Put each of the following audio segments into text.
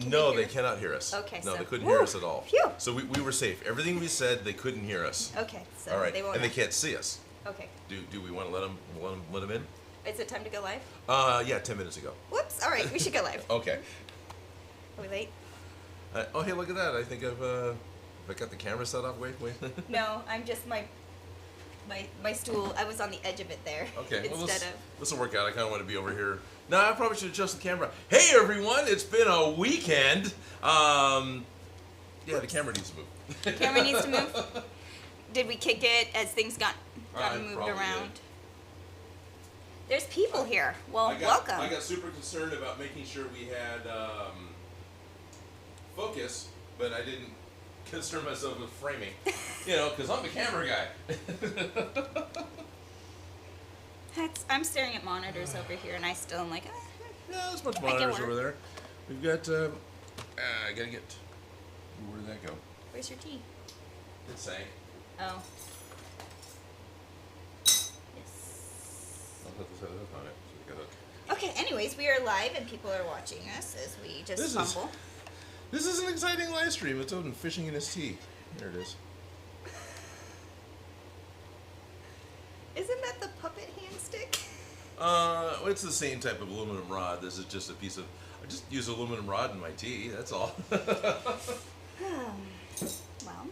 No, they cannot hear us. Okay, no, so- they couldn't Woo! hear us at all. Phew! So we were safe. Everything we said, they couldn't hear us. Okay, so All right, they won't. and they can't see us. Okay. Do we want to let them in? Is it time to go live? Yeah, 10 minutes ago. Whoops. All right, we should go live. Okay. Are we late? Oh, hey, look at that. I think I got the camera set up. Wait. No, I'm just my stool. I was on the edge of it there. Okay. Well, Instead of. this will work out. I kind of want to be over here. No, I probably should adjust the camera. Hey, everyone! It's been a weekend. Yeah, the camera needs to move. The camera needs to move. Did we kick it as things got moved probably around? did. There's people here. Well, welcome. I got super concerned about making sure we had focus, but I didn't concern myself with framing. You know, because I'm the camera guy. I'm staring at monitors over here, and I still am like, Yeah, there's a bunch of I can monitors work. over there. We've got. I gotta get. Where did that go? where's your tea? It sank. Oh. Yes. I'll put this hook on it. So we got a... Okay, anyways, we are live, and people are watching us as we just fumble. This is an exciting live stream. It's Odin fishing in his tea. There it is. Isn't that the puppet hand stick? It's the same type of aluminum rod. This is just a piece of. I just use aluminum rod in my tea. That's all. Well.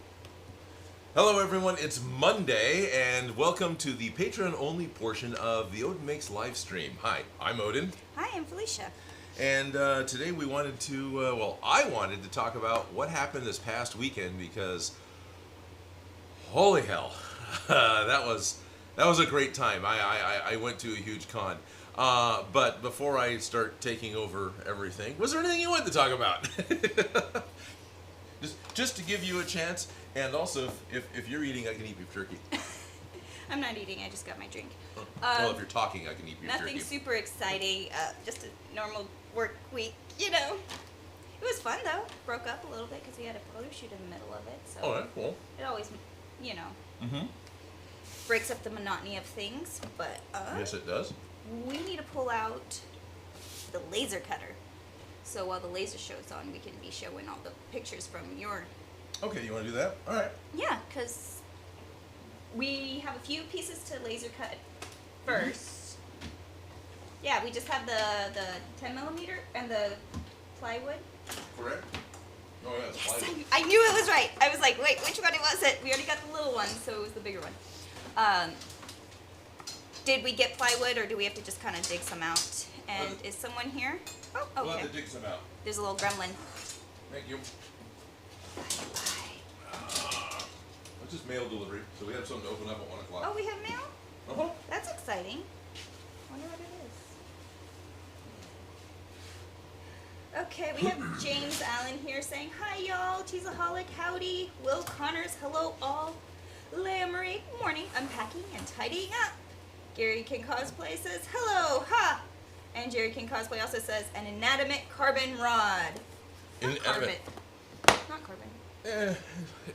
Hello, everyone. It's Monday, and welcome to the Patreon-only portion of the Odin Makes live stream. Hi, I'm Odin. Hi, I'm Felicia. And today we wanted to, I wanted to talk about what happened this past weekend because, holy hell, that was a great time. I went to a huge con. But before I start taking over everything, was there anything you wanted to talk about? just to give you a chance, and also if you're eating, I can eat beef jerky. I'm not eating, I just got my drink. Well, if you're talking, I can eat beef jerky. Nothing super exciting, just a normal work week, you know. It was fun though. Broke up a little bit because we had a photo shoot in the middle of it. So Oh, that's cool. it always, you know, Mm-hmm. breaks up the monotony of things. But Yes, it does. we need to pull out the laser cutter. So while the laser show's on, we can be showing all the pictures from your... Okay, you want to do that? All right. Yeah, because we have a few pieces to laser cut first. Yeah, we just have the 10 millimeter and the plywood. Correct. Oh, yeah, it's Yes, plywood. I knew it was right. I was like, wait, which one was it? We already got the little one, so it was the bigger one. Did we get plywood, or do we have to just kind of dig some out? And is someone here? Oh, We'll okay. have to dig some out. There's a little gremlin. Thank you. Bye. It's just mail delivery, so we have something to open up at 1 o'clock. Oh, we have mail? Uh-huh. That's exciting. Wonder what it is. Okay, we have James Allen here saying, hi y'all, Cheeseaholic, howdy. Will Connors, hello all. Leah Marie, morning, unpacking and tidying up. Gary King Cosplay says, hello, ha. And Jerry King Cosplay also says, an inanimate carbon rod. Not carbon. Not carbon.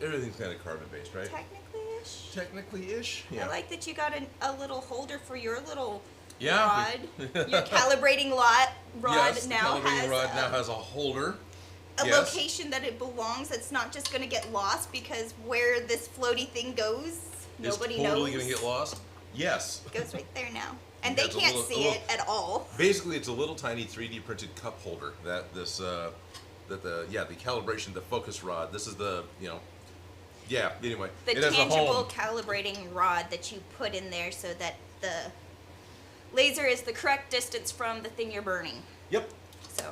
Everything's kind of carbon-based, right? Technically-ish. Technically-ish, yeah. I like that you got a little holder for your little Yeah, rod. Your calibrating rod yes, now the calibrating has rod now has a holder. a Yes. location that it belongs. It's not just going to get lost because where this floaty thing goes, nobody It's totally knows. going to get lost. Yes. It goes right there now. And Yeah, they it's a can't little- see a it at all. Basically, it's a little tiny 3D printed cup holder that the calibration, the focus rod. This is the, yeah. Anyway, The it has a tangible home. calibrating rod that you put in there so that the laser is the correct distance from the thing you're burning. Yep. So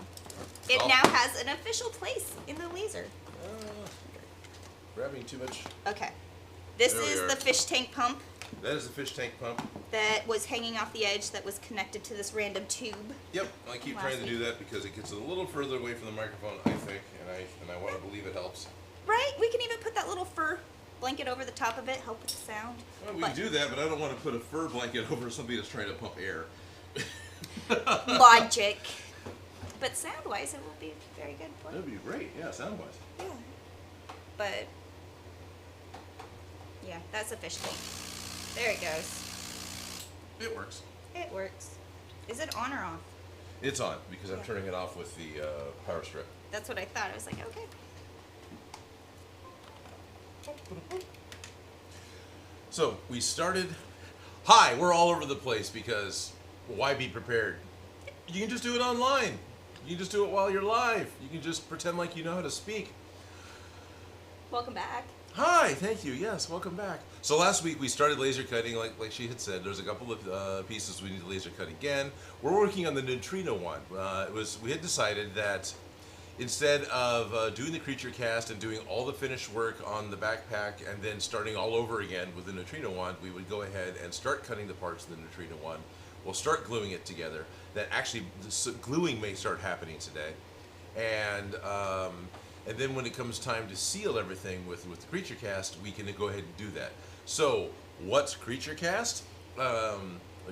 it Oh. now has an official place in the laser. Grabbing too much. Okay. This There we is are. the fish tank pump That is the fish tank pump. that was hanging off the edge that was connected to this random tube. Yep. I keep Last trying to do week. that because it gets a little further away from the microphone, I think, and I want to believe it helps. Right? We can even put that little fur blanket over the top of it, help with the sound. Well, we But can do that, but I don't want to put a fur blanket over somebody that's trying to pump air. logic. But sound-wise, it will be very good for you. That'd be great. Yeah, sound-wise. Yeah. But, yeah, that's a fish tank. There it goes. It works. It works. Is it on or off? It's on because I'm Yeah. turning it off with the power strip. That's what I thought. I was like, okay. So we started. Hi, we're all over the place because why be prepared? You can just do it online. You can just do it while you're live. You can just pretend like you know how to speak. Welcome back. Hi, thank you. Yes, welcome back. So last week we started laser cutting, like she had said. There's a couple of pieces we need to laser cut again. We're working on the Neutrona one. We had decided that instead of doing the creature cast and doing all the finished work on the backpack and then starting all over again with the Neutrona one, we would go ahead and start cutting the parts of the Neutrona one. We'll start gluing it together. That actually, gluing may start happening today, and then when it comes time to seal everything with the creature cast, we can go ahead and do that. So, what's creature cast? Do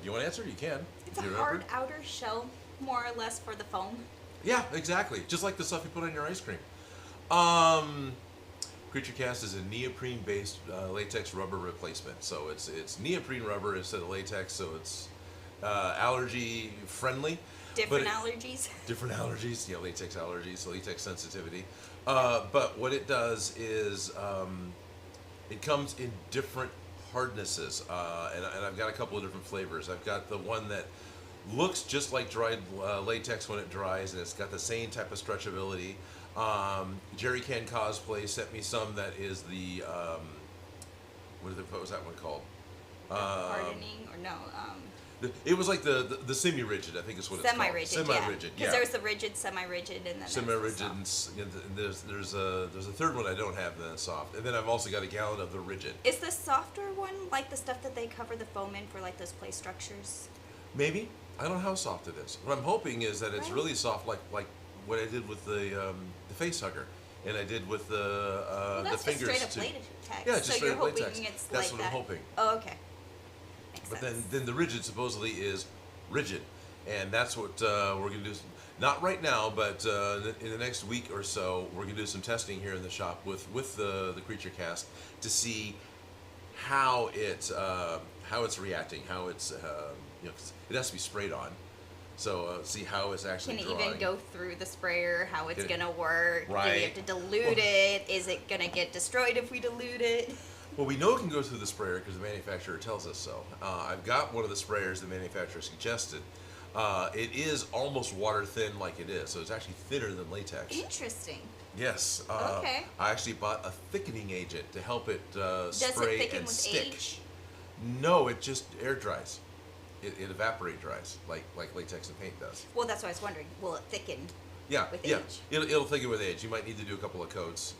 you want to answer? You can. It's a hard outer shell, more or less, for the foam. Yeah, exactly. Just like the stuff you put on your ice cream. Creature cast is a neoprene-based latex rubber replacement. So it's neoprene rubber instead of latex. So it's allergy friendly. Different allergies. Different allergies. Yeah, latex allergies, latex sensitivity. But what it does is it comes in different hardnesses, and I've got a couple of different flavors. I've got the one that looks just like dried latex when it dries, and it's got the same type of stretchability. Jerry Can Cosplay sent me some that is the what was that one called? Hardening or no? It was like the semi-rigid, I think is what it's called. Semi-rigid, yeah. Because there's the rigid, semi-rigid, and then semi-rigid, and there's a third one I don't have that's soft, and then I've also got a gallon of the rigid. Is the softer one like the stuff that they cover the foam in for like those play structures? Maybe. I don't know how soft it is. What I'm hoping is that it's really soft, like what I did with the face hugger, and I did with the fingers just straight up too. Latex. Yeah, just so straight you're up hoping latex. it's That's like what I'm that. hoping. Oh, okay. Makes But sense. then the rigid supposedly is rigid, and that's what we're gonna do. Not right now, but in the next week or so, we're gonna do some testing here in the shop with the creature cast to see how it's reacting, how it's it has to be sprayed on, so see how it's actually Can it drying. even go through the sprayer? How it's gonna work? Right. Do we have to dilute it? Is it gonna get destroyed if we dilute it? Well, we know it can go through the sprayer because the manufacturer tells us so. I've got one of the sprayers the manufacturer suggested. It is almost water thin like it is, so it's actually thinner than latex. Interesting. Yes. Okay. I actually bought a thickening agent to help it Does spray it thicken and with stick. age? No, it just air dries. It evaporate dries like latex and paint does. Well, that's what I was wondering. Will it thicken? Yeah, With yeah. age? It'll thicken with age. You might need to do a couple of coats.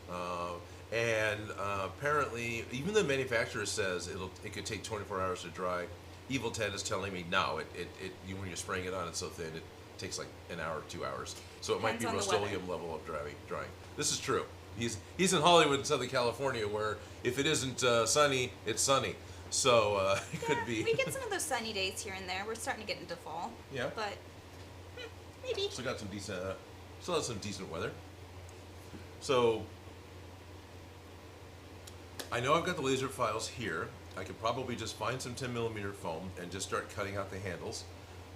And apparently, even the manufacturer says it could take 24 hours to dry. Evil Ted is telling me no. When you're spraying it on, it's so thin it takes like an hour, 2 hours. So it might be Depends on the Rust-Oleum level of drying. This is true. He's in Hollywood, in Southern California, where if it isn't sunny, it's sunny. So it could be. We get some of those sunny days here and there. We're starting to get into fall. Yeah. But maybe. Still got some decent. Still have some decent weather. So I know I've got the laser files here. I could probably just find some 10mm foam and just start cutting out the handles.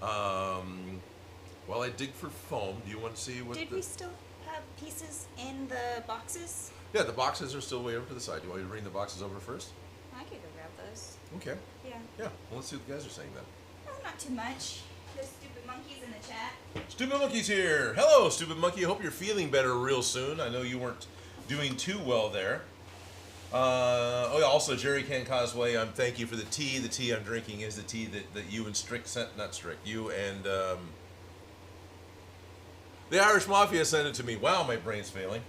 While I dig for foam, do you want to see what? Did we still have pieces in the boxes? Yeah, the boxes are still way over to the side. Do you want me to bring the boxes over first? I could go grab those. Okay. Yeah. Yeah. Well, let's see what the guys are saying then. Oh, not too much. There's stupid monkeys in the chat. Stupid Monkey's here. Hello, Stupid Monkey. I hope you're feeling better real soon. I know you weren't doing too well there. Oh yeah, also Jerry Can Cosplay. Thank you for the tea. The tea I'm drinking is the tea that you and Strick sent. Not Strick. You and the Irish Mafia sent it to me. Wow, my brain's failing.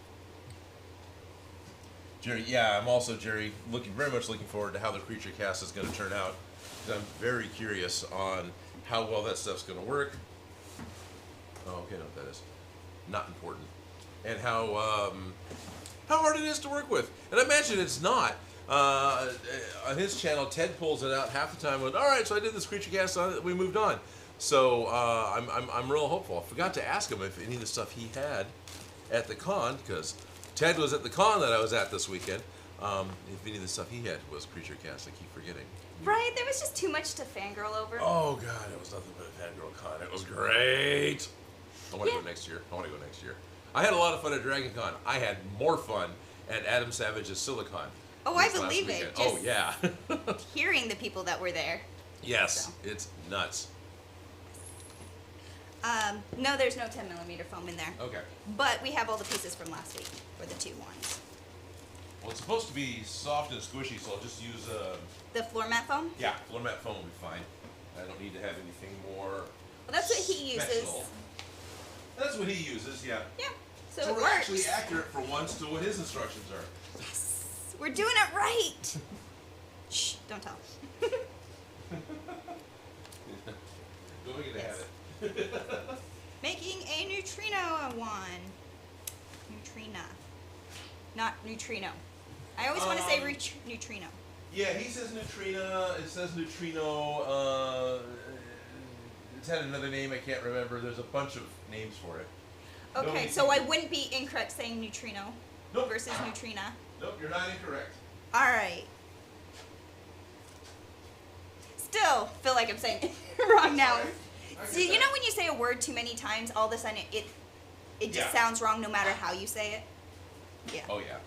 Jerry, yeah, I'm also Jerry. Very much looking forward to how the creature cast is going to turn out. 'Cause I'm very curious on how well that stuff's going to work. Oh, okay, I know what that is. Not important. And how hard it is to work with. And I imagine it's not. On his channel, Ted pulls it out half the time. All right, so I did this creature cast on it. We moved on. So I'm real hopeful. I forgot to ask him if any of the stuff he had at the con, because Ted was at the con that I was at this weekend. If any of the stuff he had was creature cast, I keep forgetting. Right, there was just too much to fangirl over. Oh god, it was nothing but a fangirl con. It was great. I want to go next year. I had a lot of fun at Dragon Con. I had more fun at Adam Savage's Silicon. Oh, I this last believe weekend. it. Oh, Just yeah. hearing the people that were there. Yes, So. it's nuts. No, there's no 10mm foam in there. Okay. But we have all the pieces from last week for the 2 ones. Well, it's supposed to be soft and squishy, so I'll just use, The floor mat foam? yeah, floor mat foam will be fine. I don't need to have anything more Well, that's what he uses. special. That's what he uses, yeah. Yeah. So, So it we're works. actually accurate for once to what his instructions are. Yes. We're doing it right. Shh, don't tell. Going into Yes. habit. Making a neutrino one. Neutrina. Not neutrino. I always want to say neutrino. Yeah, he says Neutrina. It says Neutrino. It's had another name I can't remember. There's a bunch of names for it. Okay, No, so I wouldn't be incorrect saying neutrino Nope. versus neutrina. Nope, you're not incorrect. Alright. Still feel like I'm saying it wrong now. Sorry. I See, get you know that. when you say a word too many times, all of a sudden it just Yeah. sounds wrong no matter how you say it? Yeah. Oh yeah.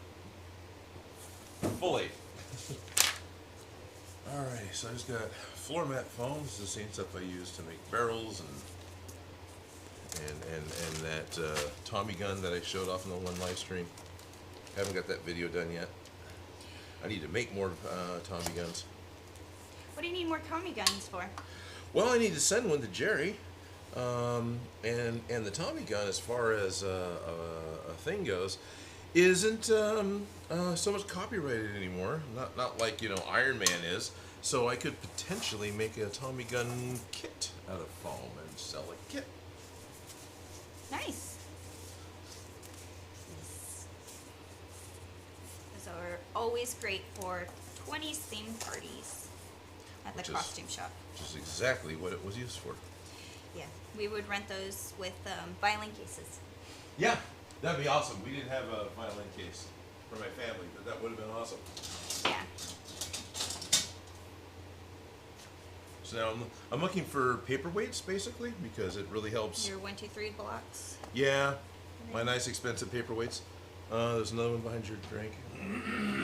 Fully. Alright, so I've just got floor mat foam. This is the same stuff I use to make barrels and that Tommy gun that I showed off in the one live stream. Haven't got that video done yet. I need to make more Tommy guns. What do you need more Tommy guns for? Well, I need to send one to Jerry, and the Tommy gun, as far as a thing goes, isn't so much copyrighted anymore. Not like Iron Man is. So I could potentially make a Tommy gun kit out of foam and sell a kit. Nice. Those are always great for 20s themed parties at Which the is- costume shop. Which is exactly what it was used for. Yeah, we would rent those with violin cases. Yeah, that'd be awesome. We didn't have a violin case for my family, but that would have been awesome. Yeah. So now I'm looking for paperweights, basically, because it really helps. Your 1, 2, 3 blocks. Yeah, my nice expensive paperweights. There's another one behind your drink.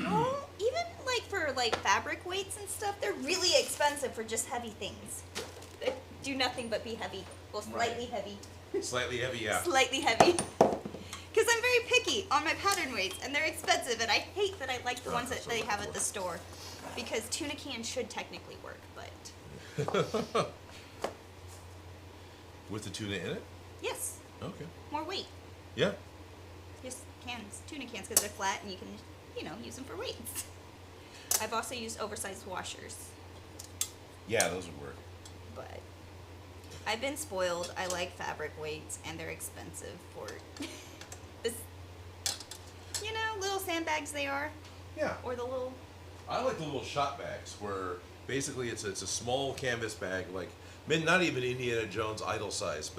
Well, even like for like fabric weights and stuff, they're really expensive for just heavy things. They do nothing but be heavy. Well, slightly heavy. Slightly heavy, yeah. Slightly heavy. Because I'm very picky on my pattern weights, and they're expensive, and I hate that I like the ones that they have at the store. Because tuna cans should technically work, but With the tuna in it? yes, Okay. more weight. Yeah. Just cans, tuna cans, because they're flat and you can, use them for weights. I've also used oversized washers, Yeah, those would work. but I've been spoiled. I like fabric weights, and they're expensive for this, little sandbags they are, Yeah. or the little. I like the little shot bags where basically it's a small canvas bag, like not even Indiana Jones idol size,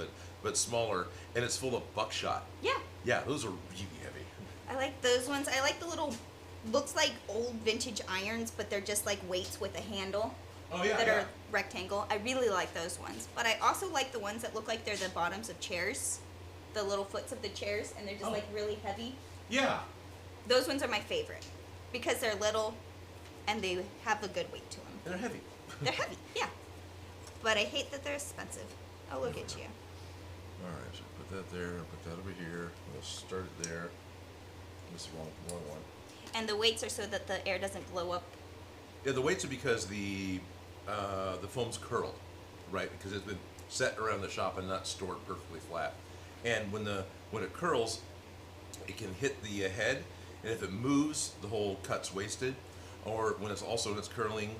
but smaller, and it's full of buckshot. Yeah, Yeah, those are really heavy. I like those ones. I like the little, looks like old vintage irons, but they're just like weights with a handle. Oh yeah. That yeah. are rectangle. I really like those ones. But I also like the ones that look like they're the bottoms of chairs. The little foots of the chairs, and they're just like really heavy. Yeah. Those ones are my favorite because they're little and they have a good weight to them. They're heavy. They're heavy, yeah. But I hate that they're expensive. Oh, look at you. Alright, so put that there, put that over here. We'll start it there. This is the wrong one. And the weights are so that the air doesn't blow up. Yeah, the weights are because the foam's curled, right? Because it's been set around the shop and not stored perfectly flat. And when it curls, it can hit the head, and if it moves, the whole cut's wasted. Or when it's curling,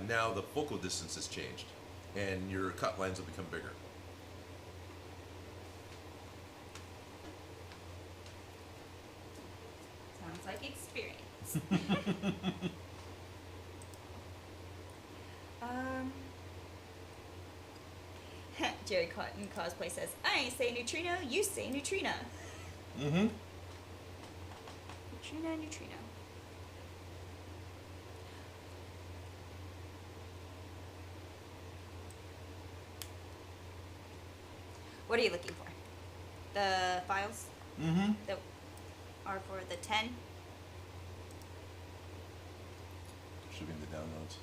now the focal distance has changed, and your cut lines will become bigger. Sounds like experience. Jerry Cotton Cosplay says, I ain't say neutrino, you say neutrina. Mm-hmm. Neutrino. What are you looking for? The files? Mm-hmm. that are for the 10. Should be in the downloads.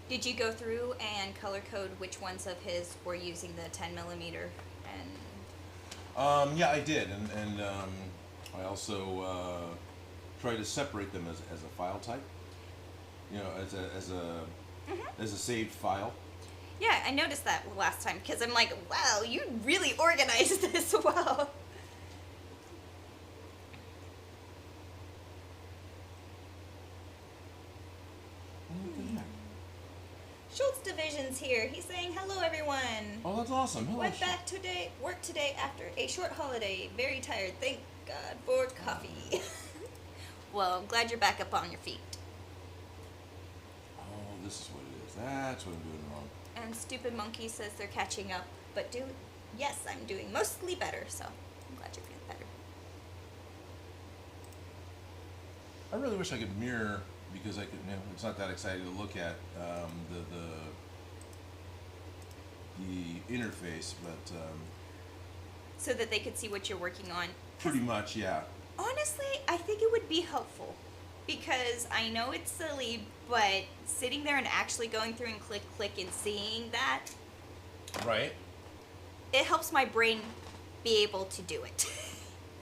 Did you go through and color code which ones of his were using the 10 millimeter? And Yeah, I did, and I also try to separate them as a file type. You know, as a saved file. yeah, I noticed that last time because I'm like, wow, you really organized this well. Schultz Division's here. He's saying hello, everyone. Oh, that's awesome. Hello. Went back today, work today after a short holiday. Very tired. Thank God for coffee. Well, I'm glad you're back up on your feet. Oh, this is what it is. That's what I'm doing wrong. And Stupid Monkey says they're catching up, but yes, I'm doing mostly better, so I'm glad you're feeling better. I really wish I could mirror, because I could. You know, it's not that exciting to look at the interface, but So that they could see what you're working on. pretty much, yeah. Honestly, I think it would be helpful because I know it's silly, but sitting there and actually going through and click and seeing that, Right. it helps my brain be able to do it.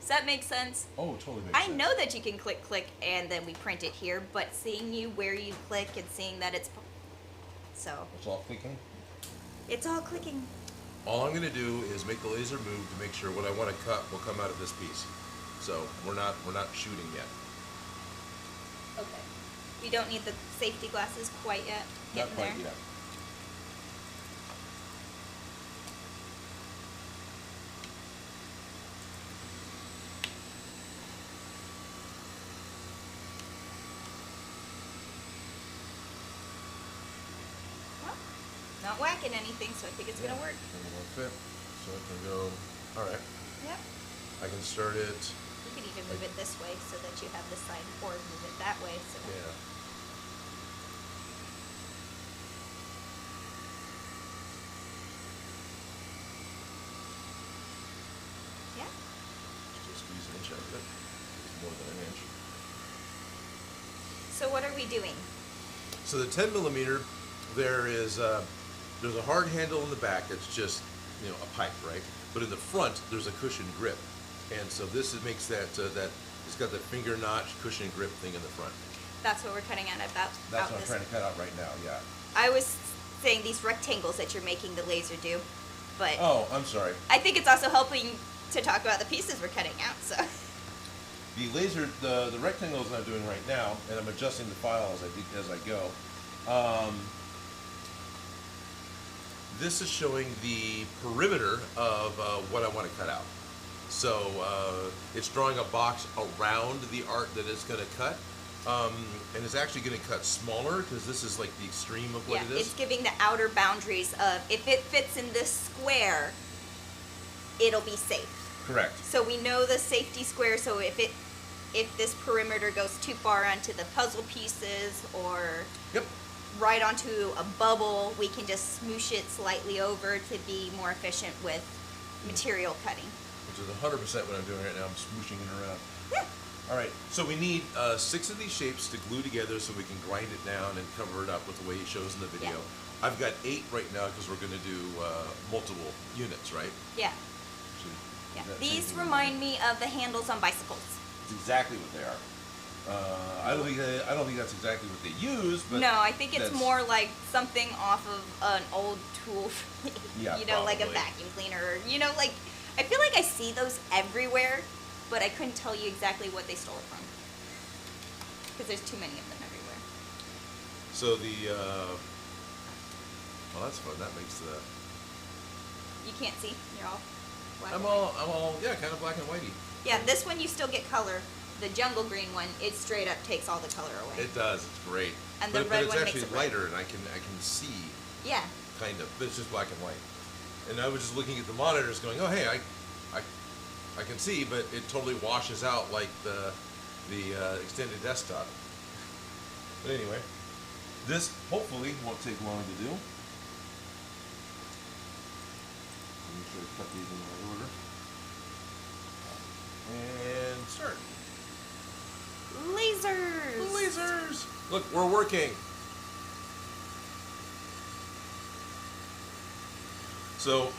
Does that make sense? Oh, it totally makes I sense. know that you can click and then we print it here, but seeing you where you click and seeing that it's so It's all clicking. it's all clicking. All I'm going to do is make the laser move to make sure what I want to cut will come out of this piece. So we're not shooting yet. Okay. You don't need the safety glasses quite yet. Not Getting quite there. yet. Well, not whacking anything, so I think it's gonna work. And it won't fit, so I can go. All right. Yep. I can start it. You can even move it this way so that you have this side, or move it that way. So Yeah. yeah. Just squeeze an inch out of it. It's more than an inch. So what are we doing? So the 10 millimeter, there's a hard handle in the back that's just a pipe, right? But in the front there's a cushion grip, and so makes that it's got that finger notch cushion grip thing in the front. That's what we're cutting out about. That's out what I'm this. trying to cut out right now. Yeah. I was saying these rectangles that you're making the laser do, but Oh, I'm sorry. I think it's also helping to talk about the pieces we're cutting out. So The laser, the rectangles I'm doing right now, and I'm adjusting the file as I go. This is showing the perimeter of what I want to cut out. So it's drawing a box around the art that it's going to cut, and it's actually going to cut smaller because this is like the extreme of what yeah, it is. it's giving the outer boundaries of if it fits in this square, it'll be safe. Correct. So we know the safety square. So if this perimeter goes too far onto the puzzle pieces or Yep. right onto a bubble, we can just smoosh it slightly over to be more efficient with material cutting. Which is 100% what I'm doing right now. I'm smooshing it around. Yeah. All right, so we need 6 of these shapes to glue together so we can grind it down and cover it up with the way he shows in the video. Yeah. I've got 8 right now because we're going to do multiple units, right? Yeah. Actually, Yeah. that's These something- remind me of the handles on bicycles. It's exactly what they are. I don't think that's exactly what they use, but No, I think it's that's- more like something off of an old tool. Yeah, like a probably. vacuum cleaner. Like I feel like I see those everywhere, but I couldn't tell you exactly what they stole it from because there's too many of them everywhere. So the well, that's fun. That makes the You can't see. You're all black. I'm and white. all kind of black and whitey. Yeah, this one you still get color. The jungle green one, it straight up takes all the color away. It does. It's great. And but, the red but it's one actually makes it red. lighter, and I can see Yeah. kind of, but it's just black and white. And I was just looking at the monitors, going, "Oh, hey, I can see," but it totally washes out like the extended desktop. But anyway, this hopefully won't take long to do. Make sure I cut these in the right order. And start. Lasers! Lasers! Look, we're working. So,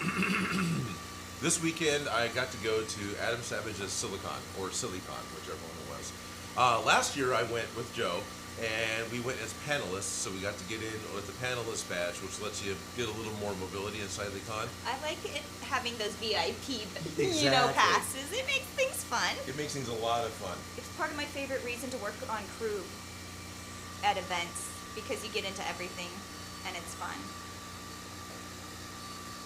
this weekend I got to go to Adam Savage's Silicon, or Silicon, whichever one it was. Last year I went with Joe, and we went as panelists, so we got to get in with the panelist badge, which lets you get a little more mobility inside the con. I like it having those VIP, Exactly. passes. It makes things fun. It makes things a lot of fun. It's part of my favorite reason to work on crew at events, because you get into everything, and it's fun.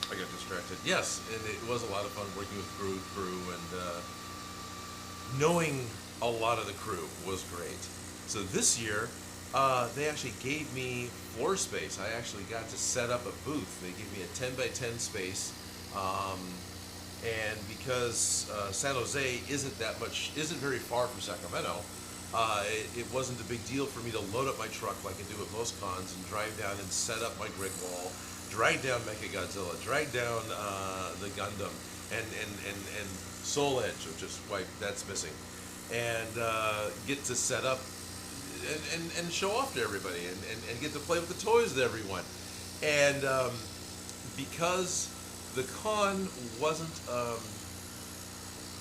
I got distracted. Yes, and it was a lot of fun working with crew, and knowing a lot of the crew was great. So this year, they actually gave me floor space. I actually got to set up a booth. They gave me a 10 by 10 space, and because San Jose isn't very far from Sacramento, it wasn't a big deal for me to load up my truck like I do at most cons and drive down and set up my grid wall, drag down Mechagodzilla, drag down the Gundam, and Soul Edge, which is why that's missing, and get to set up and show off to everybody and get to play with the toys with everyone. And because the con wasn't...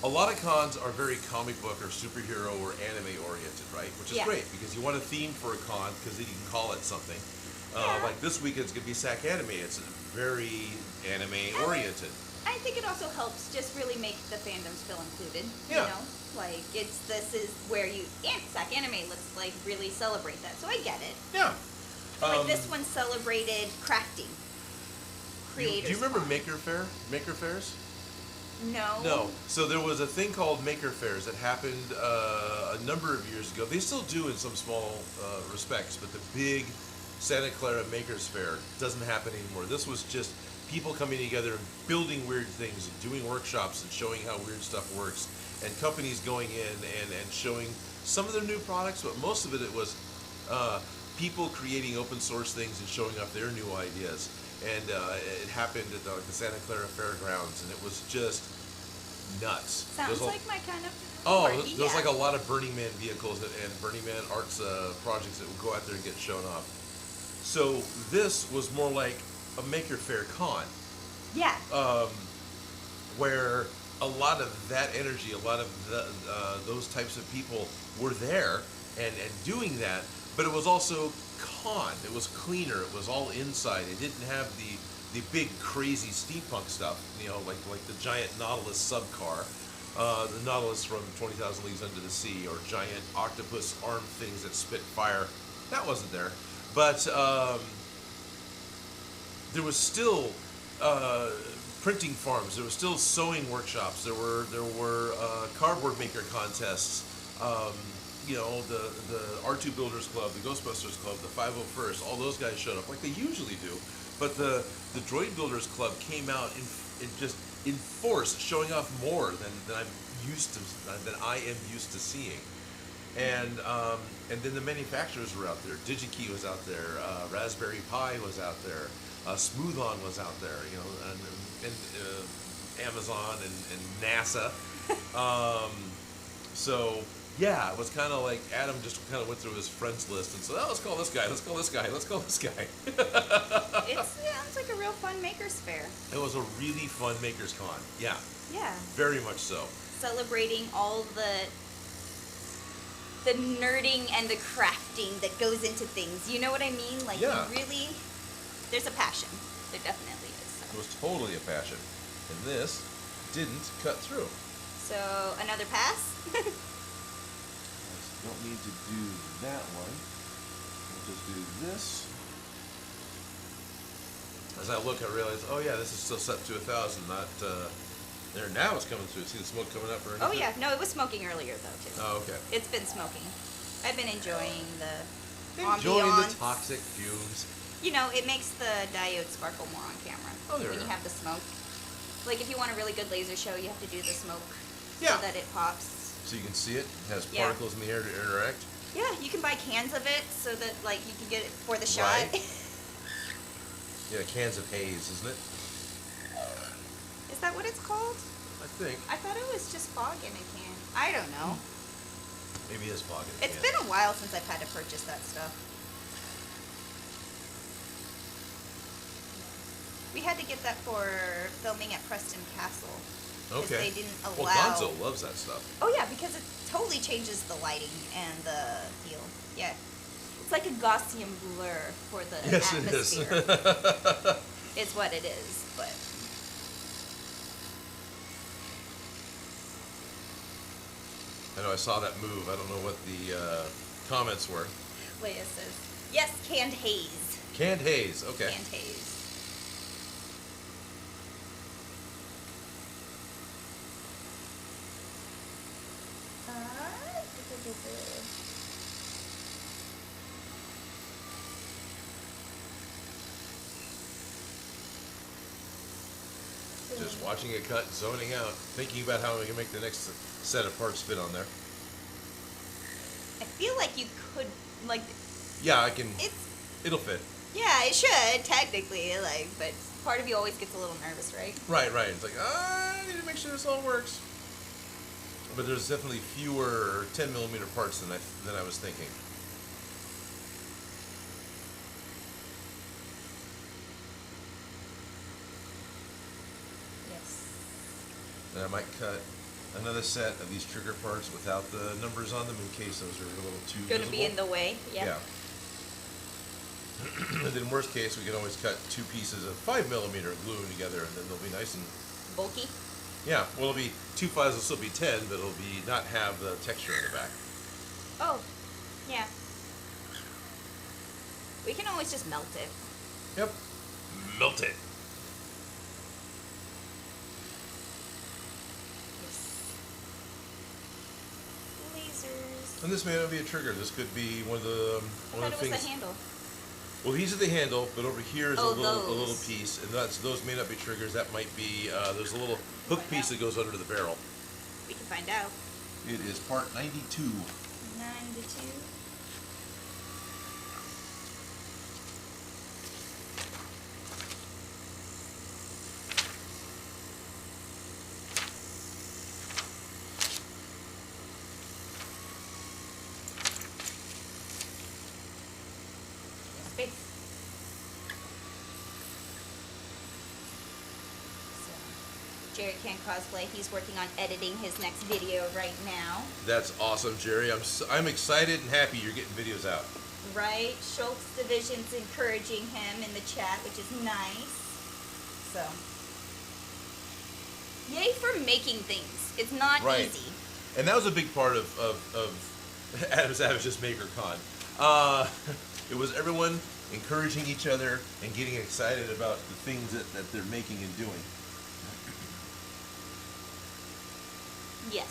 a lot of cons are very comic book or superhero or anime oriented, right? Which is great, because you want a theme for a con, because then you can call it something. Like this weekend's going to be SAC Anime. It's very anime oriented. I think it also helps just really make the fandoms feel included. Yeah. You know, like this is where SAC Anime, let's like really celebrate that. So I get it. Yeah. Like this one celebrated crafting. Creators. Do you remember Con. Maker Fairs? No. No. So there was a thing called Maker Fairs that happened a number of years ago. They still do in some small respects, but the big Santa Clara Makers Fair doesn't happen anymore. This was just people coming together and building weird things and doing workshops and showing how weird stuff works, and companies going in and showing some of their new products, but most of it was people creating open source things and showing off their new ideas. And it happened at the Santa Clara Fairgrounds, and it was just nuts. Sounds like my kind of Oh, party, there was like a lot of Burning Man vehicles and Burning Man arts projects that would go out there and get shown off. So this was more like a Maker Faire con. Yeah. Where a lot of that energy, a lot of those types of people were there and doing that, but it was also con. It was cleaner. It was all inside. It didn't have the big crazy steampunk stuff, you know, like the giant Nautilus subcar, the Nautilus from 20,000 Leagues Under the Sea, or giant octopus arm things that spit fire. That wasn't there. But there was still printing farms. There was still sewing workshops. There were cardboard maker contests. You know, the R2 Builders Club, the Ghostbusters Club, the 501st. All those guys showed up like they usually do. But the Droid Builders Club came out in force, showing off more than I am used to seeing. And then the manufacturers were out there. DigiKey was out there. Raspberry Pi was out there. Smooth-On was out there. You know, and Amazon and NASA. So yeah, it was kind of like Adam just kind of went through his friends list and said, "Oh, let's call this guy. Let's call this guy. Let's call this guy." It sounds like a real fun Makers Fair. It was a really fun Makers Con. Yeah. Yeah. Very much so. Celebrating all the nerding and the crafting that goes into things. You know what I mean? Like, Yeah. you really, there's a passion. There definitely is. It So, was totally a passion. And this didn't cut through. so another pass? I don't need to do that one. We'll just do this. As I look, I realize, oh yeah, this is still set to 1,000, not there. Now it's coming through. See the smoke coming up or anything? Oh yeah, no, it was smoking earlier though too. Oh, okay. It's been smoking. I've been enjoying the Enjoying the ambiance. toxic fumes. You know, it makes the diode sparkle more on camera. Oh, there when we you are. have the smoke. Like if you want a really good laser show, you have to do the smoke Yeah. so that it pops. So you can see it. It has Yeah. particles in the air to interact. Yeah, you can buy cans of it so that like you can get it for the shot. Right. Yeah, cans of haze, isn't it? Is that what it's called? I think. I thought it was just fog in a can. I don't know. Maybe it's fog in a It's can. been a while since I've had to purchase that stuff. We had to get that for filming at Preston Castle. Okay. They didn't allow... Well, Gonzo loves that stuff. Oh yeah, because it totally changes the lighting and the feel. Yeah. It's like a Gaussian blur for the atmosphere. It is. Is what it is, but... I know I saw that move. I don't know what the comments were. Leia says, yes, canned haze. Canned haze. Okay. Canned haze. Just watching it cut, zoning out, thinking about how we can make the next set of parts fit on there. I feel like you could, like... Yeah, I can. It's... It'll fit. Yeah, it should, technically, like, but part of you always gets a little nervous, right? Right. It's like, I need to make sure this all works. But there's definitely fewer 10mm parts than I was thinking. Yes. And I might cut another set of these trigger parts without the numbers on them in case those are a little too Gonna visible. be in the way, yeah. And then worst case, we can always cut 2 pieces of 5mm glue together, and then they'll be nice and... Bulky? Yeah, well, it'll be 2 files will still be 10, but it'll be not have the texture in the back. Oh, yeah. We can always just melt it. Yep. Melt it. Lasers. And this may not be a trigger. This could be one of the I thought it was the handle. Well, these are the handle, but over here is a little those. piece, and those may not be triggers. That might be there's a little hook piece that goes under the barrel. We can find out. It is part 92. 92. Space. So, Jerry can cosplay. He's working on editing his next video right now. That's awesome, Jerry. I'm excited and happy you're getting videos out. Right? Schultz Division's encouraging him in the chat, which is nice. So, yay for making things. It's not easy. And that was a big part of Adam Savage's MakerCon. It was everyone encouraging each other and getting excited about the things that they're making and doing. Yes.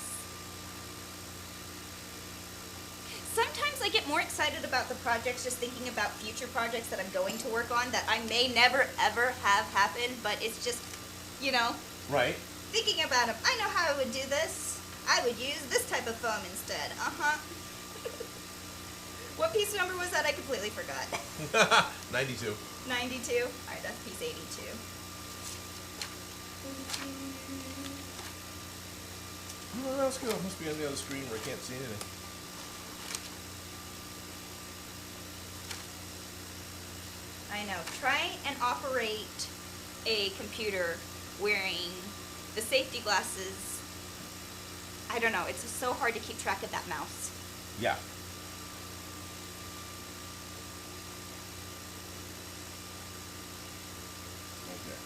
Sometimes I get more excited about the projects just thinking about future projects that I'm going to work on that I may never ever have happen, but it's just, you know, Right. thinking about them. I know how I would do this. I would use this type of foam instead. What piece number was that? I completely forgot. 92. 92? Alright, that's piece 82. Oh, let's go. It must be on the other screen where I can't see anything. I know. Try and operate a computer wearing the safety glasses. I don't know. It's so hard to keep track of that mouse. Yeah. Okay.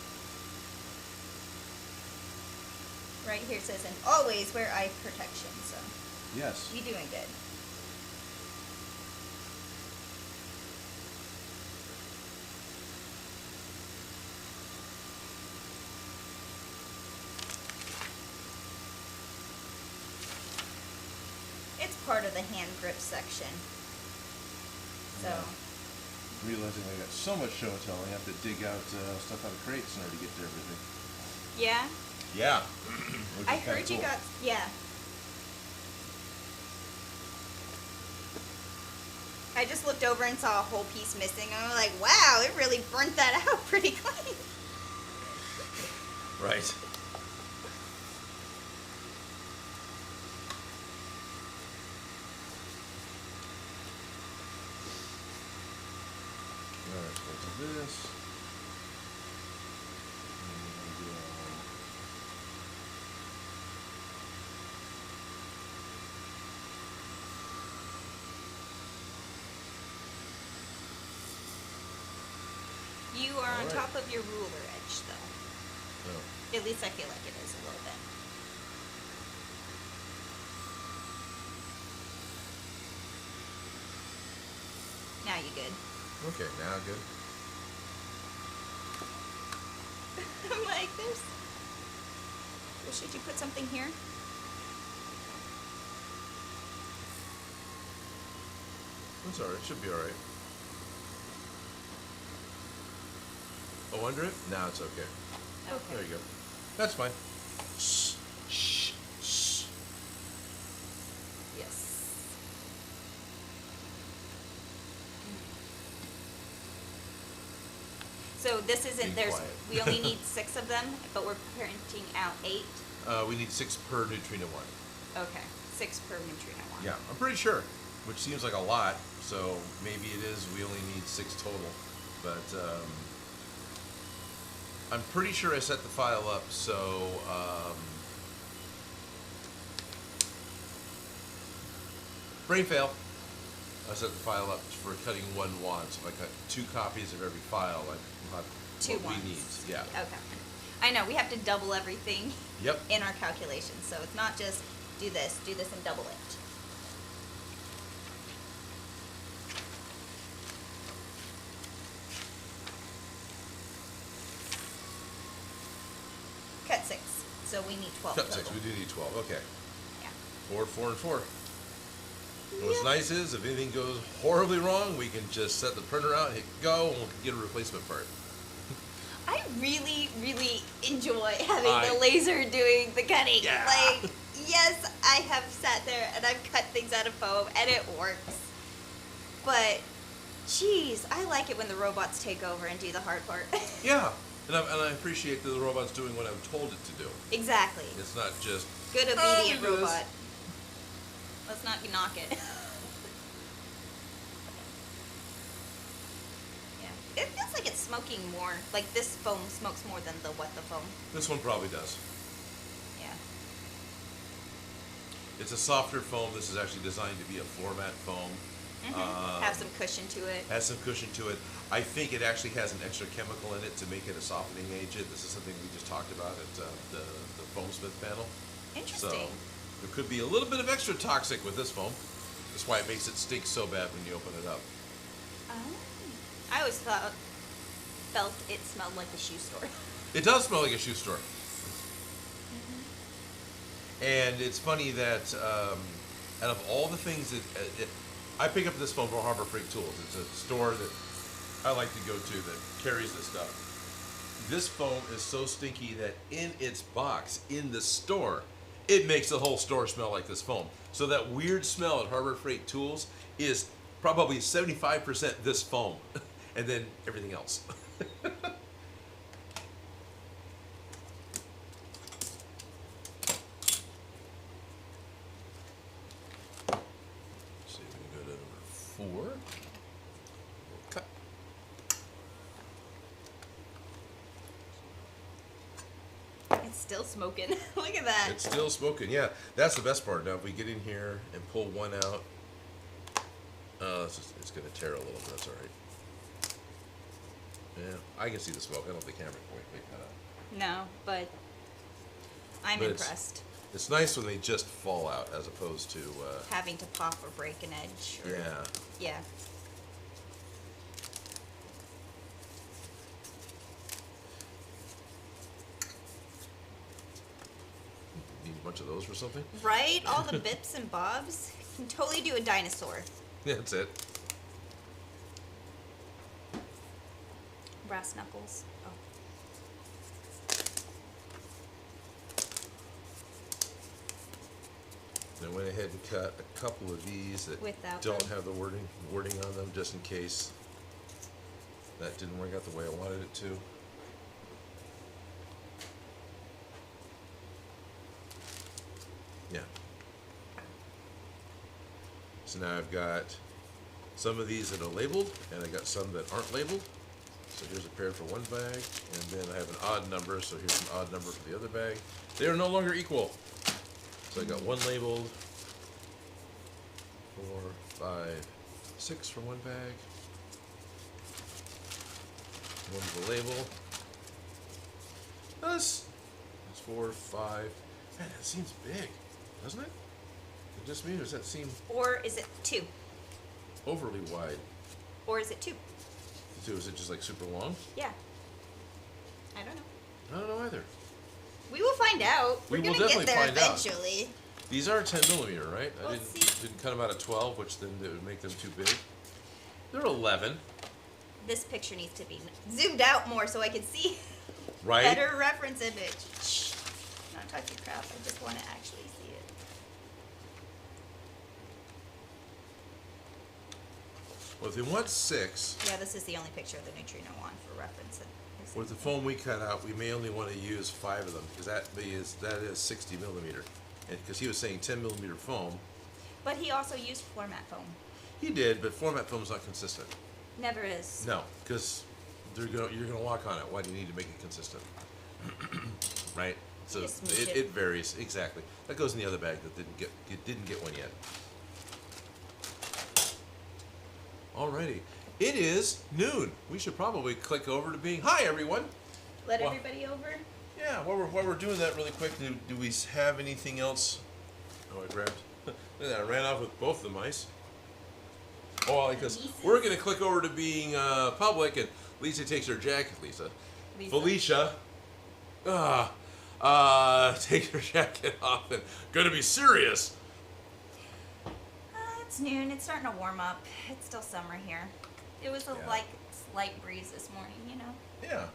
Right here it says, and always wear eye protection. So Yes. you're doing good. It's part of the hand grip section. So, Realizing I got so much show and tell, I have to dig out stuff out of crates in order to get to everything. yeah. Yeah. I heard you got, yeah. I just looked over and saw a whole piece missing, and I'm like, wow, it really burnt that out pretty clean. Right. to this. You are on Alright. top of your ruler edge, though. Oh. At least I feel like it is a little bit. Now you good. Okay, now good. I'm like, there's... Well, should you put something here? That's alright. Should be alright. Oh, under it? Now it's okay. Okay. There you go. That's fine. Shh. Shh. Shh. Yes. So this isn't, Be there's, quiet. we only need 6 of them, but we're printing out 8. We need 6 per Neutrona 1. Okay, 6 per Neutrona 1. Yeah, I'm pretty sure. Which seems like a lot, so maybe it is. We only need 6 total. But I'm pretty sure I set the file up so brain fail. I set the file up for cutting 1 wand, so if I cut 2 copies of every file, like what 2 we wands. need. Yeah. Okay. I know, we have to double everything Yep. in our calculations, so it's not just do this, and double it. Cut 6, so we need 12 Cut total. 6. We do need 12. Okay. Yeah. 4, 4, and 4. And what's nice is if anything goes horribly wrong, we can just set the printer out, hit go, and we'll get a replacement part. I really, really enjoy having the laser doing the cutting. Yeah. Like, yes, I have sat there and I've cut things out of foam and it works. But, geez, I like it when the robots take over and do the hard part. Yeah, and I appreciate that the robot's doing what I'm told it to do. Exactly. It's not just Good obedient we do this." robot. Let's not knock it. Yeah. It feels like it's smoking more. Like this foam smokes more than the foam. This one probably does. Yeah. It's a softer foam. This is actually designed to be a floor mat foam. Have some cushion to it. Has some cushion to it. I think it actually has an extra chemical in it to make it a softening agent. This is something we just talked about at the Foamsmith panel. Interesting. So there could be a little bit of extra toxic with this foam. That's why it makes it stink so bad when you open it up. I always felt it smelled like the shoe store. It does smell like a shoe store. And it's funny that out of all the things that I pick up this foam from Harbor Freight Tools. It's a store that I like to go to that carries this stuff. This foam is so stinky that in its box, in the store, it makes the whole store smell like this foam. So that weird smell at Harbor Freight Tools is probably 75% this foam, and then everything else. See if we can go to number 4. Cut. It's still smoking. Look at that. It's still smoking, yeah. That's the best part. Now, if we get in here and pull one out, it's going to tear a little bit. That's all right. Yeah, I can see the smoke. I don't know if the camera can quite pick that up. No, but I'm But impressed. It's nice when they just fall out as opposed to, Having to pop or break an edge. Or, yeah. Yeah. Need a bunch of those for something? Right? All the bips and bobs. Can totally do a dinosaur. Yeah, that's it. Brass knuckles. Oh. And I went ahead and cut a couple of these that Without don't them. have the wording on them, just in case that didn't work out the way I wanted it to. Yeah. So now I've got some of these that are labeled, and I got some that aren't labeled. So here's a pair for one bag, and then I have an odd number, so here's an odd number for the other bag. They are no longer equal. So I got one labeled, 4, 5, 6 for one bag. One's the label. That's 4, 5. Man, that seems big, doesn't it? It just me, or does that seem Or is it 2? overly wide? Or is it 2? Is it just like super long? Yeah. I don't know. I don't know either. We will find out. We We're will gonna definitely get there find out. eventually. These are 10 millimeter, right? I Let's didn't cut them out of 12, which then it would make them too big. They're 11, This picture needs to be zoomed out more so I can see right? better reference image. Shh. Not talking crap. I just want to actually see it. Well, if they want 6, Yeah, this is the only picture of the Neutrona one for reference. with the foam we cut out, we may only want to use 5 of them, because that is 60 millimeter. And because he was saying 10 millimeter foam, But he also used floor mat foam. he did, but format foam's not consistent. Never is. No, because you're gonna walk on it. Why do you need to make it consistent? Right? So Just smoosh it. it varies exactly. That goes in the other bag that didn't get one yet. Alrighty, it is noon. We should probably click over to being hi everyone. Let Well- everybody over. Yeah, while we're doing that really quick, do we have anything else? Oh, I grabbed. Look at that, I ran off with both the mice. Oh, because we're going to click over to being public, and Lisa takes her jacket. Lisa. Felicia. Takes her jacket off and going to be serious. It's noon. It's starting to warm up. It's still summer here. It was a Yeah. slight breeze this morning, you know. Yeah.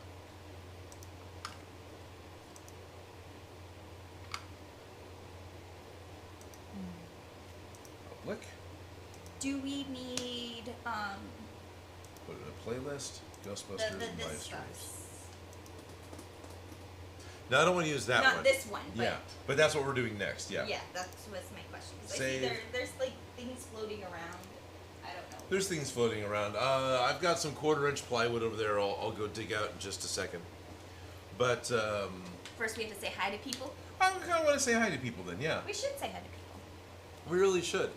Public. Do we need Put in a playlist. Ghostbusters and this live stuff? streams. No, I don't want to use that Not one. this one. But Yeah, but that's what we're doing next. Yeah. Yeah, that was my question. 'Cause I Save. see there's like things floating around. I don't know. There's things floating around. I've got some 1/4-inch plywood over there. I'll go dig out in just a second. But First, we have to say hi to people. I kind of want to say hi to people then. Yeah, We should say hi to people. we really should.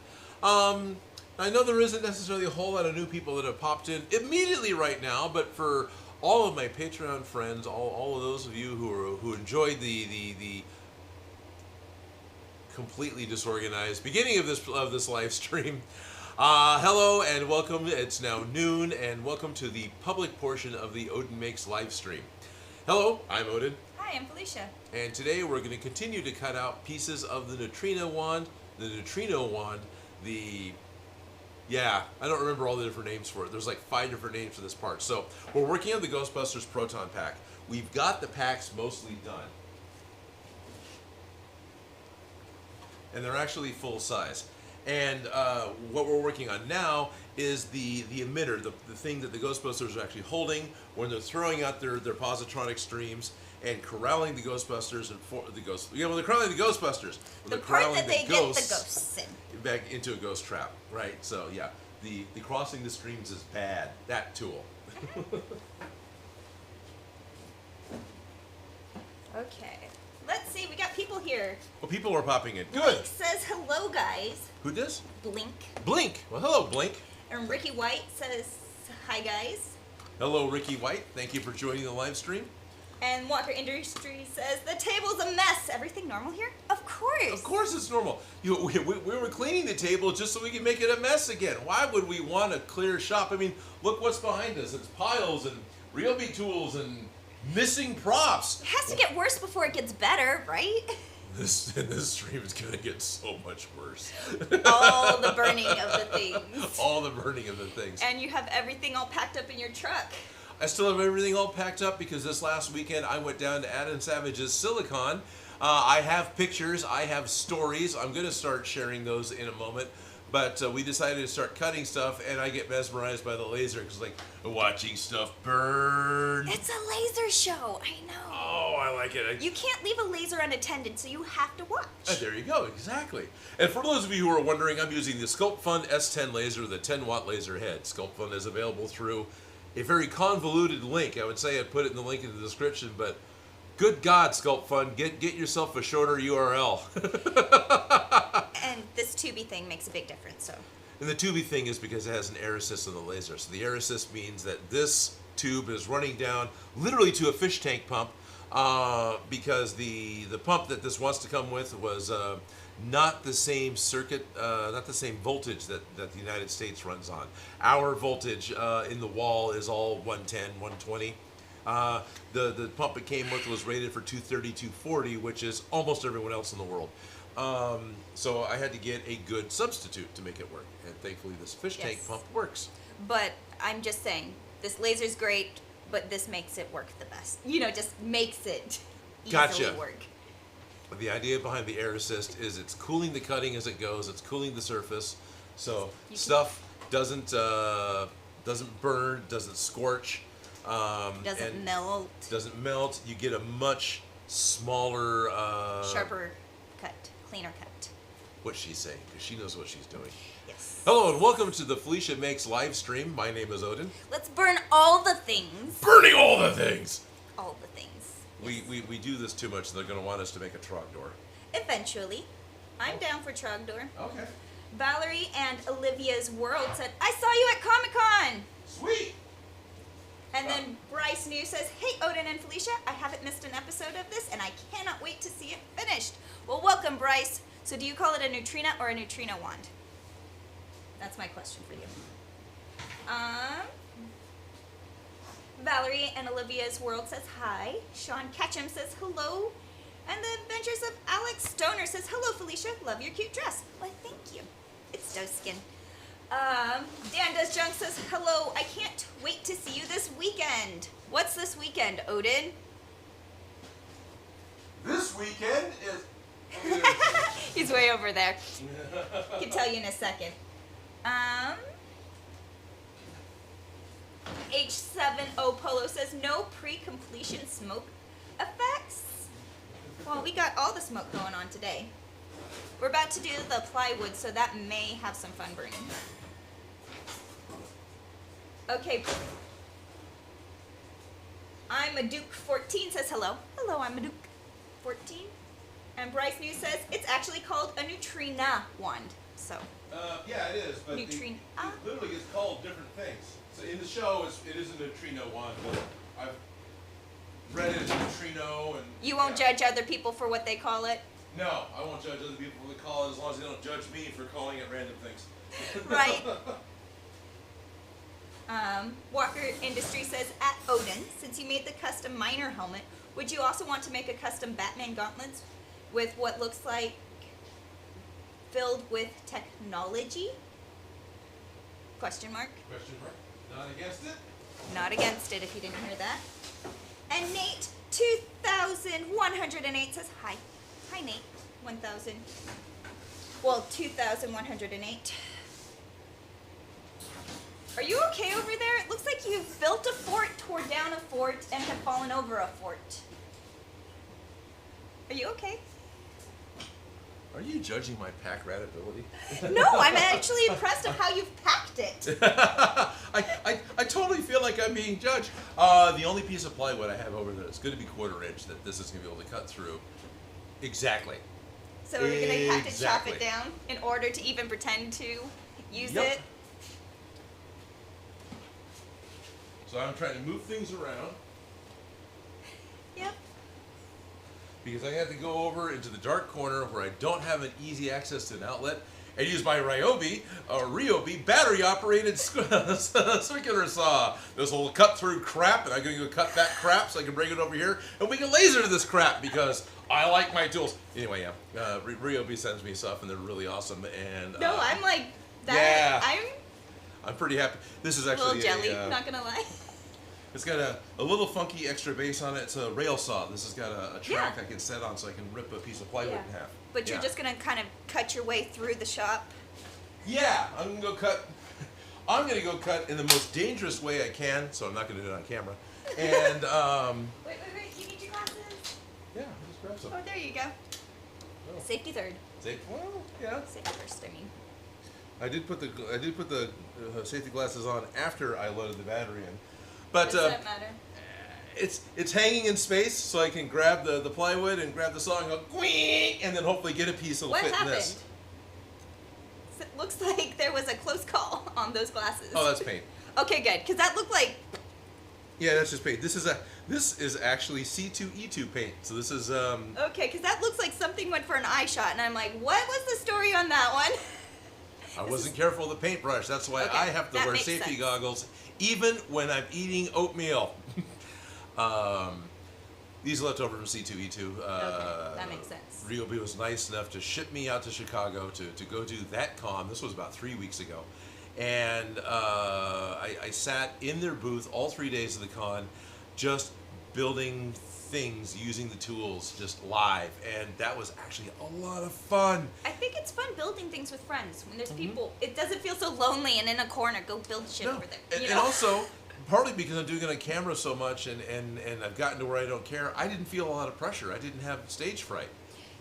I know there isn't necessarily a whole lot of new people that have popped in immediately right now, but for all of my Patreon friends, all of those of you who enjoyed the completely disorganized beginning of this live stream, hello and welcome. It's now noon, and welcome to the public portion of the Odin Makes live stream. Hello, I'm Odin, Hi, I'm Felicia. and today we're going to continue to cut out pieces of the Neutrona wand, yeah, I don't remember all the different names for it. There's like 5 different names for this part. So we're working on the Ghostbusters Proton Pack. We've got the packs mostly done. And they're actually full size. And what we're working on now is the emitter, the thing that the Ghostbusters are actually holding when they're throwing out their positronic streams and corralling the Ghostbusters and when they're corralling the Ghostbusters. When The they're part corralling that they get the ghosts in. back into a ghost trap, right? So yeah, the crossing the streams is bad. That tool. Okay. Let's see. We got people here. Well, people are popping in. Good. Blink says hello, guys. Who does? Blink. Blink. Well, hello, Blink. And Ricky White says hi, guys. Hello, Ricky White. Thank you for joining the live stream. And Walker Industries says the table's a mess. Everything normal here? Of course. Of course, it's normal. We were cleaning the table just so we could make it a mess again. Why would we want to clear shop? I mean, look what's behind us. It's piles and Ryobi tools and missing props. It has to get worse before it gets better, right? This stream is going to get so much worse. All the burning of the things. All the burning of the things. And you have everything all packed up in your truck. I still have everything all packed up because this last weekend I went down to Adam Savage's Silicon. I have pictures, I have stories. I'm going to start sharing those in a moment. But we decided to start cutting stuff, and I get mesmerized by the laser because, like, watching stuff burn. It's a laser show. I know. Oh, I like it. You can't leave a laser unattended, so you have to watch. There you go, exactly. And for those of you who are wondering, I'm using the SculptFun S10 laser with a 10-watt laser head. SculptFun is available through very convoluted link. I would say I'd put it in the link in the description, but good God, Sculpt Fun, get yourself a shorter URL. And this tubey thing makes a big difference, so. And the tubey thing is because it has an air assist on the laser. So the air assist means that this tube is running down literally to a fish tank pump, because the pump that this wants to come with was not the same circuit, not the same voltage that the United States runs on. Our voltage in the wall is all 110, 120. The pump it came with was rated for 230, 240, which is almost everyone else in the world. So I had to get a good substitute to make it work, and thankfully this fish tank pump works. But I'm just saying, this laser's great, but this makes it work the best. You know, just makes it easily work. The idea behind the air assist is it's cooling the cutting as it goes. It's cooling the surface, so stuff doesn't burn, doesn't scorch, doesn't melt. Doesn't melt. You get a much smaller, sharper cut, cleaner cut. What's she saying? Because she knows what she's doing. Yes. Hello and welcome to the Felicia Makes live stream. My name is Odin. Let's burn all the things. Burning all the things. All the things. Yes. We do this too much. They're going to want us to make a trogdor. Eventually. I'm down for trogdor. Okay. Valerie and Olivia's World said, I saw you at Comic-Con. Sweet. And then Bryce New says, hey, Odin and Felicia, I haven't missed an episode of this, and I cannot wait to see it finished. Well, welcome, Bryce. So do you call it a Neutrona or a neutrino wand? That's my question for you. Valerie and Olivia's World says hi. Sean Ketchum says hello. And the Adventures of Alex Stoner says, hello, Felicia. Love your cute dress. Why, thank you. It's doe skin. Dan Does Junk says, hello. I can't wait to see you this weekend. What's this weekend, Odin? This weekend is... He's way over there. I can tell you in a second. H7O Polo says, no pre-completion smoke effects. Well, we got all the smoke going on today. We're about to do the plywood, so that may have some fun burning. Okay. I'm a Duke 14 says hello. Hello, I'm a Duke 14. And Bryce News says it's actually called a Neutrina wand. So. Yeah, it is, but it literally gets called different things. So in the show, it is a neutrino wand, but I've read it as neutrino and... You won't judge other people for what they call it? No, I won't judge other people for what they call it as long as they don't judge me for calling it random things. Right. Walker Industry says, at Odin, since you made the custom miner helmet, would you also want to make a custom Batman gauntlets with what looks like filled with technology? Question mark. Question mark. Not against it? Not against it if you didn't hear that. And Nate 2108 says hi. Hi Nate. 1000. Well, 2108. Are you okay over there? It looks like you've built a fort, tore down a fort, and have fallen over a fort. Are you okay? Are you judging my pack rat ability? No, I'm actually impressed of how you've packed it. I totally feel like I'm being judged. The only piece of plywood I have over there is going to be 1/4 inch that this is going to be able to cut through. Exactly. So we're going to have to chop it down in order to even pretend to use it? So I'm trying to move things around. Yep. Because I have to go over into the dark corner where I don't have an easy access to an outlet and use my Ryobi battery-operated circular saw. This will cut through crap, and I'm going to go cut that crap so I can bring it over here, and we can laser this crap because I like my tools. Anyway, yeah, Ryobi sends me stuff, and they're really awesome. And no, I'm like that. Yeah, I'm pretty happy. This is actually a little jelly, not gonna lie. It's got a little funky extra base on it. It's a rail saw. This has got a track I can set on so I can rip a piece of plywood in half. But you're just going to kind of cut your way through the shop? Yeah, I'm going to go cut. I'm going to go cut in the most dangerous way I can, so I'm not going to do it on camera. And wait, you need your glasses? Yeah, I'll just grab some. Oh, there you go. Oh. Safety third. Well, yeah. Safety first, I mean. I did put the safety glasses on after I loaded the battery in. But Does that matter? it's hanging in space, so I can grab the plywood and grab the saw and go, "Queen," and then hopefully get a piece that'll What fit happened? in this. It looks like there was a close call on those glasses. Oh, that's paint. Okay, good, because that looked like... Yeah, that's just paint. This is actually C2E2 paint. So this is Okay, because that looks like something went for an eye shot, and I'm like, what was the story on that one? I wasn't careful with the paintbrush. That's why Okay, I have to that wear makes safety sense. goggles, even when I'm eating oatmeal. These leftover from C2E2. Okay, that makes sense. Ryobi was nice enough to ship me out to Chicago to go do that con. This was about 3 weeks ago. And I sat in their booth all 3 days of the con, just building things using the tools just live, and that was actually a lot of fun. I think it's fun building things with friends when there's people. It doesn't feel so lonely and in a corner. Go build shit over there. And, You and know? also, partly because I'm doing it on camera so much and I've gotten to where I don't care, I didn't feel a lot of pressure. I didn't have stage fright.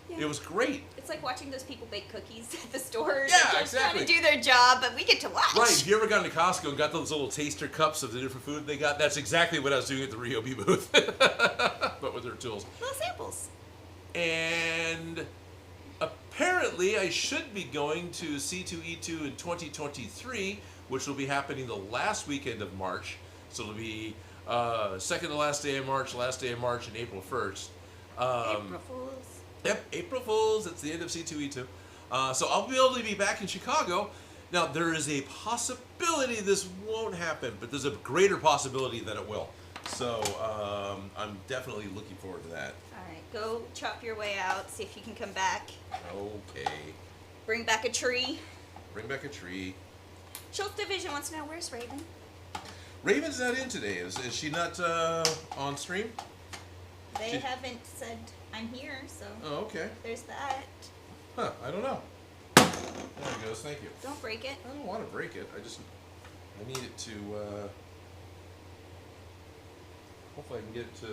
Yeah. It was great. It's like watching those people bake cookies at the store. Yeah, They're just exactly. trying to do their job, but we get to watch. Right, if you ever gone to Costco and got those little taster cups of the different food they got, that's exactly what I was doing at the Ryobi booth. But with their tools. Little samples. And apparently I should be going to C2E2 in 2023, which will be happening the last weekend of March. So it'll be second to last day of March, and April 1st. April Fools. Yep, April Fools. It's the end of C2E2. So I'll be able to be back in Chicago. Now, there is a possibility this won't happen, but there's a greater possibility that it will. So I'm definitely looking forward to that. All right, go chop your way out. See if you can come back. Okay. Bring back a tree. Bring back a tree. Schultz Division wants to know, where's Raven? Raven's not in today. Is she not on stream? They She- haven't said I'm here, so Oh, okay. there's that. Huh, I don't know. There it goes. Thank you. Don't break it. I don't want to break it. I need it to, hopefully I can get it to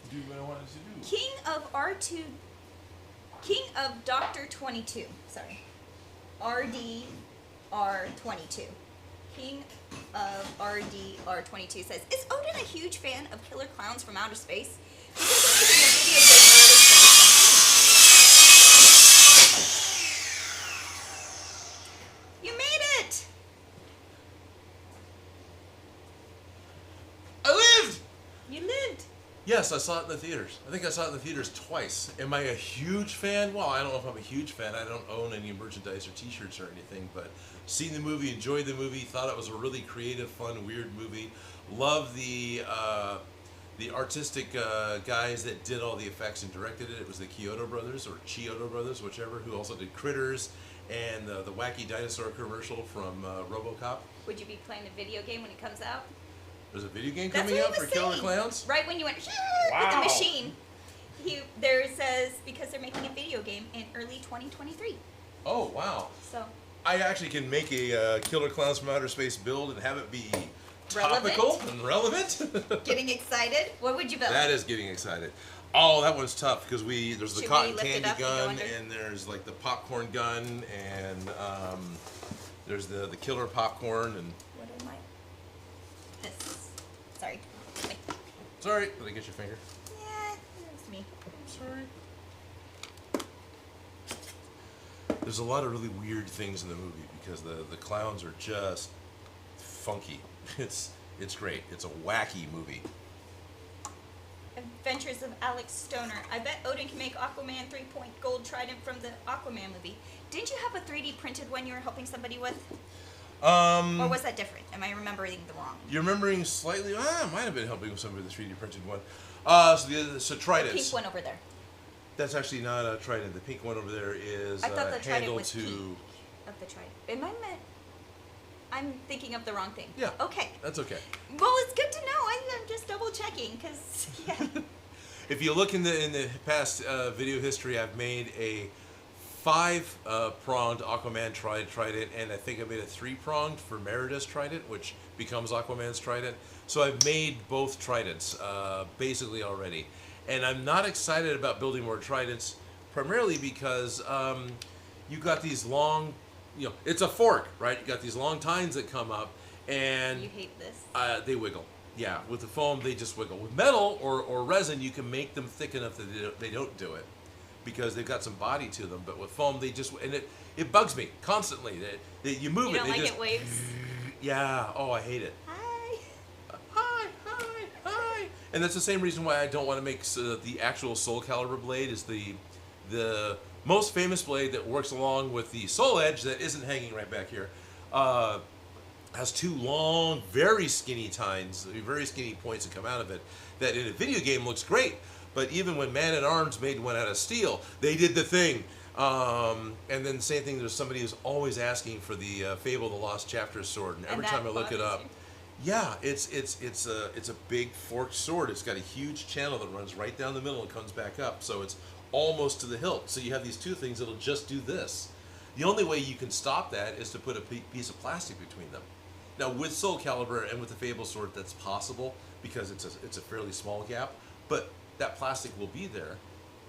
do what I want it to do. King of R2, King of Dr. 22. Sorry. RDR22. King of RDR22 says, is Odin a huge fan of killer clowns from outer space? He doesn't even a video game early 2017. You made it! I lived! You lived. Yes, I saw it in the theaters. I think I saw it in the theaters twice. Am I a huge fan? Well, I don't know if I'm a huge fan. I don't own any merchandise or t-shirts or anything, but seen the movie, enjoyed the movie, thought it was a really creative, fun, weird movie. Love the artistic guys that did all the effects and directed it. It was the Kyoto Brothers, or Chiodo Brothers, whichever, who also did Critters and the wacky dinosaur commercial from RoboCop. Would you be playing the video game when it comes out? There's a video game That's coming what out he for was Killer saying. Clowns? Right when you went with the Wow. machine. There says, because they're making a video game in early 2023. Oh, wow. So, I actually can make a Killer Clowns from Outer Space build and have it be Relevant? topical and relevant. getting excited. What would you build? That is getting excited. Oh, that one's tough because there's the Should we cotton lift it candy up and go gun under? and there's like the popcorn gun and there's the killer popcorn and What am I? This. Sorry. Wait. sorry, did I get your finger? Yeah, it's me. I'm sorry. There's a lot of really weird things in the movie because the clowns are just funky. It's great. It's a wacky movie. Adventures of Alex Stoner. I bet Odin can make Aquaman 3-point gold trident from the Aquaman movie. Didn't you have a 3D printed one you were helping somebody with? Or was that different? Am I remembering the wrong? You're remembering slightly. I might have been helping with somebody with a 3D printed one. So The tridents. pink one over there. That's actually not a trident. The pink one over there is I thought the trident handle was to. pink of the trident. Am I meant? I'm thinking of the wrong thing. Yeah. Okay. That's okay. Well, it's good to know. I'm just double checking because yeah. If you look in the past video history, I've made a 5-pronged Aquaman trident, and I think I made a 3-pronged for Merida's trident, which becomes Aquaman's trident. So I've made both tridents basically already, and I'm not excited about building more tridents, primarily because you got these long, it's a fork, right? You got these long tines that come up, And You hate this. they wiggle. Yeah, with the foam, they just wiggle. With metal or resin, you can make them thick enough that they don't do it because they've got some body to them. But with foam, they just, and it bugs me constantly. That you move You it, don't they like just, it waves? yeah. Oh, I hate it. Hi. Hi. And that's the same reason why I don't want to make the actual Soul Calibur blade is the most famous blade that works along with the Soul Edge that isn't hanging right back here. Has two long, very skinny tines, very skinny points that come out of it. That in a video game looks great, but even when Man at Arms made one out of steel, they did the thing. And then same thing. There's somebody who's always asking for the Fable: The Lost Chapter sword, and every time I look it up, yeah, it's a big forked sword. It's got a huge channel that runs right down the middle and comes back up, so it's almost to the hilt. So you have these two things that'll just do this. The only way you can stop that is to put a piece of plastic between them. Now with Soul Calibur and with the Fable sword, that's possible because it's a fairly small gap, but that plastic will be there,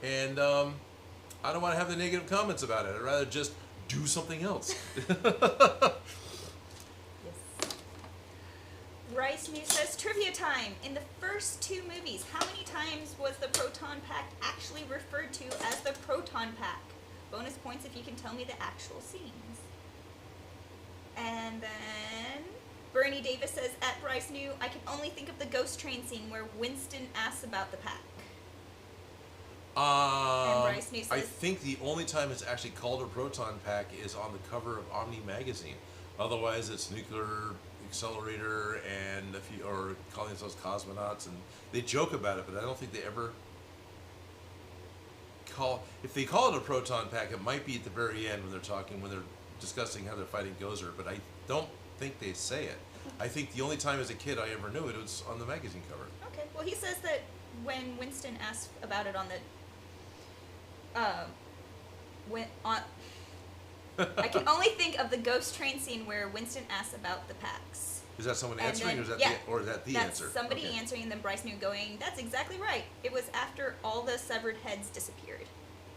and I don't want to have the negative comments about it. I'd rather just do something else. Rice News says, trivia time. In the first two movies, how many times was the Proton Pack actually referred to as the Proton Pack? Bonus points if you can tell me the actual scenes. And then Bernie Davis says, at Bryce New, I can only think of the ghost train scene where Winston asks about the pack. And Bryce New says, I think the only time it's actually called a Proton Pack is on the cover of Omni magazine. Otherwise, it's Nuclear Accelerator and or calling themselves cosmonauts, and they joke about it, but I don't think they ever if they call it a Proton Pack, it might be at the very end when they're discussing how they're fighting Gozer, but I don't think they say it. I think the only time as a kid I ever knew it was on the magazine cover. Okay, well he says that when Winston asks about it on the I can only think of the ghost train scene where Winston asks about the packs. Is that someone And answering, then- or is that yeah, or is that the that's answer? somebody Okay. answering, and then Bryce New going, that's exactly right. It was after all the severed heads disappeared,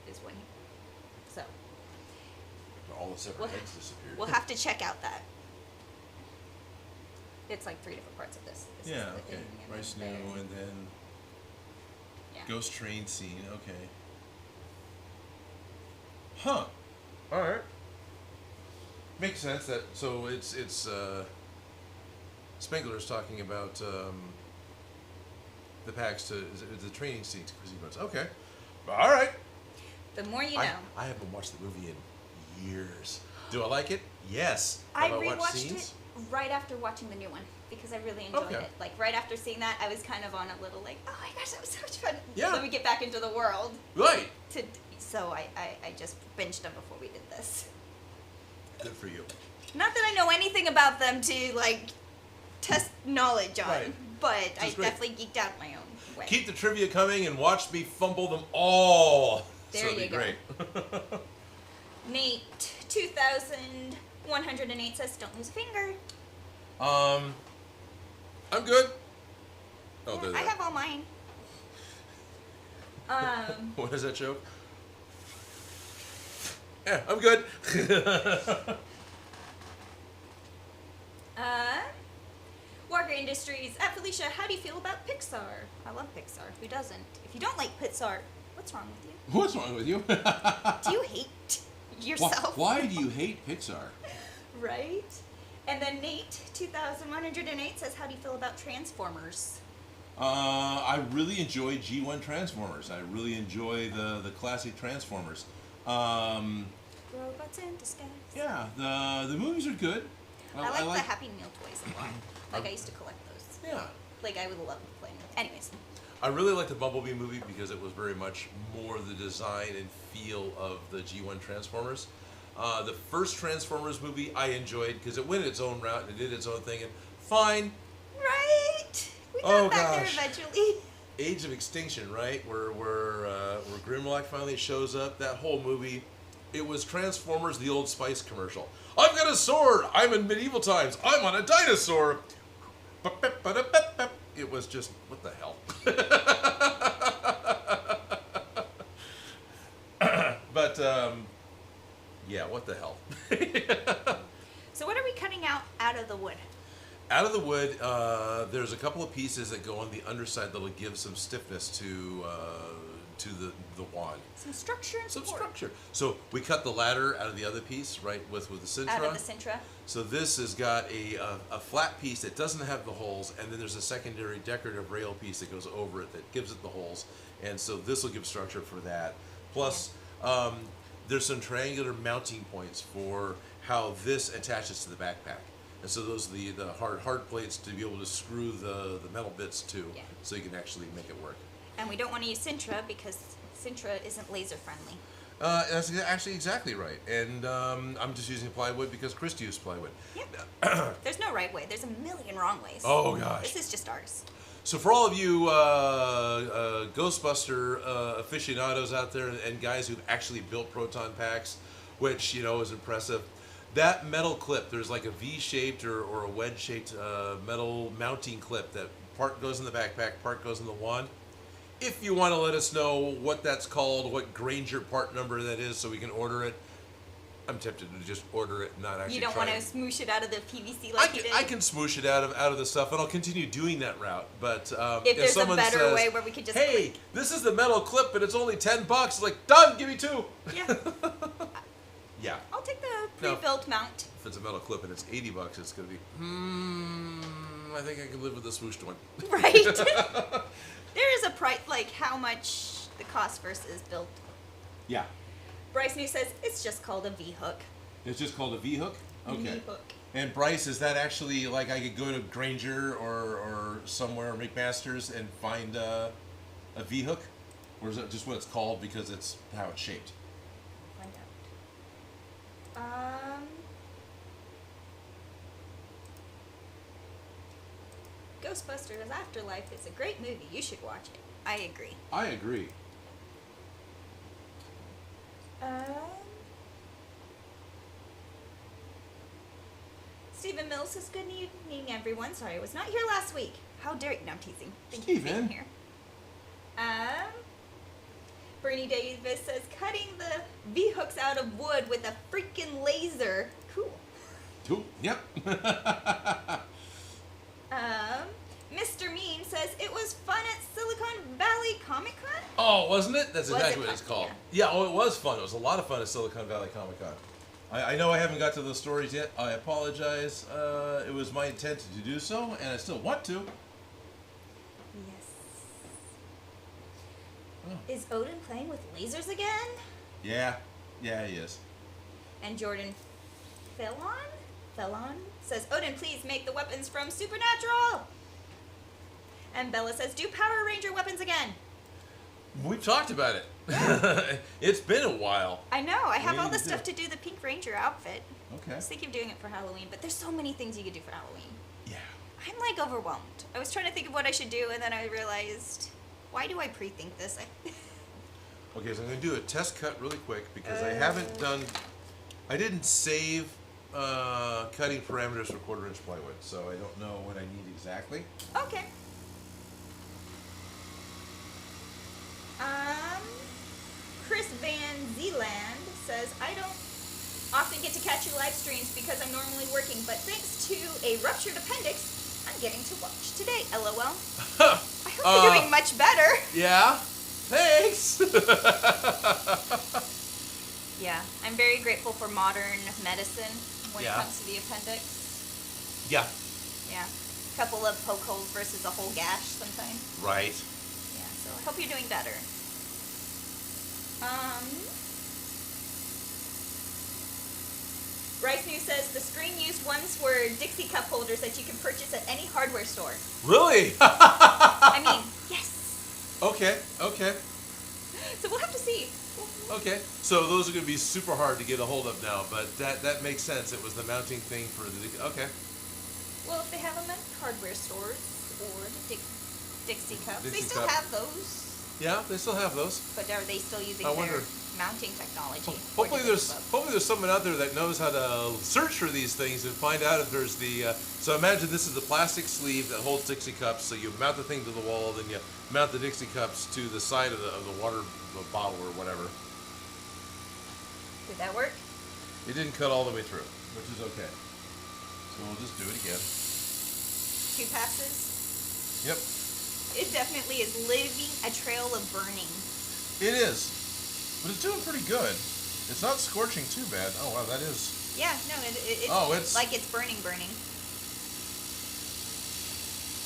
is when he... So, All the separate heads disappeared. we'll have to check out that. It's like 3 different parts of this. This is Yeah, the okay. thing, and Bryce then New, there. and then Yeah. Ghost Train scene. Okay. Huh. All right. Makes sense that so it's Spengler's talking about the packs to the training scene sequence. Okay. All right. The more you know. I haven't watched the movie in years. Do I like it? Yes. I Have watched rewatched scenes? it right after watching the new one because I really enjoyed Okay. it. Like right after seeing that, I was kind of on a little like, oh my gosh, that was so much fun. Yeah. Let me get back into the world. Right. So I just binged them before we did this. Good for you. Not that I know anything about them to like test knowledge on, Right. but I Is great. definitely geeked out my own way. Keep the trivia coming and watch me fumble them all. There so it'll you be go. great. Nate 2108 says, "Don't lose a finger." I'm good. Oh, Yeah, there. I have all mine. What is that joke? Yeah, I'm good. Walker Industries at Felicia. How do you feel about Pixar? I love Pixar. Who doesn't? If you don't like Pixar, what's wrong with you? What's wrong with you? Do you hate yourself? Why do you hate Pixar? Right? And then Nate 2108 says, how do you feel about Transformers? I really enjoy G1 Transformers. I really enjoy the classic Transformers. Robots in disguise. Yeah, the movies are good. I like the Happy Meal toys a lot. Like, I used to collect those. Yeah. Like, I would love playing with. Anyways. I really liked the Bumblebee movie because it was very much more the design and feel of the G1 Transformers. The first Transformers movie I enjoyed because it went its own route and it did its own thing, and fine. Right? We got back there eventually. Age of Extinction, right? Where Grimlock finally shows up. That whole movie, it was Transformers, the Old Spice commercial. I've got a sword. I'm in medieval times. I'm on a dinosaur. It was just, what the hell? But, yeah, what the hell? So what are we cutting out of the wood? out of the wood, there's a couple of pieces that go on the underside that'll give some stiffness to the wand. Some structure and Some support. structure. So we cut the ladder out of the other piece, right, with the Sintra. Out of the Sintra. So this has got a flat piece that doesn't have the holes, and then there's a secondary decorative rail piece that goes over it that gives it the holes. And so this will give structure for that. Plus, there's some triangular mounting points for how this attaches to the backpack. And so those are the hard plates to be able to screw the metal bits to, so you can actually make it work. And we don't want to use Sintra because Sintra isn't laser friendly. That's actually exactly right. And I'm just using plywood because Christy used plywood. Yep. There's no right way. There's a million wrong ways. Oh, gosh. This is just ours. So for all of you Ghostbuster aficionados out there and guys who've actually built Proton Packs, which, is impressive, that metal clip, there's like a V-shaped or a wedge-shaped metal mounting clip that part goes in the backpack, part goes in the wand. If you want to let us know what that's called, what Granger part number that is so we can order it, I'm tempted to just order it and not actually You don't try want to it. smoosh it out of the PVC like you did? I can smoosh it out of the stuff, and I'll continue doing that route. But if there's someone a better says, way where we could just hey, click. this is the metal clip, but it's only $10. Like, done, give me 2. Yeah. Yeah. I'll take the pre-built mount. If it's a metal clip and it's $80, it's going to be, I think I can live with the swooshed one. Right. There is a price, like how much the cost versus built. Yeah. Bryce New says it's just called a V-hook. It's just called a V-hook? Okay. V-hook. And Bryce, is that actually like I could go to Granger or somewhere, McMaster's, and find a V-hook? Or is that just what it's called because it's how it's shaped? Find out. Ghostbusters Afterlife is a great movie. You should watch it. I agree. I agree. Stephen Mills says, good evening, everyone. Sorry, I was not here last week. How dare you? No, I'm teasing. Thank you for being here. Bernie Davis says, cutting the V-hooks out of wood with a freaking laser. Cool. Cool. Yep. Mr. Mean says, it was fun at Silicon Valley Comic Con? Oh, wasn't it? That's Was exactly it what it's fun? called. Yeah, oh, it was fun. It was a lot of fun at Silicon Valley Comic Con. I know I haven't got to those stories yet. I apologize. It was my intent to do so, and I still want to. Yes. Oh. Is Odin playing with lasers again? Yeah. Yeah, he is. And Jordan Felon says, Odin, please make the weapons from Supernatural. And Bella says, do Power Ranger weapons again. We've talked about it. It's been a while. I know. I have We all need the to stuff do to do the Pink Ranger outfit. Okay. I was thinking of doing it for Halloween, but there's so many things you could do for Halloween. Yeah. I'm like overwhelmed. I was trying to think of what I should do, and then I realized, why do I pre-think this? Okay, so I'm going to do a test cut really quick because I didn't save cutting parameters for 1/4 inch plywood, so I don't know what I need exactly. Okay. Chris Van Zeeland says, I don't often get to catch your live streams because I'm normally working, but thanks to a ruptured appendix, I'm getting to watch today. LOL. I hope you're doing much better. Yeah. Thanks. Yeah, I'm very grateful for modern medicine when it comes to the appendix. Yeah. Yeah. A couple of poke holes versus a whole gash sometimes. Right. Yeah, so I hope you're doing better. Rice News says the screen used ones were Dixie cup holders that you can purchase at any hardware store. Really? I mean, yes. Okay. Okay. So we'll have to see. Okay. So those are going to be super hard to get a hold of now, but that makes sense. It was the mounting thing for the. Okay. Well, if they have them at hardware stores or the Dixie cups, they Dixie still cup. have those. Yeah, they still have those. But are they still using I their wonder. mounting technology? Hopefully there's someone out there that knows how to search for these things and find out if there's the. So imagine this is the plastic sleeve that holds Dixie cups. So you mount the thing to the wall, then you mount the Dixie cups to the side of the water bottle or whatever. Did that work? It didn't cut all the way through, which is okay. So we'll just do it again. 2 passes. Yep. It definitely is leaving a trail of burning. It is. But it's doing pretty good. It's not scorching too bad. Oh, wow, that is... Yeah, no, it's, it's... like it's burning.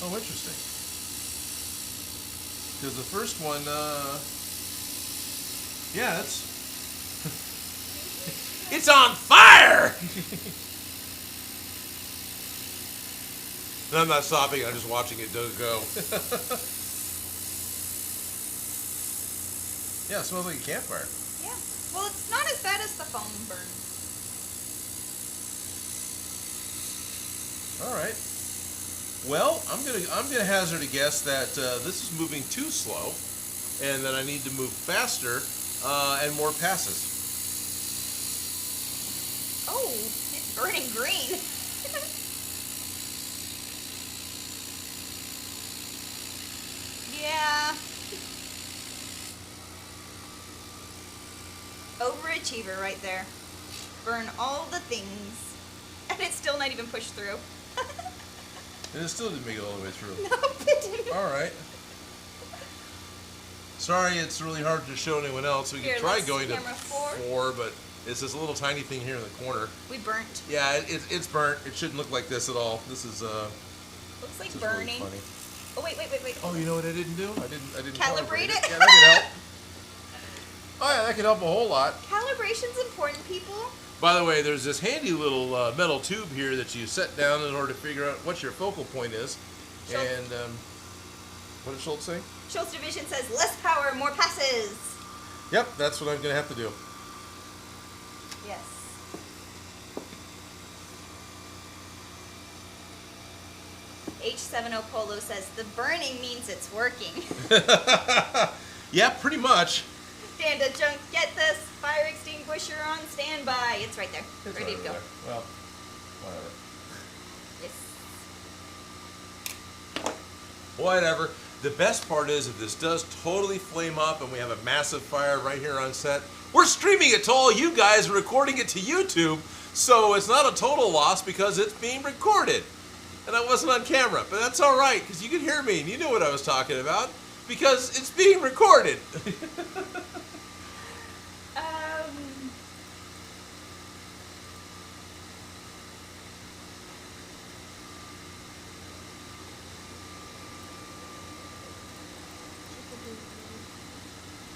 Oh, interesting. Because the first one, yeah, it's... It's on fire! I'm not stopping, I'm just watching it go. Yeah, it smells like a campfire. Yeah. Well, it's not as bad as the foam burn. All right. Well, I'm gonna hazard a guess that this is moving too slow, and that I need to move faster and more passes. Oh, it's burning green. Yeah. Overachiever right there. Burn all the things. And it's still not even pushed through. And it still didn't make it all the way through. Nope, it didn't. All right. Sorry, it's really hard to show anyone else. We could try going to 4, but it's this little tiny thing here in the corner. We burnt. Yeah, it's burnt. It shouldn't look like this at all. This is looks like this burning. Is really funny. Oh wait. Oh, you know what I didn't do? I didn't calibrate it. Yeah, that could help. Oh yeah, that could help a whole lot. Calibration's important, people. By the way, there's this handy little metal tube here that you set down in order to figure out what your focal point is. Schultz. And what did Schultz say? Schultz Division says less power, more passes. Yep, that's what I'm gonna have to do. Yes. H70 Polo says the burning means it's working. Yeah, pretty much. Danda Junk, get this fire extinguisher on standby. It's right there. It's ready right to go. there. Well, whatever. Yes. Whatever. The best part is if this does totally flame up and we have a massive fire right here on set, we're streaming it to all you guys and recording it to YouTube, so it's not a total loss because it's being recorded. And I wasn't on camera, but that's all right because you could hear me and you knew what I was talking about because it's being recorded.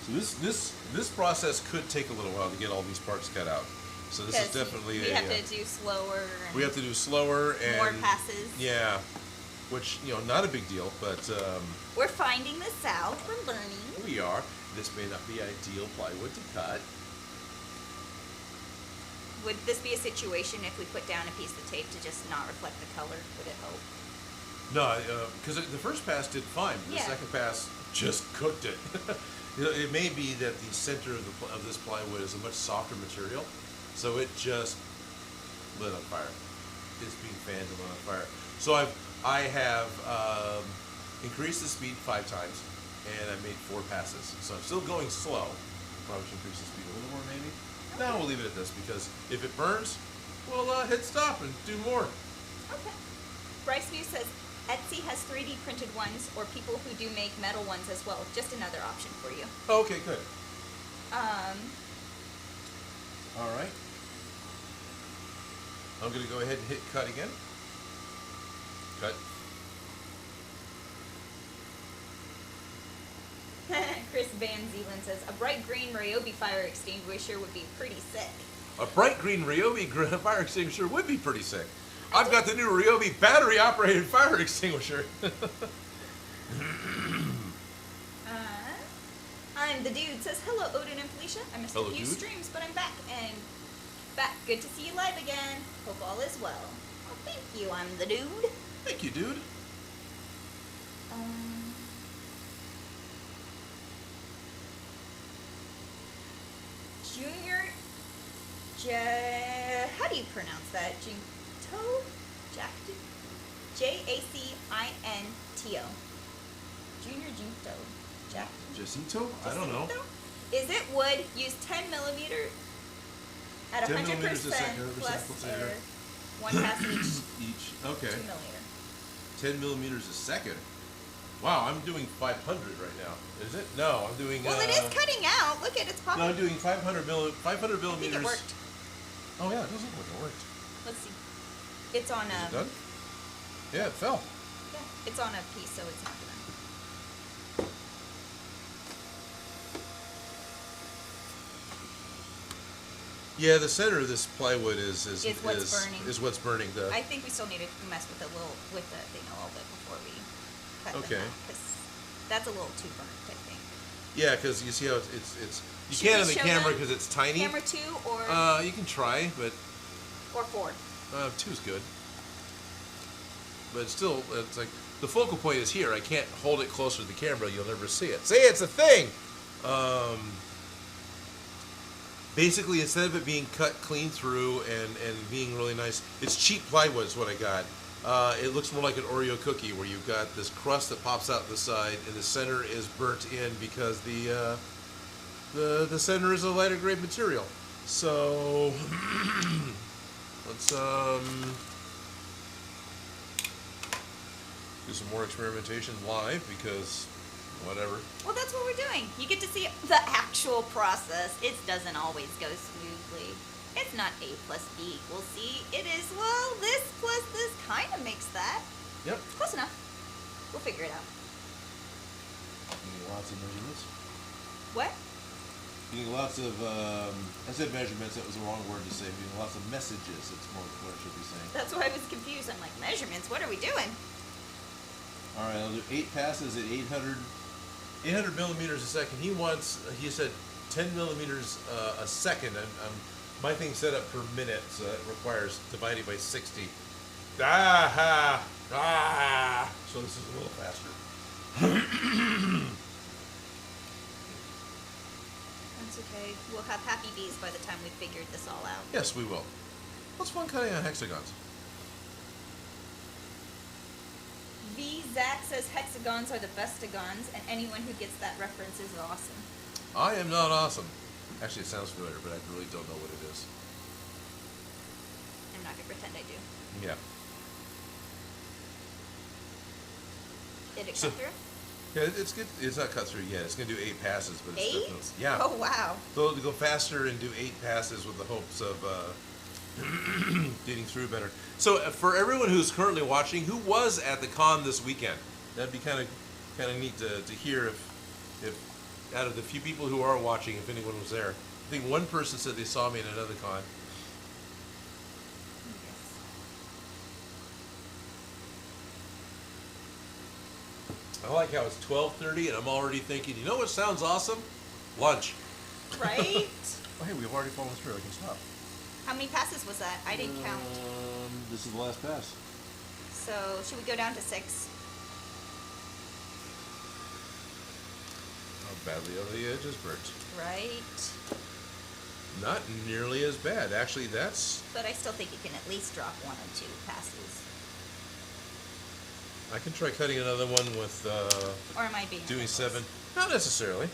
So this process could take a little while to get all these parts cut out. So this is definitely we have to do slower. We have to do slower and more passes. Yeah, which not a big deal, but we're finding this out. We're learning. We are. This may not be ideal plywood to cut. Would this be a situation if we put down a piece of tape to just not reflect the color? Would it help? No, because the first pass did fine. But the second pass just cooked it. It may be that the center of this plywood is a much softer material, so it just lit on fire. It's being fanned and lit on fire. So I have increased the speed 5 times, and I made 4 passes. So I'm still going slow. Probably should increase the speed a little more, maybe. No, we'll leave it at this because if it burns, we'll hit stop and do more. Okay. Bryce Muse says Etsy has 3D printed ones, or people who do make metal ones as well. Just another option for you. Oh, okay, good. All right. I'm going to go ahead and hit cut again. Cut. Chris Van Zeeland says, a bright green Ryobi fire extinguisher would be pretty sick. A bright green Ryobi fire extinguisher would be pretty sick. I've got the new Ryobi battery-operated fire extinguisher. I'm the dude says, hello, Odin and Felicia. I missed a few streams, but I'm back. And back. Good to see you live again. Hope all is well. Well, thank you. I'm the dude. Thank you, dude. Junior, how do you pronounce that? Jinto? Jacinto. Junior Jinto. Jacinto? I don't know. Is it wood? Use 10 millimeter at 100% plus air. 1 pass each. Okay. 2 millimeter. 10 millimeters a second. Wow, I'm doing 500 right now. Is it? No, I'm doing. Well, it is cutting out. Look at it's popping. No, I'm doing 500 millimeters. I think it worked. Oh yeah, it does look like it worked. Let's see. It's on Is it done? Yeah, it fell. Yeah, it's on a piece, so it's not done. Yeah, the center of this plywood is what's burning. Is what's burning. I think we still need to mess with the thing a little bit before we cut them out, because that's a little too burnt, I think. Yeah, because you see how it's you Should can't we on the show camera them because it's tiny. Camera 2 or you can try, but or 4. 2's good. But still, it's like the focal point is here. I can't hold it closer to the camera. You'll never see it. See, it's a thing. Basically, instead of it being cut clean through and being really nice, it's cheap plywood is what I got. It looks more like an Oreo cookie where you've got this crust that pops out the side and the center is burnt in because the center is a lighter grade material. So let's do some more experimentation live because whatever. Well, that's what we're doing. You get to see the actual process. It doesn't always go smoothly. It's not A plus B equals C. It is, well, this plus this kind of makes that. Yep. Close enough. We'll figure it out. You need lots of measurements. What? You need lots of, I said measurements, that was the wrong word to say. You need lots of messages, it's more what I should be saying. That's why I was confused. I'm like, measurements? What are we doing? Alright, I'll do 8 passes at 800 millimeters a second. He said 10 millimeters a second. My thing's set up per minute, so it requires divided by 60. So this is a little faster. That's okay. We'll have happy bees by the time we figured this all out. Yes, we will. What's fun cutting on hexagons? V. Zach says hexagons are the bestagons, and anyone who gets that reference is awesome. I am not awesome. Actually, it sounds familiar, but I really don't know what it is. I'm not going to pretend I do. Yeah. Did it So- cut through? Yeah, it's good. It's not cut through yet. It's going to do 8 passes, but it's 8? definitely... Yeah. Oh, wow. So to go faster and do 8 passes with the hopes of getting through better. So for everyone who's currently watching, who was at the con this weekend? That'd be kind of neat to hear if out of the few people who are watching, if anyone was there. I think one person said they saw me at another con. I like how it's 12:30 and I'm already thinking, you know what sounds awesome? Lunch. Right? Oh, hey, we've already fallen through. I can stop. How many passes was that? I didn't count. This is the last pass. So, should we go down to 6? How badly are the edges burnt? Right. Not nearly as bad. Actually, that's... But I still think you can at least drop 1 or 2 passes. I can try cutting another one with Or am I being doing ridiculous? 7. Not necessarily.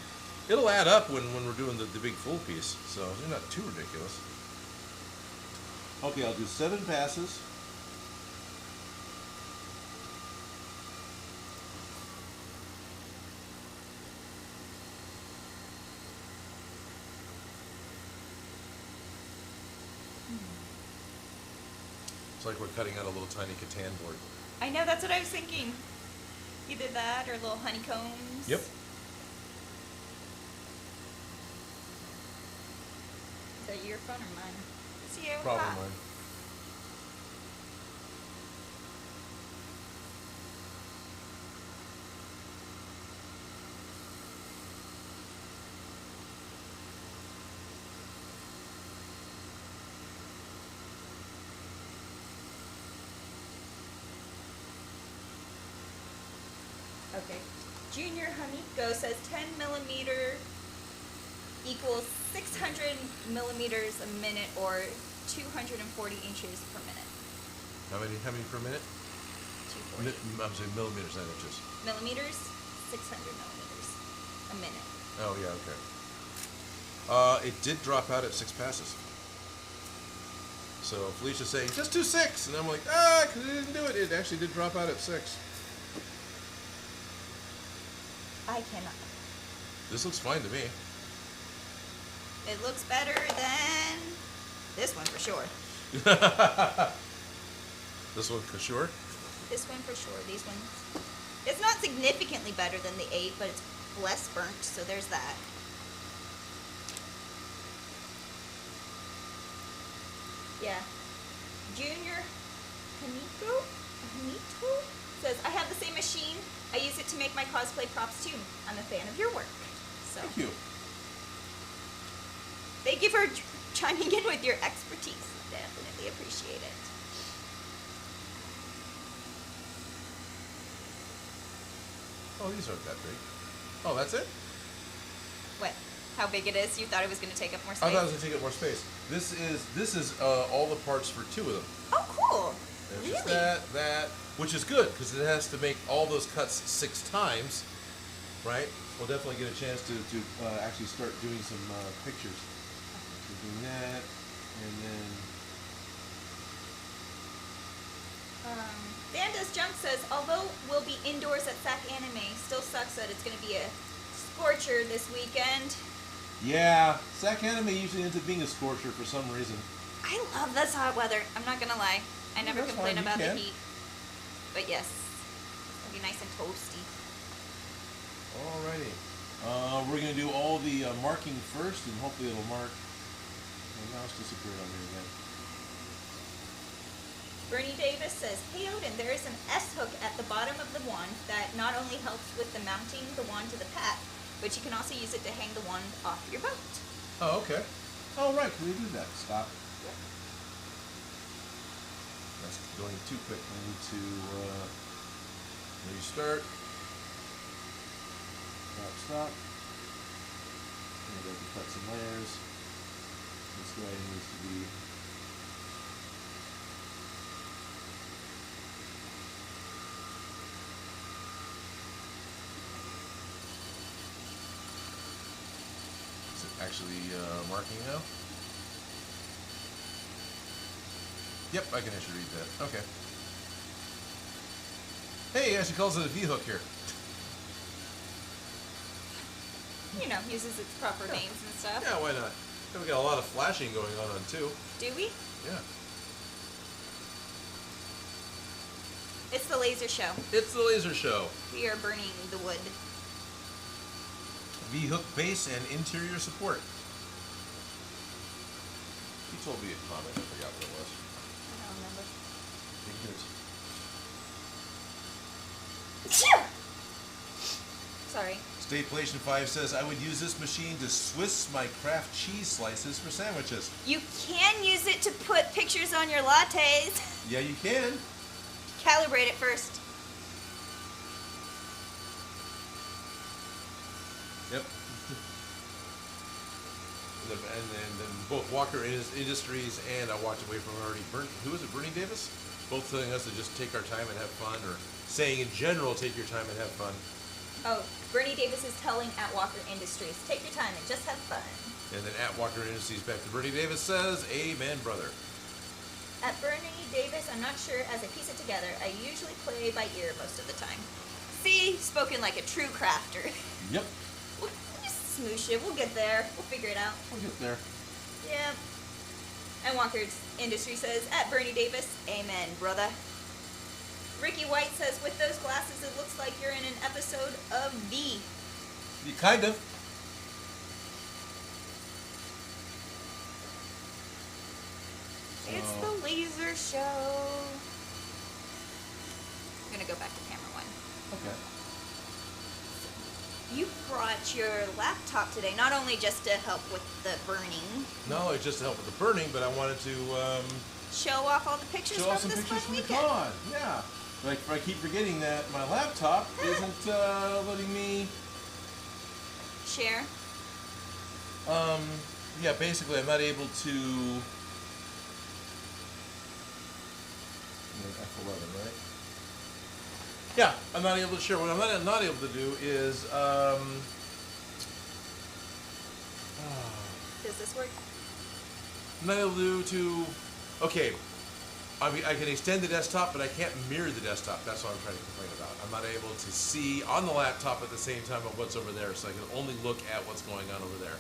It'll add up when we're doing the big full piece, so they're not too ridiculous. Okay, I'll do 7 passes. It's like we're cutting out a little tiny Catan board. I know, that's what I was thinking. Either that or little honeycombs. Yep. Is that your phone or mine? It's you. Probably Ah. mine. Okay. Junior Hamiko says 10 millimeter equals 600 millimeters a minute or 240 inches per minute. How many per minute? 240. I'm saying millimeters, not inches. Millimeters, 600 millimeters a minute. Oh, yeah, okay. It did drop out at 6 passes. So Felicia's saying, just do 6. And I'm like, because it didn't do it. It actually did drop out at 6. I cannot. This looks fine to me. It looks better than this one for sure. This one for sure? This one for sure. These ones. It's not significantly better than the 8, but it's less burnt, so there's that. Yeah. Junior Hanito says, I have the same machine. I use it to make my cosplay props too. I'm a fan of your work. So Thank you. thank you for chiming in with your expertise. Definitely appreciate it. Oh, these aren't that big. Oh, that's it? What? How big it is? You thought it was going to take up more I space? thought it was going to take up more space. This is all the parts for 2 of them. Oh, cool. There's Really? just that, which is good because it has to make all those cuts 6 times, right? We'll definitely get a chance to actually start doing some pictures. We're doing that, and then Dan Does Junk says, although we'll be indoors at SAC Anime, still sucks that it's going to be a scorcher this weekend. yeah, SAC Anime usually ends up being a scorcher for some reason. I love this hot weather. I'm not going to lie. I never That's complain fine, you about the can. heat. But yes, it'll be nice and toasty. Alrighty, we're gonna do all the marking first, and hopefully it'll mark. And now it's disappeared on me again. Bernie Davis says, hey Odin, there is an S-hook at the bottom of the wand that not only helps with the mounting the wand to the pack, but you can also use it to hang the wand off your boat. Oh, okay. Oh, right. Can we do that? Stop. Yep. That's going too quick. I need to restart. Stop. And I can cut some layers. This guy needs to be. Is it actually marking now? Yep, I can actually read that. Okay. Hey, he actually calls it a V-hook here. You know, uses its proper names and stuff. Yeah, why not? And we got a lot of flashing going on too. Do we? Yeah. It's the laser show. It's the laser show. We are burning the wood. V-hook base and interior support. He told me a comment. I forgot what it was. I don't remember. I think it is. Sorry. Stayplation 5 says, I would use this machine to Swiss my Kraft cheese slices for sandwiches. You can use it to put pictures on your lattes. Yeah, you can. Calibrate it first. Yep. And then both Walker Industries and I Walked Away From Already Burnt. Who is it? Bernie Davis? Both telling us to just take our time and have fun, or saying in general, take your time and have fun. Oh, Bernie Davis is telling at Walker Industries, take your time and just have fun. And then at Walker Industries back to Bernie Davis says, amen, brother. At Bernie Davis, I'm not sure as I piece it together. I usually play by ear most of the time. See, spoken like a true crafter. Yep. We'll just smoosh it. We'll get there. We'll figure it out. We'll get there. Yep. And Walker Industries says, at Bernie Davis, amen, brother. Ricky White says, with those glasses, it looks like you're in an episode of V. You kind of. It's the laser show. I'm going to go back to camera 1. Okay. You brought your laptop today, not only just to help with the burning. No, it's just to help with the burning, but I wanted to Show off all the pictures show from off some this pictures fun from the weekend. con. Yeah. Like, I keep forgetting that my laptop isn't letting me. Share. Yeah, basically, I'm not able to. F11, right? Yeah, I'm not able to share. What I'm not able to do is. Does this work? I'm not able to okay, I mean, I can extend the desktop, but I can't mirror the desktop. That's what I'm trying to complain about. I'm not able to see on the laptop at the same time of what's over there, so I can only look at what's going on over there.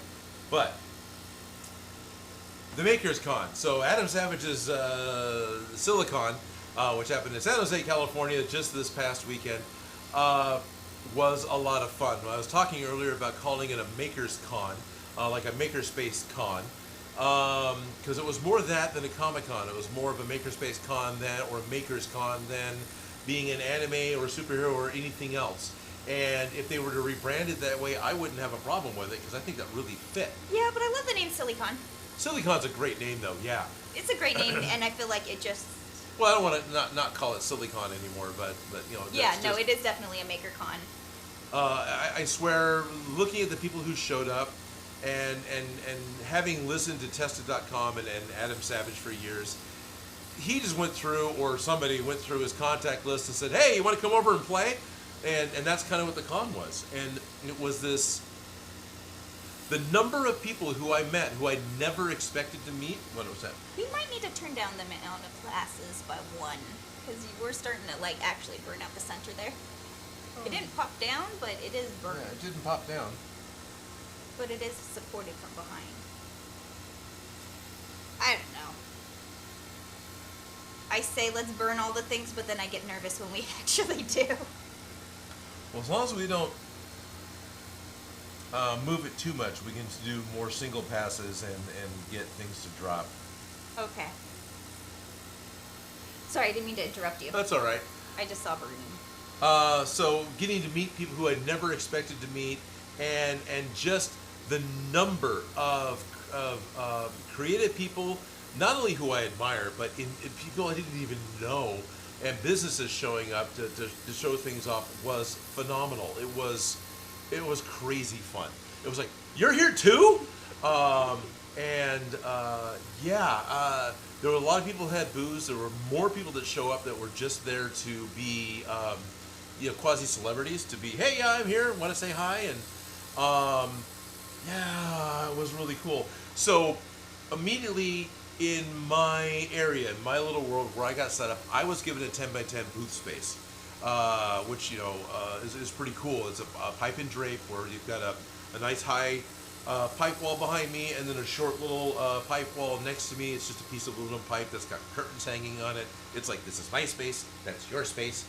But the Makers Con. So Adam Savage's Silicon, which happened in San Jose, California, just this past weekend, was a lot of fun. I was talking earlier about calling it a Makers Con, like a Makerspace Con. Because it was more that than a Comic-Con. It was more of a Makerspace Con or a Makers Con than being an anime or a superhero or anything else. And if they were to rebrand it that way, I wouldn't have a problem with it because I think that really fit. Yeah, but I love the name Silicon. Silicon's a great name, though. Yeah. It's a great name, and I feel like it just. Well, I don't want to not call it Silicon anymore, but you know. Yeah, no, it is definitely a Maker Con. I swear, looking at the people who showed up. And having listened to Tested.com and Adam Savage for years, he just went through, or somebody went through his contact list and said, hey, you want to come over and play? And that's kind of what the con was. And it was the number of people who I met who I never expected to meet. What was that? We might need to turn down the amount of classes by one, because we're starting to like actually burn out the center there. It didn't pop down, but it is burned. Yeah, it didn't pop down. But it is supported from behind. I don't know. I say let's burn all the things, but then I get nervous when we actually do. Well, as long as we don't move it too much, we can do more single passes and get things to drop. Okay. Sorry, I didn't mean to interrupt you. That's all right. I just saw burning. So getting to meet people who I'd never expected to meet, and just the number of creative people, not only who I admire, but in people I didn't even know, and businesses showing up to show things off was phenomenal. It was crazy fun. It was like, you're here too? There were a lot of people who had booths. There were more people that show up that were just there to be quasi-celebrities, to be, hey, yeah, I'm here, want to say hi, and it was really cool. So immediately in my area, in my little world where I got set up, I was given a 10 by 10 booth space, which is pretty cool. It's a pipe and drape where you've got a nice high pipe wall behind me, and then a short little pipe wall next to me. It's just a piece of aluminum pipe that's got curtains hanging on it. It's like, this is my space, that's your space.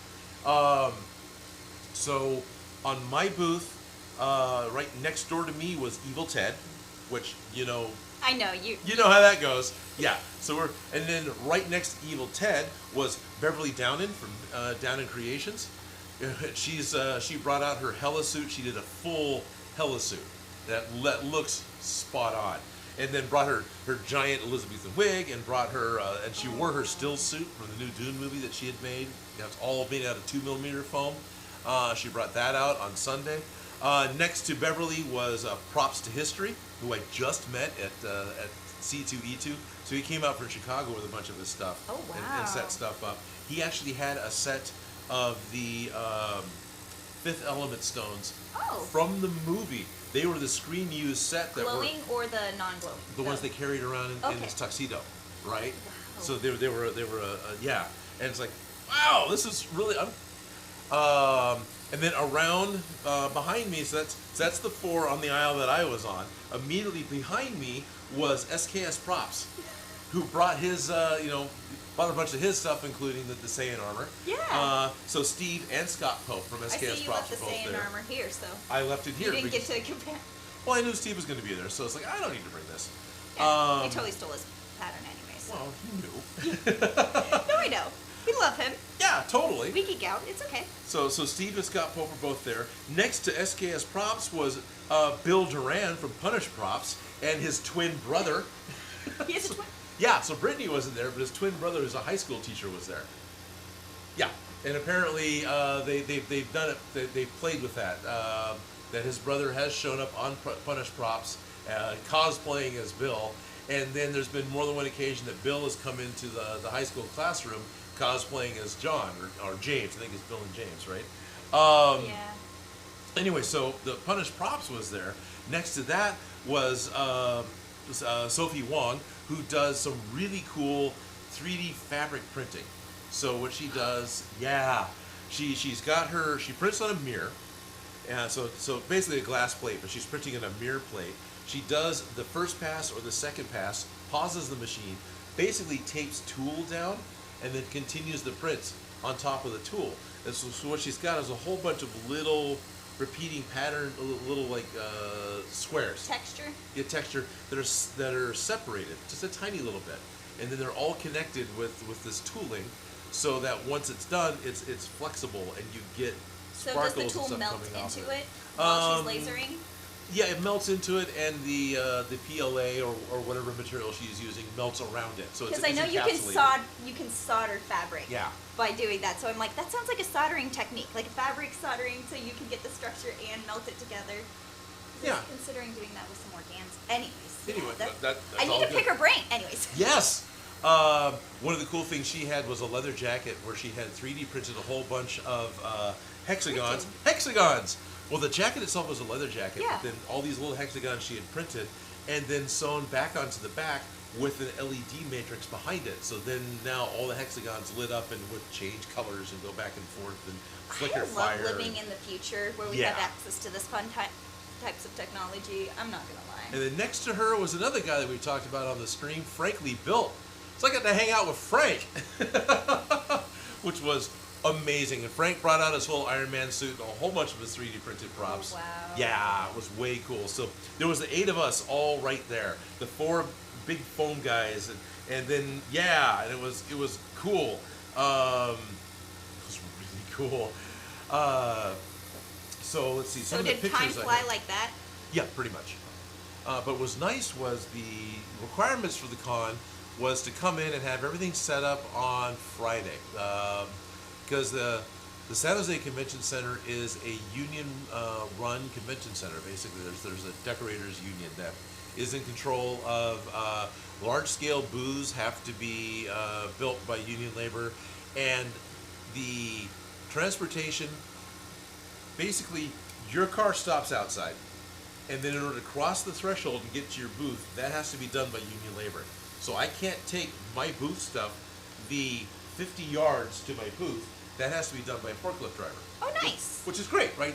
So on my booth, right next door to me was Evil Ted, which, I know you. You know how that goes. Yeah. So and then right next to Evil Ted was Beverly Downen from Downen Creations. She brought out her Hella suit. She did a full Hella suit that looks spot on. And then brought her giant Elizabethan wig, and brought her and she wore her still suit from the new Dune movie that she had made. It's all made out of 2mm foam. She brought that out on Sunday. Next to Beverly was Props to History, who I just met at C2E2. So he came out from Chicago with a bunch of his stuff. Oh, wow. and set stuff up. He actually had a set of the Fifth Element stones from the movie. They were the screen used set that glowing or the non-glowing? The ones they carried around in his tuxedo, right? Wow. So they were and it's like, wow, this is really. And then around behind me, so that's the four on the aisle that I was on. Immediately behind me was SKS Props, who brought his, bought a bunch of his stuff, including the Saiyan armor. Yeah. So Steve and Scott Pope from SKS Props were both there. I see you left the Saiyan armor here, so. I left it here. You didn't get to compare. Well, I knew Steve was going to be there, so it's like, I don't need to bring this. Yeah, we totally stole his pattern anyway. So. Well, you knew. No, I know. We love him. Yeah, totally. We geek out. It's okay. So Steve and Scott Pope were both there. Next to SKS Props was Bill Duran from Punish Props and his twin brother. He has a twin? Yeah, so Brittany wasn't there, but his twin brother, who's a high school teacher, was there. Yeah, and apparently they've done it. They've played with that. That his brother has shown up on Punish Props, cosplaying as Bill. And then there's been more than one occasion that Bill has come into the high school classroom cosplaying as John or James. I think it's Bill and James, right? Yeah. Anyway, so the Punish Props was there. Next to that was Sophie Wong, who does some really cool 3D fabric printing. So what she does, she prints on a mirror. So basically a glass plate, but she's printing in a mirror plate. She does the first pass or the second pass, pauses the machine, basically tapes tool down, and then continues the prints on top of the tool. And so what she's got is a whole bunch of little repeating pattern, little like squares. Texture. Yeah, texture that are separated just a tiny little bit, and then they're all connected with this tooling, so that once it's done, it's flexible and you get sparkles. So does the tool and stuff melt coming off into it it while she's lasering? Yeah, it melts into it, and the PLA or whatever material she's using melts around it. So because I know you can solder fabric. Yeah. By doing that, so I'm like, that sounds like a soldering technique, like a fabric soldering, so you can get the structure and melt it together. Yeah. Considering doing that with some organs. Anyways. Anyway, yeah, that's I need to pick her brain. Anyways. Yes. One of the cool things she had was a leather jacket where she had 3D printed a whole bunch of hexagons. Hexagons! Well, the jacket itself was a leather jacket, yeah. but then all these little hexagons she had printed and then sewn back onto the back with an LED matrix behind it. So then now all the hexagons lit up and would change colors and go back and forth and flicker fire. I love living in the future where we have access to this fun types of technology. I'm not going to lie. And then next to her was another guy that we talked about on the stream, Frankly Built. So I got to hang out with Frank, which was amazing. And Frank brought out his whole Iron Man suit and a whole bunch of his 3D printed props. Oh, wow. Yeah, it was way cool. So there was the 8 of us all right there. The 4 big foam guys, and then and it was cool. It was really cool. So let's see. So did time fly like that? Yeah, pretty much. But what was nice was the requirements for the con was to come in and have everything set up on Friday, because the San Jose Convention Center is a union-run convention center. Basically, there's a decorators union that is in control of large-scale booths have to be built by union labor, and the transportation, basically your car stops outside, and then in order to cross the threshold and get to your booth, that has to be done by union labor. So I can't take my booth stuff the 50 yards to my booth. That has to be done by a forklift driver. Oh, nice. Which is great, right?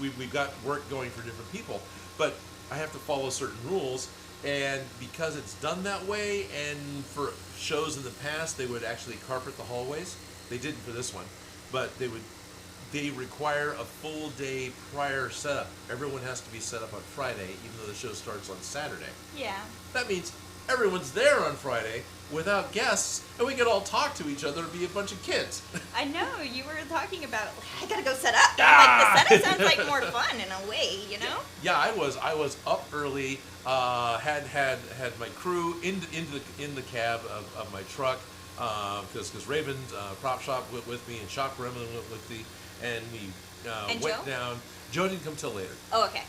We've got work going for different people, but I have to follow certain rules, and because it's done that way, and for shows in the past, they would actually carpet the hallways. They didn't for this one, but they require a full day prior setup. Everyone has to be set up on Friday, even though the show starts on Saturday. Yeah. That means everyone's there on Friday without guests, and we can all talk to each other and be a bunch of kids. I know, you were talking about, I gotta go set up. Like, the setup sounds like more fun in a way, you know? Yeah, I was up early, had my crew in the cab of my truck, because Raven, prop shop went with me, and Shop Gremlin went with me, and we went down. Joe didn't come till later. Oh, okay.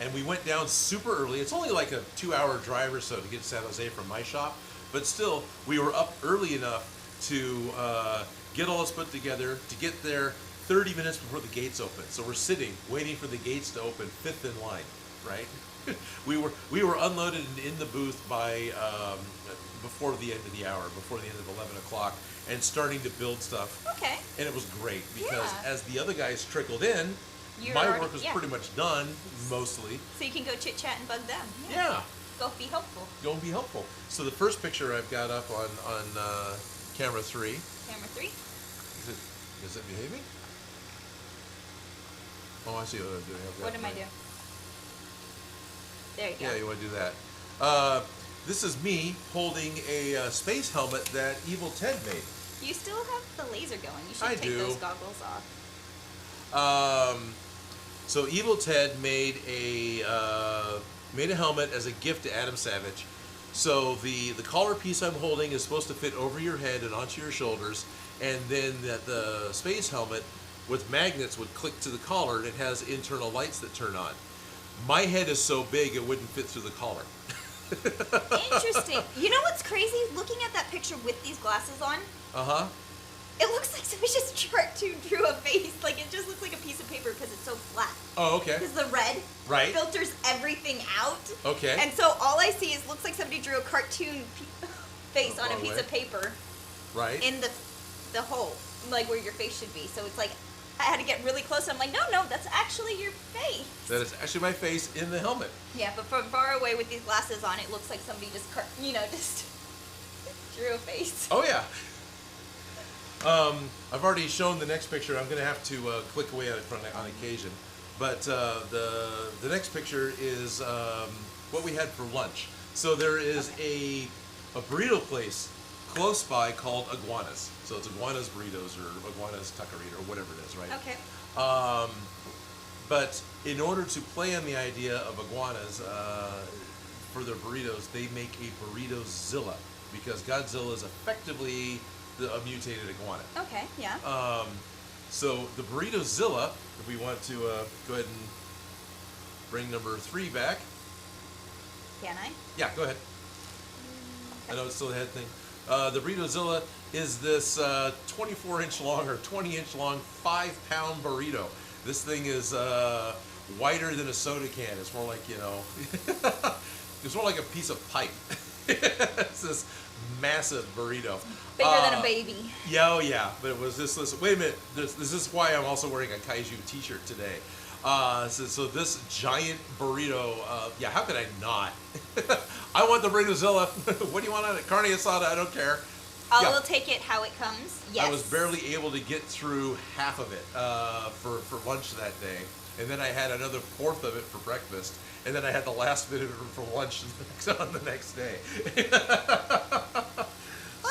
And we went down super early. It's only like a 2-hour drive or so to get to San Jose from my shop. But still, we were up early enough to get all this put together, to get there 30 minutes before the gates open. So we're sitting, waiting for the gates to open, 5th in line, right? we were unloaded in the booth by before the end of the hour, before the end of 11 o'clock, and starting to build stuff. Okay. And it was great, because as the other guys trickled in, my work was pretty much done, mostly. So you can go chit-chat and bug them. Yeah. Go be helpful. Go and be helpful. So the first picture I've got up on camera 3. Camera 3? Is it behaving? Oh, I see what I'm doing. What am I doing? There you go. Yeah, you want to do that. This is me holding a space helmet that Evil Ted made. You still have the laser going. You should take those goggles off. So Evil Ted made a helmet as a gift to Adam Savage. So the collar piece I'm holding is supposed to fit over your head and onto your shoulders, and then the space helmet with magnets would click to the collar, and it has internal lights that turn on. My head is so big it wouldn't fit through the collar. Interesting. You know what's crazy? Looking at that picture with these glasses on, it looks like somebody just drew a face. Like, it just looks like a piece of paper because it's so flat. Oh, okay. Because the red filters everything out. Okay. And so all I see looks like somebody drew a cartoon face on a far piece away. of paper Right. in the hole, like where your face should be. So it's like I had to get really close. I'm like, no, that's actually your face. That is actually my face in the helmet. Yeah, but from far away with these glasses on, it looks like somebody just, just drew a face. Oh yeah. I've already shown the next picture. I'm going to have to click away at it on occasion. But the next picture is what we had for lunch. So there is a burrito place close by called Iguanas. So it's Iguanas Burritos or Iguanas Taqueria or whatever it is, right? Okay. But in order to play on the idea of iguanas for their burritos, they make a Burrito-zilla because Godzilla is effectively a mutated iguana. Okay, yeah. So the Burrito-zilla, if we want to go ahead and bring number 3 back. Can I? Yeah, go ahead. I know it's still a head thing. The Burrito-zilla is this 24-inch long or 20-inch long 5-pound burrito. This thing is wider than a soda can. It's more like, it's more like a piece of pipe. It's this massive burrito. Bigger than a baby. Yeah, oh yeah. But it was this. Listen, wait a minute. This is why I'm also wearing a Kaiju T-shirt today. So this giant burrito. Yeah, how could I not? I want the Burrito-zilla. What do you want on it? Carne asada. I don't care. I will take it how it comes. Yes. I was barely able to get through half of it for lunch that day. And then I had another fourth of it for breakfast. And then I had the last bit of it for lunch on the next day.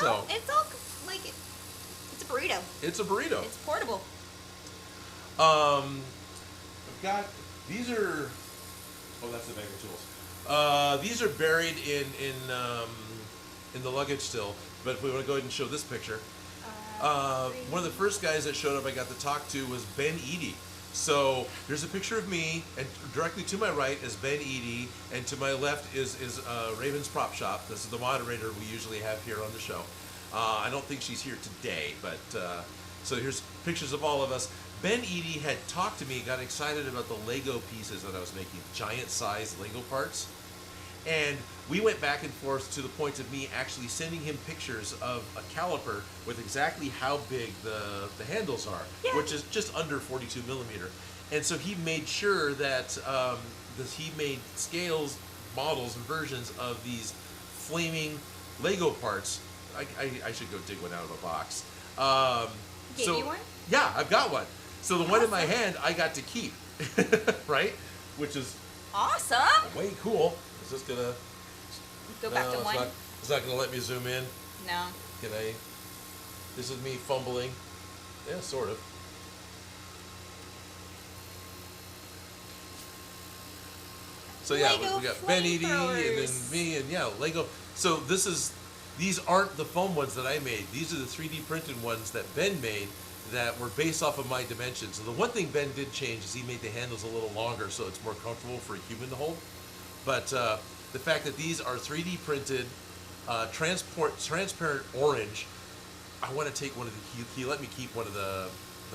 Well, it's all like it's a burrito. It's a burrito. It's portable. I've got these are. Oh, that's the bag of tools. These are buried in the luggage still. But if we want to go ahead and show this picture, one of the first guys that showed up I got to talk to was Ben Eady. So there's a picture of me, and directly to my right is Ben Eady, and to my left is Raven's Prop Shop. This is the moderator we usually have here on the show. I don't think she's here today, but so here's pictures of all of us. Ben Eady had talked to me, got excited about the Lego pieces that I was making, giant-sized Lego parts. And we went back and forth to the point of me actually sending him pictures of a caliper with exactly how big the handles are, which is just under 42 millimeter. And so he made sure that he made scales, models, and versions of these flaming Lego parts. I should go dig one out of a box. Gave you one? Yeah, I've got one. So the one in my hand I got to keep, right? Which is awesome. Way cool. Is this gonna go back to one? It's not gonna let me zoom in. No. Can I? This is me fumbling. Yeah, sort of. So yeah, Lego we got Ben Eady and then flamethrowers. me and yeah, Lego. So these aren't the foam ones that I made. These are the 3D printed ones that Ben made that were based off of my dimensions. So the one thing Ben did change is he made the handles a little longer so it's more comfortable for a human to hold. But the fact that these are 3D printed, transparent orange, I want to take one of the. He let me keep one of the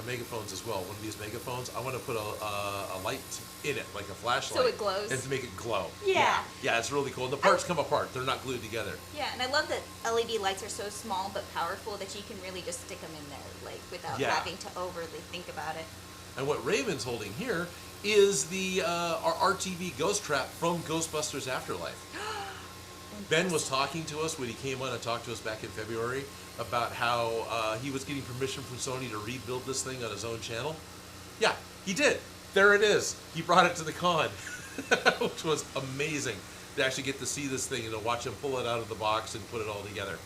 megaphones as well. One of these megaphones. I want to put a light in it, like a flashlight, so it glows, and to make it glow. Yeah. Yeah, it's really cool. And the parts come apart; they're not glued together. Yeah, and I love that LED lights are so small but powerful that you can really just stick them in there, like without having to overly think about it. And what Raven's holding here is the our RTV ghost trap from Ghostbusters Afterlife. Ben was talking to us when he came on and talked to us back in February about how he was getting permission from Sony to rebuild this thing on his own channel. Yeah, he did. There it is. He brought it to the con, which was amazing to actually get to see this thing and to watch him pull it out of the box and put it all together.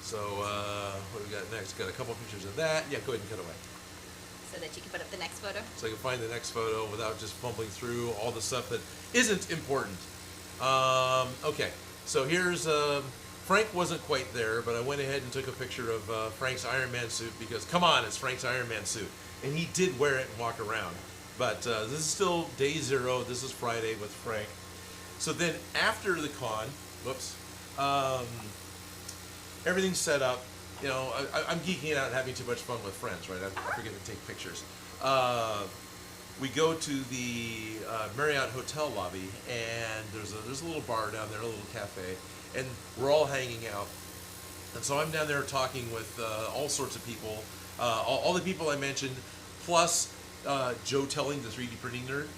So what do we got next? Got a couple pictures of that. Yeah, go ahead and cut away. So that you can put up the next photo. So I can find the next photo without just fumbling through all the stuff that isn't important. Okay, so here's Frank wasn't quite there, but I went ahead and took a picture of Frank's Iron Man suit because, come on, it's Frank's Iron Man suit. And he did wear it and walk around. But this is still day 0. This is Friday with Frank. So then after the con, everything's set up. You know, I'm geeking out and having too much fun with friends, right? I forget to take pictures. We go to the Marriott hotel lobby, and there's a little bar down there, a little cafe, and we're all hanging out. And so I'm down there talking with all sorts of people, all the people I mentioned, plus Joe Telling, the 3D printing nerd,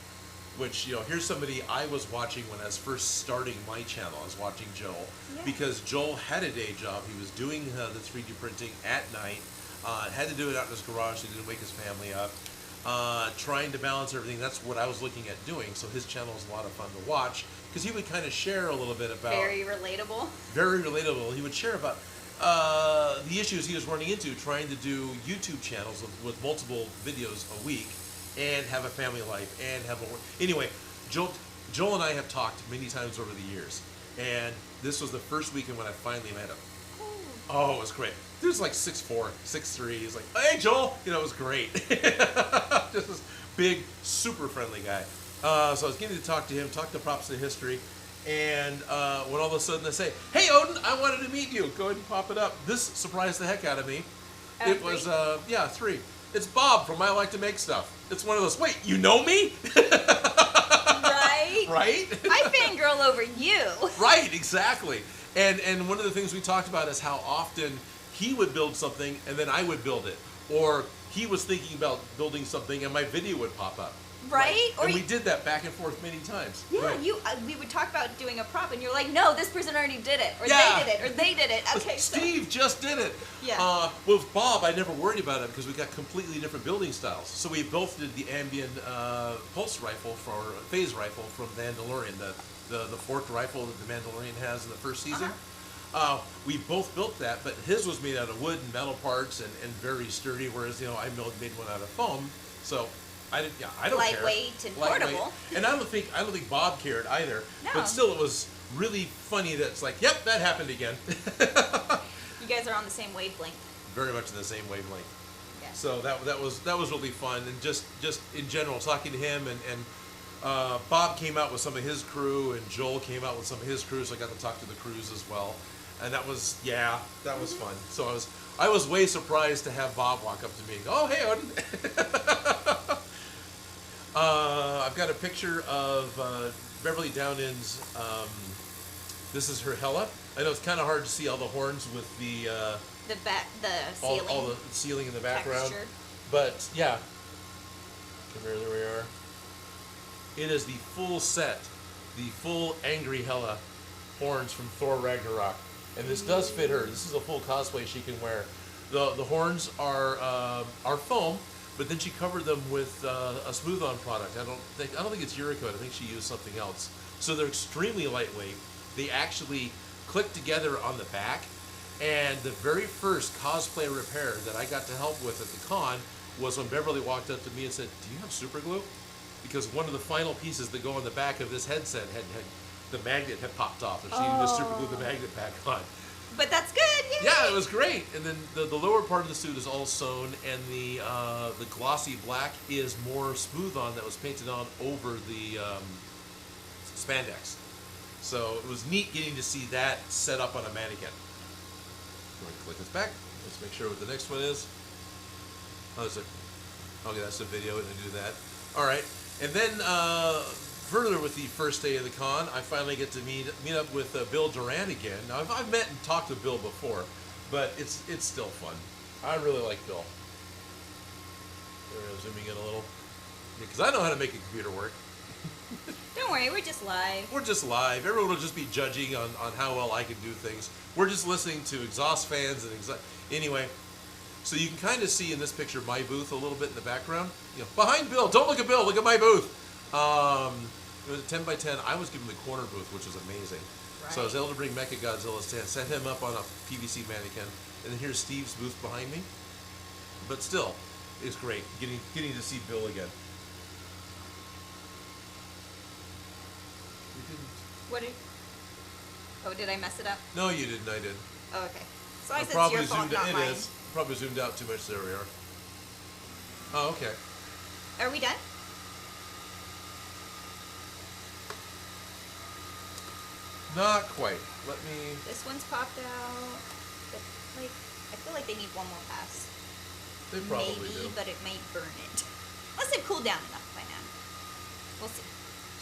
which, here's somebody I was watching when I was first starting my channel. I was watching Joel, because Joel had a day job. He was doing the 3D printing at night, had to do it out in his garage, so he didn't wake his family up, trying to balance everything. That's what I was looking at doing, so his channel was a lot of fun to watch, because he would kind of share a little bit about... Very relatable. Very relatable. He would share about the issues he was running into trying to do YouTube channels with multiple videos a week, and have a family life, and have a... Anyway, Joel and I have talked many times over the years, and this was the first weekend when I finally met him. Oh, it was great. He was like 6'4", 6'3". He's like, hey, Joel! It was great. Just this big, super friendly guy. So I was getting to talk to him, talk to Props in History, and when all of a sudden they say, hey, Odin, I wanted to meet you. Go ahead and pop it up. This surprised the heck out of me. It was, 3. It's Bob from I Like to Make Stuff. It's one of those, wait, you know me? Right? Right? I fangirl over you. Right, exactly. And one of the things we talked about is how often he would build something and then I would build it. Or he was thinking about building something and my video would pop up. Right? And we did that back and forth many times. Yeah, right. We would talk about doing a prop, and you're like, no, this person already did it, or Yeah. they did it, or they did it. Okay, Steve just did it. Yeah. With Bob, I never worried about it because we got completely different building styles. So we both did the ambient pulse rifle phase rifle from Mandalorian, the forked rifle that the Mandalorian has in the first season. We both built that, but his was made out of wood and metal parts and very sturdy, whereas I made one out of foam. So I don't care. Lightweight and portable. And I don't think Bob cared either. No. But still, it was really funny that it's like, yep, that happened again. You guys are on the same wavelength. Very much in the same wavelength. Yeah. So that was really fun, and just in general talking to him and Bob came out with some of his crew, and Joel came out with some of his crew, so I got to talk to the crews as well, and that was fun. So I was way surprised to have Bob walk up to me and go, oh, hey, Odin. I've got a picture of Beverly Downing's, this is her Hella. I know it's kind of hard to see all the horns with the ceiling. all the ceiling in the background. Texture. But yeah, come here, there we are. It is the full set, the full Angry Hella horns from Thor Ragnarok. And this does fit her. This is a full cosplay she can wear. The horns are foam, but then she covered them with a smooth-on product. I don't think it's Uricoat. I think she used something else. So they're extremely lightweight. They actually click together on the back. And the very first cosplay repair that I got to help with at the con was when Beverly walked up to me and said, "Do you have super glue?" Because one of the final pieces that go on the back of this headset had the magnet had popped off, and she needed to super glue the magnet back on. But that's good. Yay. Yeah, it was great. And then the lower part of the suit is all sewn, and the glossy black is more smooth on that was painted on over the spandex. So it was neat getting to see that set up on a mannequin. I'm going to click this back. Let's make sure what the next one is. Oh, okay, that's the video, and do that. All right, and then further with the first day of the con, I finally get to meet up with Bill Duran again. Now, I've met and talked to Bill before, but it's still fun. I really like Bill. There, I'm zooming in a little, because I know how to make a computer work. Don't worry, we're just live. We're just live. Everyone will just be judging on how well I can do things. We're just listening to exhaust fans and anyway. So you can kind of see in this picture my booth a little bit in the background. Behind Bill. Don't look at Bill. Look at my booth. It was a 10 by 10. I was given the corner booth, which was amazing. Right. So I was able to bring Mechagodzilla stand, set him up on a PVC mannequin, and then here's Steve's booth behind me. But still, it's great getting to see Bill again. Did I mess it up? No, you didn't. I did. Oh, okay. So I said it's your fault, not mine. It is. Probably zoomed out too much. There we are. Oh, okay. Are we done? Not quite. Let me... This one's popped out. But, I feel like they need one more pass. They probably Maybe, do. but it may burn it. Unless they've cooled down enough by now. We'll see.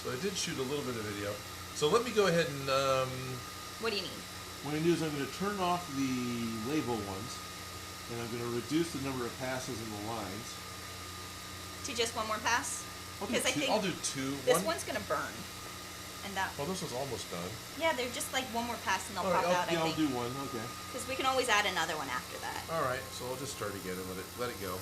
So I did shoot a little bit of video. So let me go ahead and What do you need? What I'm going to do is I'm going to turn off the label ones, and I'm going to reduce the number of passes in the lines. To just one more pass? I'll do two. This one's going to burn. And that. Well, this one's almost done. Yeah, they're just like one more pass and they'll All right, pop out, I think. I'll do one, okay. Because we can always add another one after that. All right, so I'll just start again and let it go.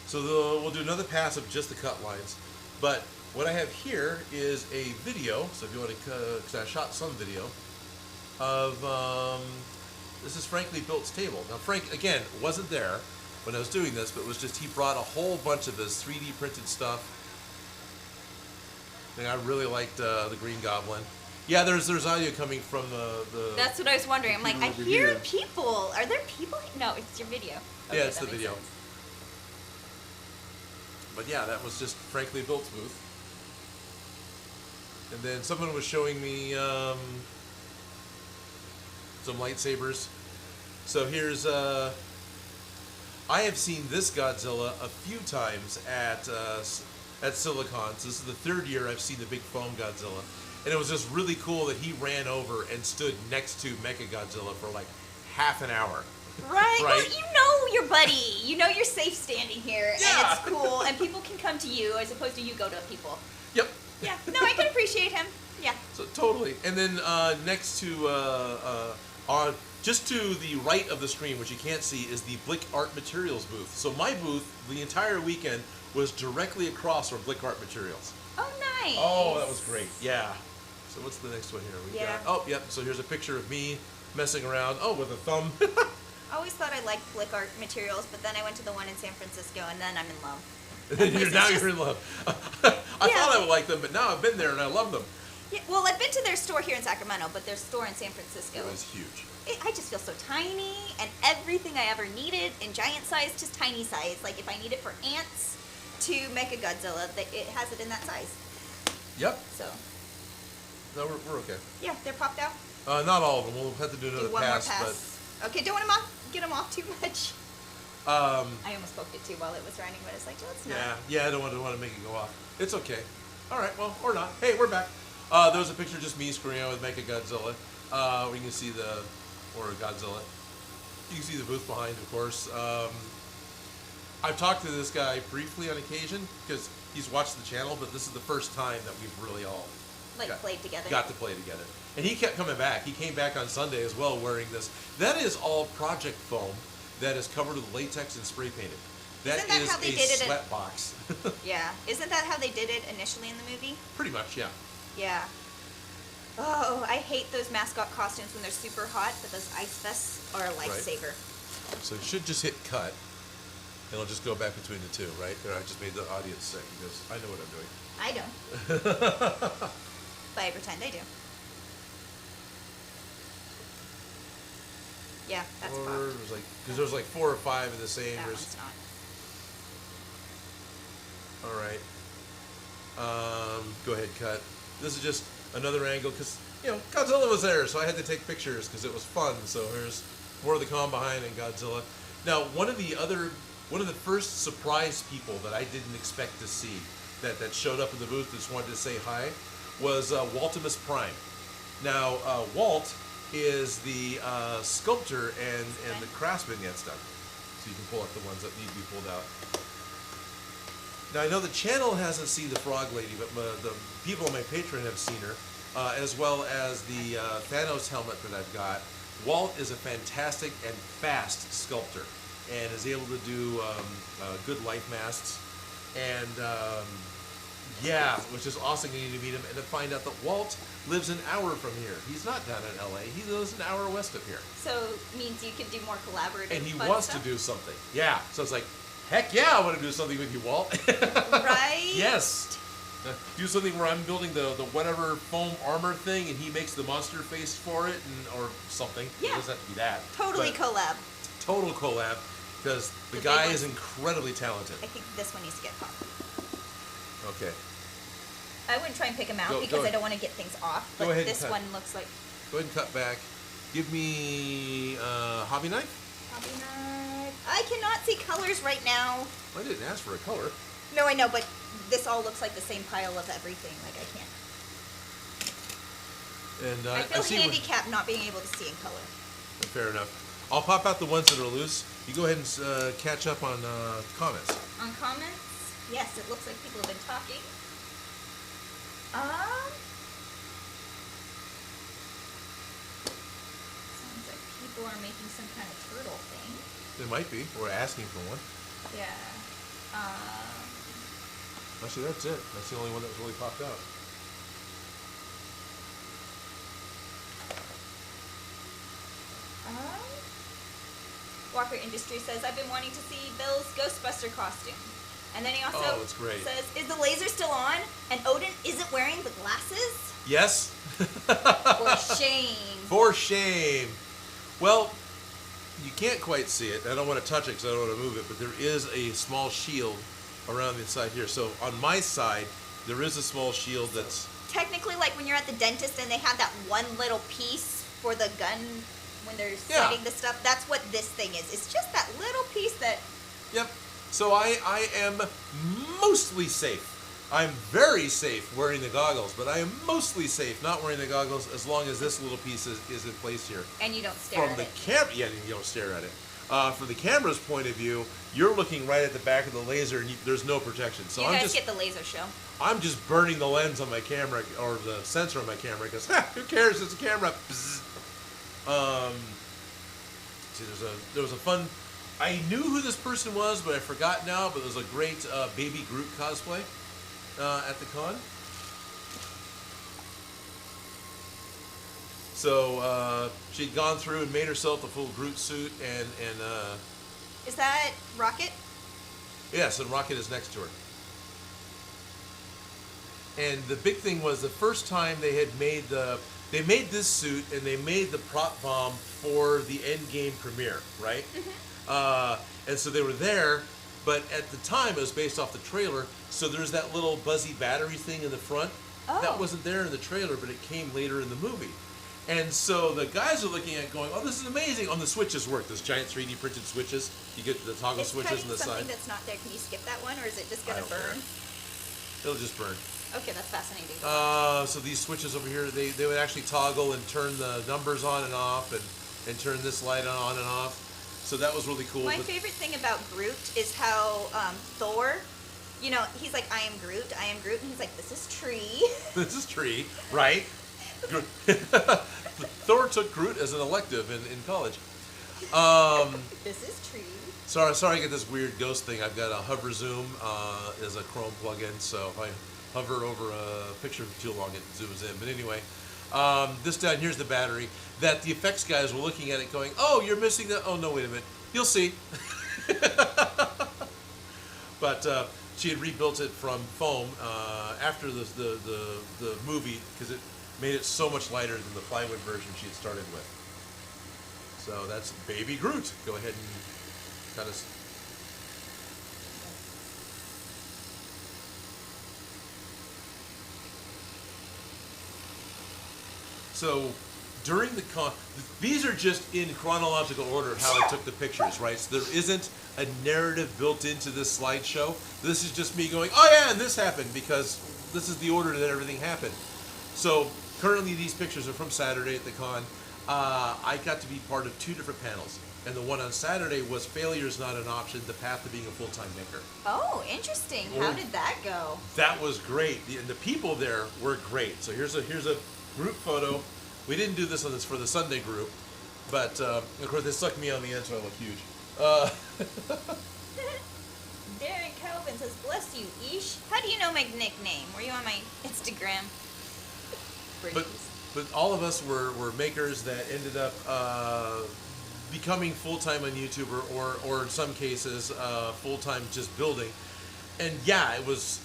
So we'll do another pass of just the cut lines. But what I have here is a video, so if you want to, because I shot some video, of, this is Frank Lee Built's table. Now Frank, again, wasn't there when I was doing this, but it was just, he brought a whole bunch of his 3D printed stuff. And I really liked the Green Goblin. Yeah, there's audio coming from the That's what I was wondering. I'm like, I hear people. Are there people? No, it's your video. Okay, yeah, it's the video. Sense. But yeah, that was just Frank Lee Built's booth. And then someone was showing me some lightsabers. So here's I have seen this Godzilla a few times at Silicon. So this is the third year I've seen the big foam Godzilla. And it was just really cool that he ran over and stood next to Mechagodzilla for like half an hour. Right. Well, you know your buddy. You know you're safe standing here, Yeah. and it's cool, and people can come to you as opposed to you go to people. Yep. Yeah. No, I can appreciate him. Yeah. So totally. And then next to just to the right of the screen, which you can't see, is the Blick Art Materials booth. So my booth, the entire weekend, was directly across from Blick Art Materials. Oh, nice. Oh, that was great. Yeah. So what's the next one here? We Yeah. got, oh, yep. So here's a picture of me messing around. Oh, with a thumb. I always thought I liked Blick Art Materials, but then I went to the one in San Francisco, and then I'm in love. You're in love. I thought I would like them, but now I've been there and I love them. Yeah, well, I've been to their store here in Sacramento, but their store in San Francisco. It was huge. I just feel so tiny, and everything I ever needed in giant size, just tiny size. Like if I need it for ants to Mechagodzilla, it has it in that size. Yep. So. No, we're okay. Yeah, they're popped out. Not all of them. We'll have to do another one pass, more pass. Okay, don't want to get them off too much. I almost poked it too while it was running, but it's like, let's not. Yeah. I don't want to make it go off. It's okay. All right. Well, or not. Hey, we're back. There was a picture of just me screwing around with Mechagodzilla. We can see or Godzilla. You can see the booth behind, of course. I've talked to this guy briefly on occasion because he's watched the channel, but this is the first time that we've really all played together. Got to play together. And he kept coming back. He came back on Sunday as well wearing this. That is all project foam that is covered with latex and spray painted. That Isn't that is how they a did it sweat box. Yeah. Isn't that how they did it initially in the movie? Pretty much, yeah. Yeah. Oh, I hate those mascot costumes when they're super hot, but those ice vests are a lifesaver. Right. So it should just hit cut, and it'll just go back between the two, right? There, I just made the audience sick because I know what I'm doing. I don't. But I pretend I do. Yeah, that's Or popped. there's because there's like 4 or 5 of the same. That There's, one's not. all right. Go ahead, cut. This is just another angle because Godzilla was there, so I had to take pictures because it was fun. So here's more of the calm behind and Godzilla. Now, one of the first surprise people that I didn't expect to see that showed up in the booth, just wanted to say hi, was Waltimus Prime. Now, Walt is the sculptor and the craftsman gets done. So you can pull up the ones that need to be pulled out. Now, I know the channel hasn't seen the Frog Lady, but the people on my Patreon have seen her, as well as the Thanos helmet that I've got. Walt is a fantastic and fast sculptor and is able to do good life masks. And yeah, which is awesome getting to meet him and to find out that Walt lives an hour from here. He's not down in LA. He lives an hour west of here. So means you can do more collaborative. And he fun wants stuff? to do something. Yeah. So it's like, heck yeah, I want to do something with you, Walt. Right? Yes. Do something where I'm building the whatever foam armor thing, and he makes the monster face for it, or something. Yeah. It doesn't have to be that. Totally but collab. Total collab, because the The guy big is one. incredibly talented. I think this one needs to get popped. Okay. I wouldn't try and pick them out Go because I ahead. don't want to get things off. But Go ahead and this cut. one looks like Go ahead and cut back. Give me hobby knife. hobby knife. I cannot see colors right now. I didn't ask for a color. No, I know, but this all looks like the same pile of everything. Like I can't. And I feel see handicapped not being able to see in color. Fair enough. I'll pop out the ones that are loose. You go ahead and catch up on comments. On comments? Yes, it looks like people have been talking. Sounds like people are making some kind of turtle thing. They might be, or asking for one. Yeah. Actually, that's it. That's the only one that was really popped out. Walker Industry says, I've been wanting to see Bill's Ghostbuster costume. And then he also Oh, it's great. says, is the laser still on? And Odin isn't wearing the glasses? Yes. For shame. For shame. Well, you can't quite see it. I don't want to touch it because I don't want to move it, but there is a small shield around the inside here. So on my side, there is a small shield that's... Technically, like when you're at the dentist and they have that one little piece for the gun when they're setting the stuff, that's what this thing is. It's just that little piece that... Yep. So I am mostly safe. I'm very safe wearing the goggles, but I am mostly safe not wearing the goggles as long as this little piece is in place here. And you don't stare at it. Yeah, you don't stare at it. From the camera's point of view, you're looking right at the back of the laser, and there's no protection. So you guys get the laser show. I'm just burning the lens on my camera, or the sensor on my camera, because who cares? It's a camera. See, there was a fun. I knew who this person was, but I forgot now. But there was a great Baby Groot cosplay at the con. So she'd gone through and made herself the full Groot suit, and is that Rocket? yes, and Rocket is next to her. And the big thing was the first time they had made this suit, and they made the prop bomb for the Endgame premiere, right? Mm-hmm. And so they were there, but at the time it was based off the trailer. So there's that little buzzy battery thing in the front. Oh. That wasn't there in the trailer, but it came later in the movie. And so the guys are looking at it going, oh, this is amazing. On the switches work, those giant 3D printed switches. You get the toggle switches on the side. Something that's not there. Can you skip that one, or is it just going to burn? It'll just burn. Okay, that's fascinating. So these switches over here, they would actually toggle and turn the numbers on and off, and turn this light on and off. So that was really cool. My favorite thing about Groot is how Thor, you know, he's like, I am Groot, and he's like, this is Tree. This is Tree, right? Thor took Groot as an elective in college. This is Tree. Sorry, I get this weird ghost thing. I've got a hover zoom as a Chrome plugin, so if I hover over a picture for too long, it zooms in. But anyway, this down here's the battery that the effects guys were looking at it going, oh, you're missing that. Oh, no, wait a minute. You'll see. But she had rebuilt it from foam after the movie because it made it so much lighter than the plywood version she had started with. So that's Baby Groot. Go ahead and kind of... So during the con, these are just in chronological order of how I took the pictures, right? So there isn't a narrative built into this slideshow. This is just me going, oh yeah, and this happened, because this is the order that everything happened. So currently these pictures are from Saturday at the con. I got to be part of 2 different panels. And the one on Saturday was Failure is Not an Option, the path to being a full-time maker. Oh, interesting. How did that go? That was great. And the people there were great. So here's a group photo. We didn't do this for the Sunday group, but of course they sucked me on the end, so I look huge. Darren Calvin says, "Bless you, Ish. How do you know my nickname? Were you on my Instagram?" But all of us were makers that ended up becoming full-time on YouTube, or in some cases full-time just building. And yeah, it was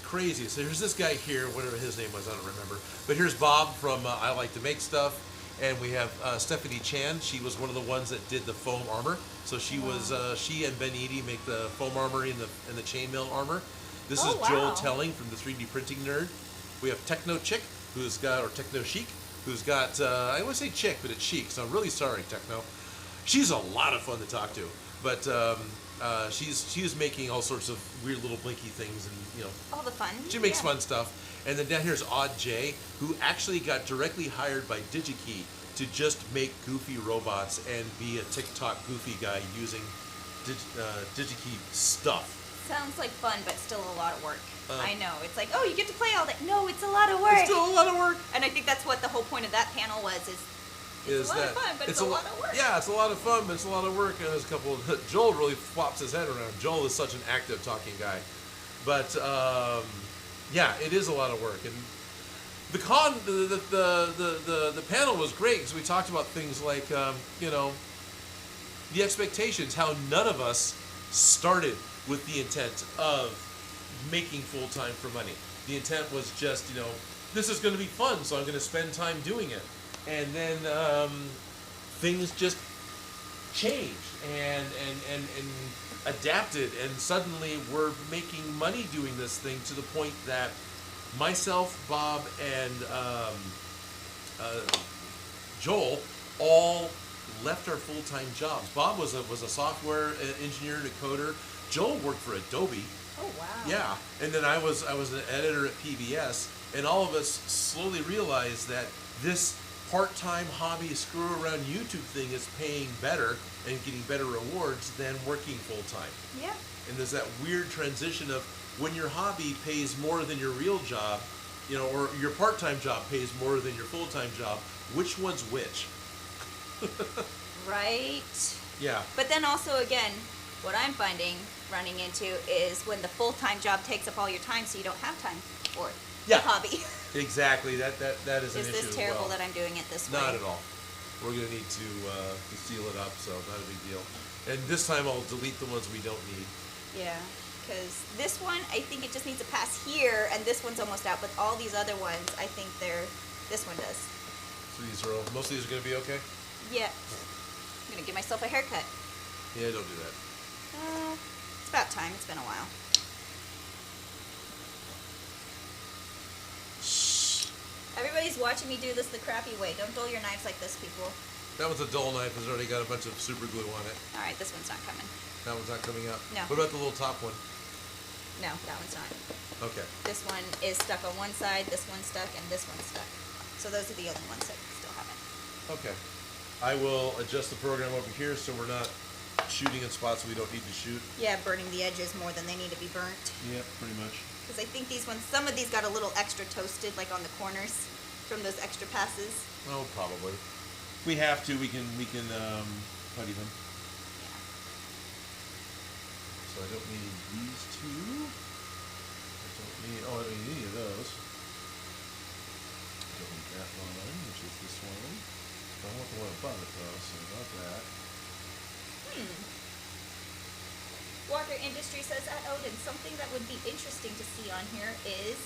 crazy. So here's this guy here, whatever his name was, I don't remember. But here's Bob from I Like to Make Stuff, and we have Stephanie Chan. She was one of the ones that did the foam armor. So she was she and Ben Eady make the foam armor and the chainmail armor. This is Joel Telling from the 3D Printing Nerd. We have Techno Chick, who's got, or Techno Chic, who's got I always say Chick, but it's Chic. So I'm really sorry, Techno. She's a lot of fun to talk to, but. She's making all sorts of weird little blinky things, and all the fun. She makes fun stuff, And then down here's Odd J, who actually got directly hired by DigiKey to just make goofy robots and be a TikTok goofy guy using DigiKey stuff. Sounds like fun, but still a lot of work. I know. It's like, oh, you get to play all day. No, it's a lot of work. It's still a lot of work. And I think that's what the whole point of that panel was, it's a lot of fun, but it's a lot of work. Yeah, it's a lot of fun, but it's a lot of work. And there's a couple of, Joel really flops his head around. Joel is such an active talking guy. But, yeah, it is a lot of work. And the panel was great because we talked about things like, you know, the expectations, how none of us started with the intent of making full-time for money. The intent was just, you know, this is going to be fun, so I'm going to spend time doing it. And then things just changed and adapted, and suddenly we're making money doing this thing to the point that myself, Bob, and Joel all left our full-time jobs. Bob was a software engineer and a coder. Joel worked for Adobe. Oh wow. Yeah, and then I was an editor at PBS, and all of us slowly realized that this part-time hobby screw around YouTube thing is paying better and getting better rewards than working full-time. Yeah. And there's that weird transition of when your hobby pays more than your real job, you know, or your part-time job pays more than your full-time job, which one's which? Right. Yeah. But then also, again, what I'm running into is when the full-time job takes up all your time, so you don't have time for the hobby. Exactly. That is an issue. Is this terrible that I'm doing it this way? Not at all. We're going to need to seal it up, so not a big deal. And this time I'll delete the ones we don't need. Yeah, because this one, I think it just needs to pass here, and this one's almost out, but all these other ones, I think this one does. So these are most of these are going to be okay? Yeah. I'm going to give myself a haircut. Yeah, don't do that. It's about time. It's been a while. Everybody's watching me do this the crappy way. Don't dull your knives like this, people. That one's a dull knife. It's already got a bunch of super glue on it. All right, this one's not coming. That one's not coming out? No. What about the little top one? No, that one's not. Okay. This one is stuck on one side, this one's stuck, and this one's stuck. So those are the only ones that still haven't. Okay. I will adjust the program over here so we're not shooting in spots we don't need to shoot. Yeah, burning the edges more than they need to be burnt. Yeah, pretty much. Because I think these ones, some of these got a little extra toasted, like on the corners, from those extra passes. Oh, probably. If we have to, we can putty them. Yeah. So I don't need these two. I don't need any of those. I don't need that one, which is this one. I don't want the one above it though, so about that. Walker Industry says at Odin, something that would be interesting to see on here is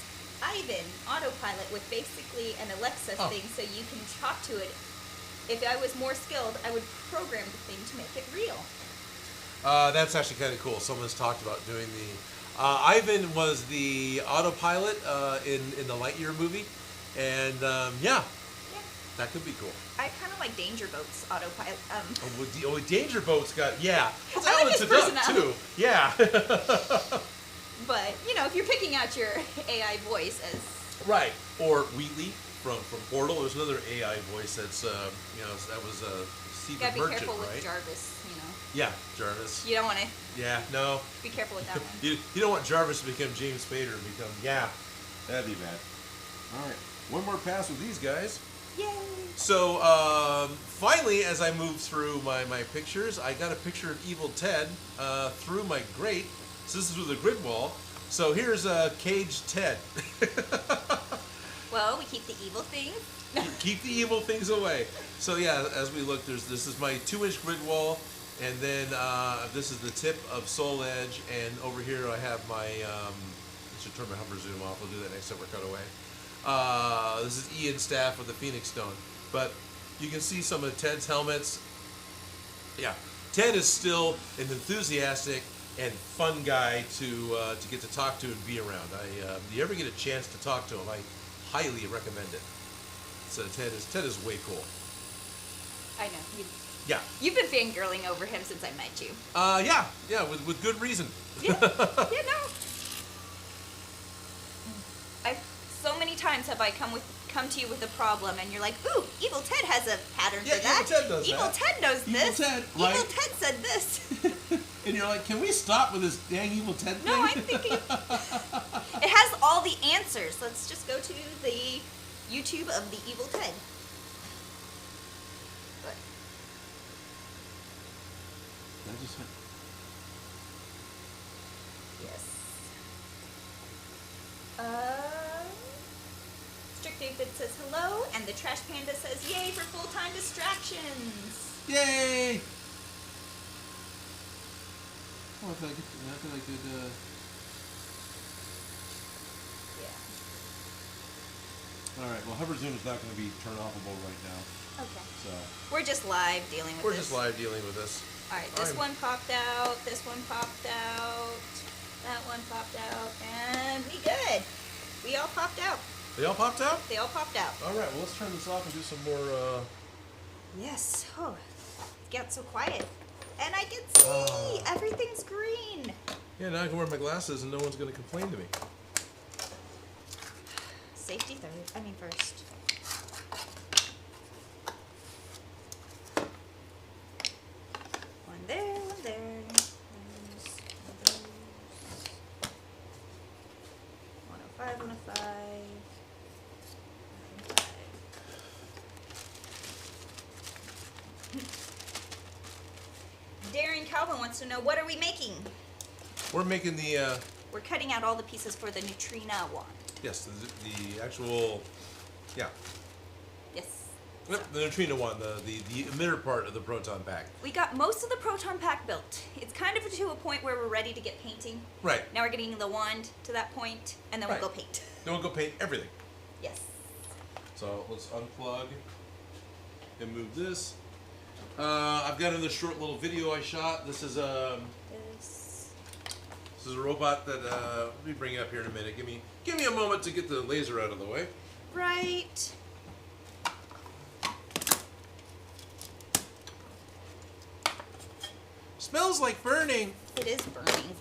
Ivan autopilot with basically an Alexa thing, so you can talk to it. If I was more skilled, I would program the thing to make it real. That's actually kind of cool. Someone's talked about doing the. Ivan was the autopilot in the Lightyear movie, and yeah, that could be cool. I kind of like Danger Boat's autopilot. Danger Boat's got I like his personality too. Yeah. But you know, if you're picking out your AI voice as right, or Wheatley from Portal, there's another AI voice that's you know, that was Stephen gotta be Merchant, careful right? with Jarvis, you know. Yeah, Jarvis. You don't want to. Yeah, no. Be careful with that one. You don't want Jarvis to become James Spader and become that'd be bad. All right, one more pass with these guys. Yay! So finally, as I moved through my pictures, I got a picture of Evil Ted through my grate. So this is with a grid wall. So here's Caged Ted. Well, we keep the evil things. Keep the evil things away. So yeah, as we look, this is my 2-inch grid wall, and then this is the tip of Soul Edge, and over here I have my. I should turn my hover zoom off. We'll do that next time we're cut away. This is Ian's staff with the Phoenix Stone, but you can see some of Ted's helmets. Yeah, Ted is still an enthusiastic and fun guy to get to talk to and be around. If you ever get a chance to talk to him, I highly recommend it. So Ted is way cool. I know. Yeah. You've been fangirling over him since I met you. Yeah, with good reason. Yeah, no. So times have I come to you with a problem, and you're like, "Ooh, Evil Ted has a pattern Yeah, for that. Evil Ted does Evil that. Ted knows Evil this. Ted, right? Evil Ted said this." And you're like, can we stop with this dang Evil Ted thing? No, I'm thinking it has all the answers. Let's just go to the YouTube of the Evil Ted. But I just had... yes. Strict David says hello, and the Trash Panda says yay for full-time distractions. Yay! Oh, I thought I could, Yeah. Alright, well, Hover Zoom is not going to be turn-offable right now. Okay. So... We're just live dealing with We're this. just live dealing with this. Alright, this one popped out, this one popped out, that one popped out, and we good. We all popped out. They all popped out? They all popped out. Alright, well, let's turn this off and do some more, Yes. Oh, it got so quiet. And I can see everything's green. Yeah, now I can wear my glasses and no one's going to complain to me. Safety first. One there, one there. There's one of those. 105, 105. 105. Darren Calvin wants to know, what are we making? We're making the, We're cutting out all the pieces for the Neutrona wand. yes, the actual, yeah. Yes. Yep, the Neutrona one, the emitter part of the Proton Pack. We got most of the Proton Pack built. It's kind of to a point where we're ready to get painting. Right. Now we're getting the wand to that point, and then Right. we'll go paint. Then we'll go paint everything. Yes. So let's unplug and move this. I've got another short little video I shot. This is a robot that let me bring it up here in a minute. Give me a moment to get the laser out of the way. Right. Smells like burning. It is burning.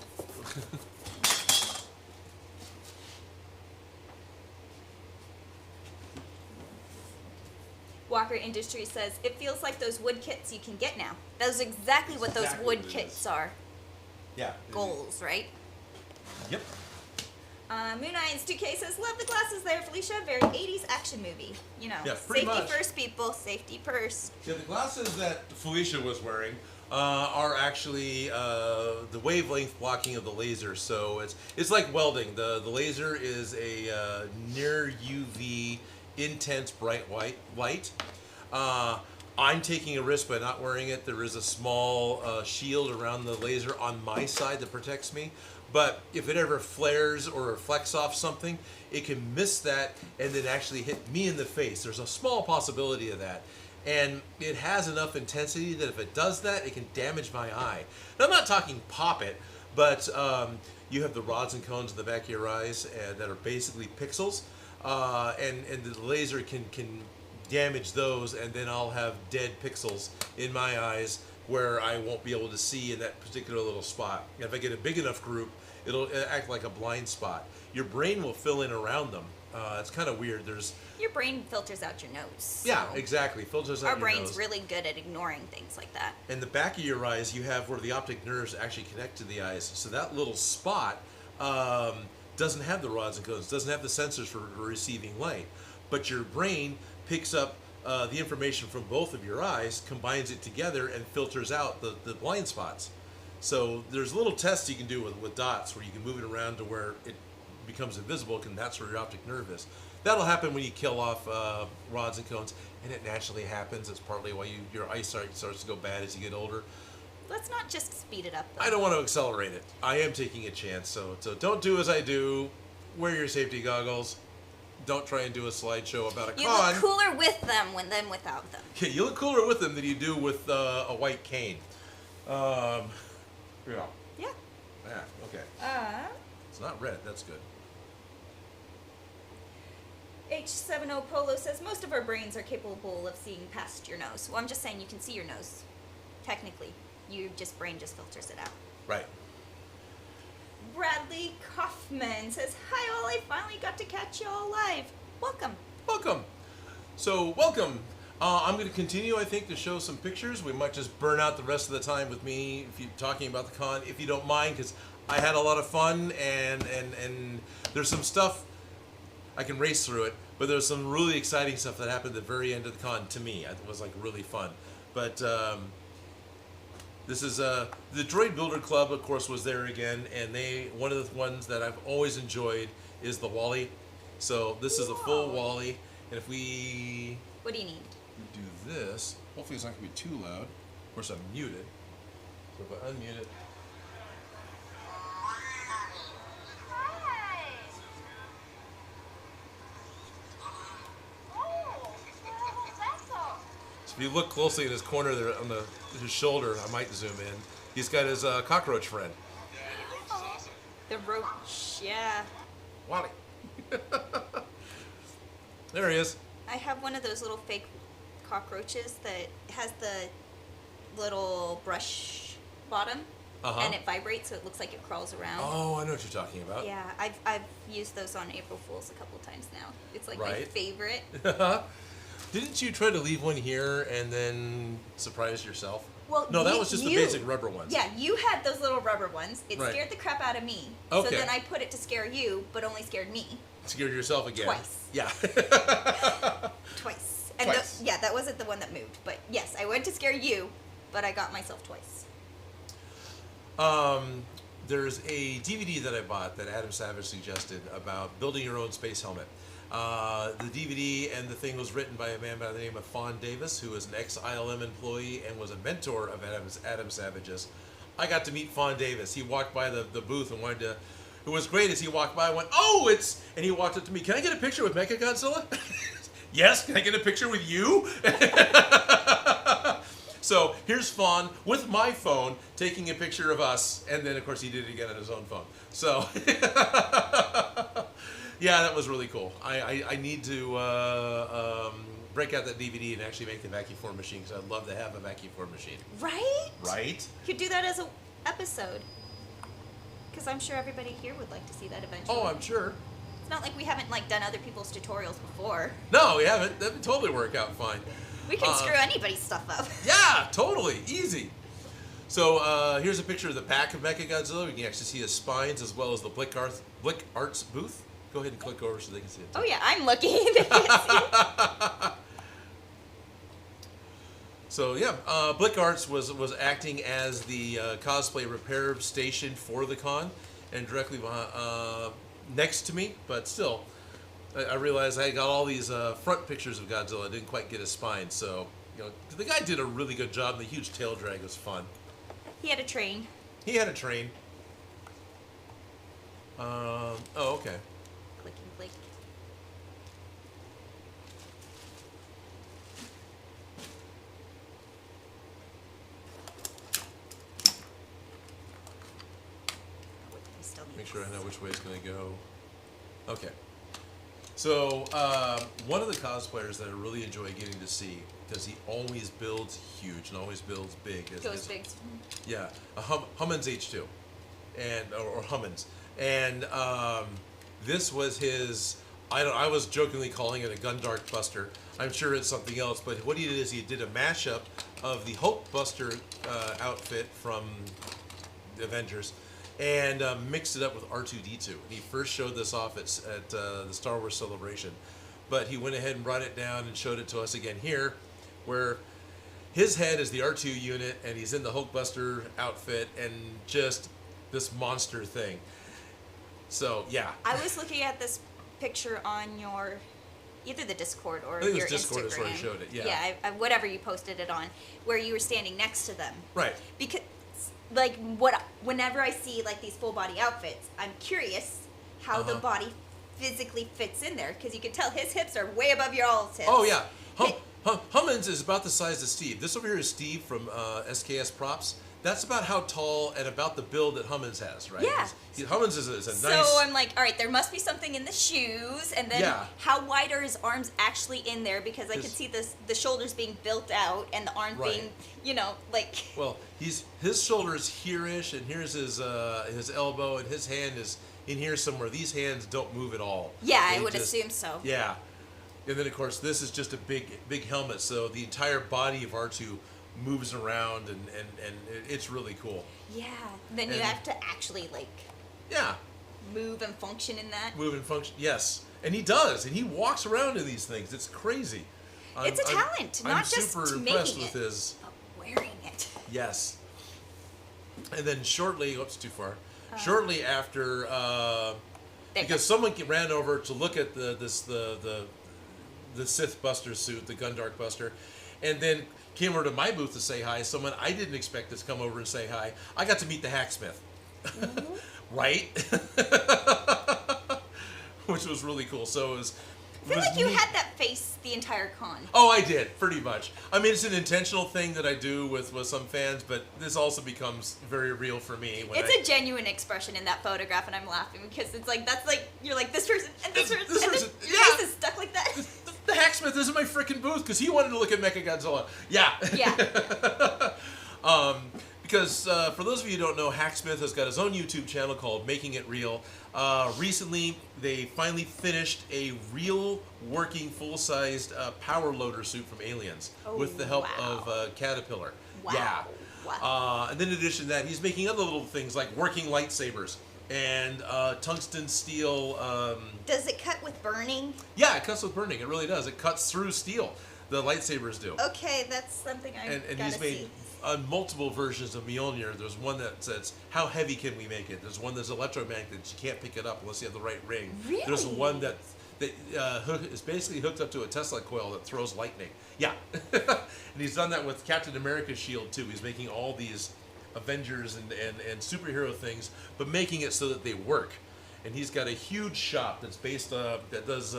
Walker Industries says, it feels like those wood kits you can get now. That's exactly what those Exactly wood what it kits is. are. Yeah. Goals, right? Yep. Moon Eyes 2K says, love the glasses there, Felicia. Very 80s action movie. You know, Yeah, pretty safety much. first, people. Safety first. Yeah, the glasses that Felicia was wearing are actually the wavelength blocking of the laser. So it's like welding. The laser is a near UV, intense bright white light. I'm taking a risk by not wearing it. There is a small shield around the laser on my side that protects me. But if it ever flares or reflects off something, it can miss that and then actually hit me in the face. There's a small possibility of that. And it has enough intensity that if it does that, it can damage my eye. Now, I'm not talking pop it, but you have the rods and cones in the back of your eyes that are basically pixels. And the laser can damage those, and then I'll have dead pixels in my eyes where I won't be able to see in that particular little spot. If I get a big enough group, it'll act like a blind spot. Your brain will fill in around them. It's kind of weird. Your brain filters out your nose. Yeah, so exactly. Filters out our your brain's nose. really good at ignoring things like that. In the back of your eyes, you have where the optic nerves actually connect to the eyes. So that little spot doesn't have the rods and cones, doesn't have the sensors for receiving light. But your brain picks up the information from both of your eyes, combines it together, and filters out the blind spots. So there's little tests you can do with dots where you can move it around to where it becomes invisible, and that's where your optic nerve is. That'll happen when you kill off rods and cones, and it naturally happens. It's partly why your eyesight starts to go bad as you get older. Let's not just speed it up, though. I don't want to accelerate it. I am taking a chance, so don't do as I do. Wear your safety goggles. Don't try and do a slideshow about a con. You look cooler with them than without them. Yeah, you look cooler with them than you do with a white cane. Yeah. Yeah. Yeah, okay. It's not red, that's good. H70 Polo says, most of our brains are capable of seeing past your nose. Well, I'm just saying you can see your nose. Technically. Your brain just filters it out. Right. Bradley Kaufman says, hi all, I finally got to catch y'all live. Welcome. Welcome. So, welcome. I'm going to continue, I think, to show some pictures. We might just burn out the rest of the time with me if you're talking about the con, if you don't mind, because I had a lot of fun, and there's some stuff, I can race through it, but there's some really exciting stuff that happened at the very end of the con to me. It was like really fun. But this is the Droid Builder Club, of course, was there again, and one of the ones that I've always enjoyed is the Wally. So this is a full Wally, and if we What do you need? do this, hopefully it's not going to be too loud. Of course, I'm muted. So if I unmute it. So if you look closely in his corner there on his shoulder, I might zoom in. He's got his cockroach friend. The roach, yeah. Wally. There he is. I have one of those little fake cockroaches that has the little brush bottom, and it vibrates, so it looks like it crawls around. Oh, I know what you're talking about. Yeah, I've used those on April Fools a couple times now. It's like my Right. favorite. Didn't you try to leave one here and then surprise yourself? Well, no, that was just the basic rubber ones. Yeah, you had those little rubber ones. It Right. scared the crap out of me. Okay. So then I put it to scare you, but only scared me. Scared yourself again. Twice. Yeah. Twice. And Twice. yeah, that wasn't the one that moved. But yes, I went to scare you, but I got myself twice. There's a DVD that I bought that Adam Savage suggested about building your own space helmet. The DVD and the thing was written by a man by the name of Fawn Davis, who is an ex-ILM employee and was a mentor of Adam Savage's. I got to meet Fawn Davis. He walked by the booth and wanted to... It was great as he walked by and went, "Oh, it's..." And he walked up to me, "Can I get a picture with Mechagodzilla?" "Yes, can I get a picture with you?" So here's Fawn with my phone taking a picture of us, and then of course he did it again on his own phone. So yeah, that was really cool. I need to break out that DVD and actually make the vacuum form machine, because I'd love to have a vacuum form machine. Right? Right? You could do that as an episode. Because I'm sure everybody here would like to see that eventually. Oh, I'm sure. It's not like we haven't done other people's tutorials before. No, we haven't. That would totally work out fine. We can screw anybody's stuff up. Yeah, totally. Easy. So here's a picture of the back of Mechagodzilla. We can actually see his spines as well as the Blick Arts booth. Go ahead and click over so they can see it. Oh yeah, I'm looking. They can't see. So yeah, Blick Arts was acting as the cosplay repair station for the con, and directly next to me. But still, I realized I got all these front pictures of Godzilla. I didn't quite get his spine, so the guy did a really good job. The huge tail drag was fun. He had a train. He had a train. Oh, okay. Clicky click. Make sure I know which way it's going to go. Okay. So, one of the cosplayers that I really enjoy getting to see, because he always builds huge and always builds big. Goes big. Yeah, Hummins H2, or Hummins, and this was his. I was jokingly calling it a Gundark Buster. I'm sure it's something else, but what he did is he did a mashup of the Hulk Buster outfit from the Avengers, and mixed it up with R2-D2. He first showed this off at the Star Wars Celebration, but he went ahead and brought it down and showed it to us again here, where his head is the R2 unit, and he's in the Hulkbuster outfit, and just this monster thing. So, yeah. I was looking at this picture on your, either the Discord or I think it your was Discord Instagram. is where I showed it, yeah. Yeah, whatever you posted it on, where you were standing next to them. Right. Because, whenever I see these full body outfits, I'm curious how the body physically fits in there, because you can tell his hips are way above your all's hips. Oh, yeah. Hummins is about the size of Steve. This over here is Steve from SKS Props. That's about how tall and about the build that Hummins has, right? Yeah. Hummins is a So nice... I'm like, all right, there must be something in the shoes, and then how wide are his arms actually in there? Because I could see the shoulders being built out and the arms being, Well, his shoulder is here-ish, and here's his elbow, and his hand is in here somewhere. These hands don't move at all. Yeah, They I would just- assume so. Yeah. And then, of course, this is just a big helmet, so the entire body of R2 moves around, and it's really cool. Yeah. Then you And- have to actually, like, Yeah. move and function in that. Move and function, yes. And he does, and he walks around in these things. It's crazy. It's a talent, I'm not just super making impressed it, with his... but wearing it. Yes. And then shortly, oops, too far. Shortly after, There you because someone ran over to look at the Sith Buster suit, the Gundark Buster, and then came over to my booth to say hi. Someone I didn't expect to come over and say hi. I got to meet the Hacksmith, right? Which was really cool. So it was. I feel like you had that face the entire con. Oh, I did, pretty much. I mean, it's an intentional thing that I do with some fans, but this also becomes very real for me. When It's a genuine expression in that photograph, and I'm laughing because it's like, that's like, you're like, this person, and this person, and then your yeah. face is stuck like that. The Hacksmith is in my freaking booth because he wanted to look at Mechagodzilla. Yeah. Yeah. Because for those of you who don't know, Hacksmith has got his own YouTube channel called Making It Real. Recently, they finally finished a real working full-sized power loader suit from Aliens with the help of Caterpillar. Wow. Yeah. Wow. And then in addition to that, he's making other little things like working lightsabers and tungsten steel. Does it cut with burning? Yeah, it cuts with burning. It really does. It cuts through steel. The lightsabers do. Okay, that's something I And gotta he's made see. multiple versions of Mjolnir. There's one that says, how heavy can we make it? There's one that's electromagnetic that you can't pick it up unless you have the right ring. Really? There's one that is basically hooked up to a Tesla coil that throws lightning. Yeah. And he's done that with Captain America's shield, too. He's making all these Avengers and superhero things, but making it so that they work. And he's got a huge shop that's based that does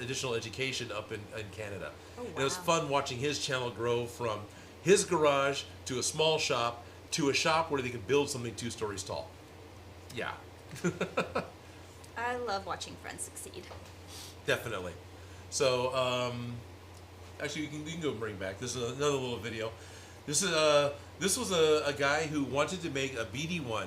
additional education up in Canada. Oh, And it was wow. fun watching his channel grow from his garage to a small shop to a shop where they could build something 2 stories tall. Yeah. I love watching friends succeed. Definitely. So, actually, you can go bring back. This is another little video. This was a guy who wanted to make a BD-1.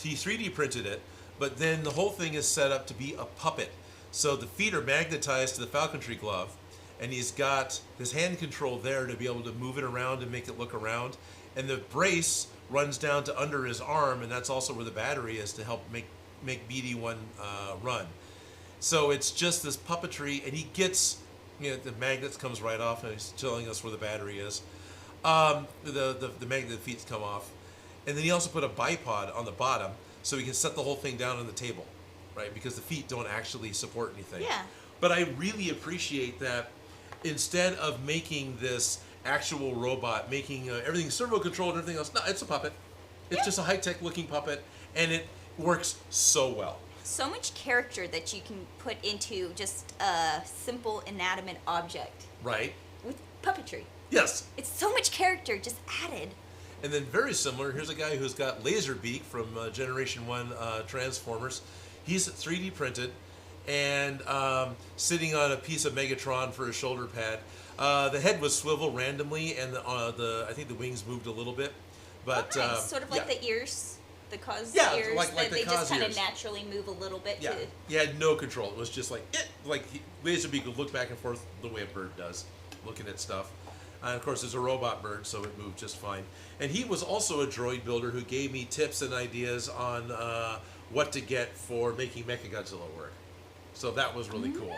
He 3D printed it, but then the whole thing is set up to be a puppet. So the feet are magnetized to the falconry glove, and he's got his hand control there to be able to move it around and make it look around. And the brace runs down to under his arm, and that's also where the battery is to help make BD-1 run. So it's just this puppetry, and he gets, the magnets comes right off, and he's telling us where the battery is. The magnet feet come off. And then he also put a bipod on the bottom, so he can set the whole thing down on the table, right? Because the feet don't actually support anything. Yeah. But I really appreciate that instead of making this actual robot, making everything servo-controlled and everything else, no, it's a puppet. It's just a high-tech looking puppet, and it works so well. So much character that you can put into just a simple inanimate object Right? with puppetry. Yes. It's so much character just added. And then very similar, here's a guy who's got Laserbeak from Generation 1 Transformers. He's 3D printed and sitting on a piece of Megatron for his shoulder pad. The head was swivel randomly, and I think the wings moved a little bit. But Nice. Sort of like yeah. the ears, the cause Yeah, ears, like that the they cause just kind of ears. naturally move a little bit Yeah, to... he had no control. It was just like Laserbeak would look back and forth the way a bird does, looking at stuff. And of course, it's a robot bird, so it moved just fine. And he was also a droid builder who gave me tips and ideas on what to get for making Mechagodzilla work. So that was really cool.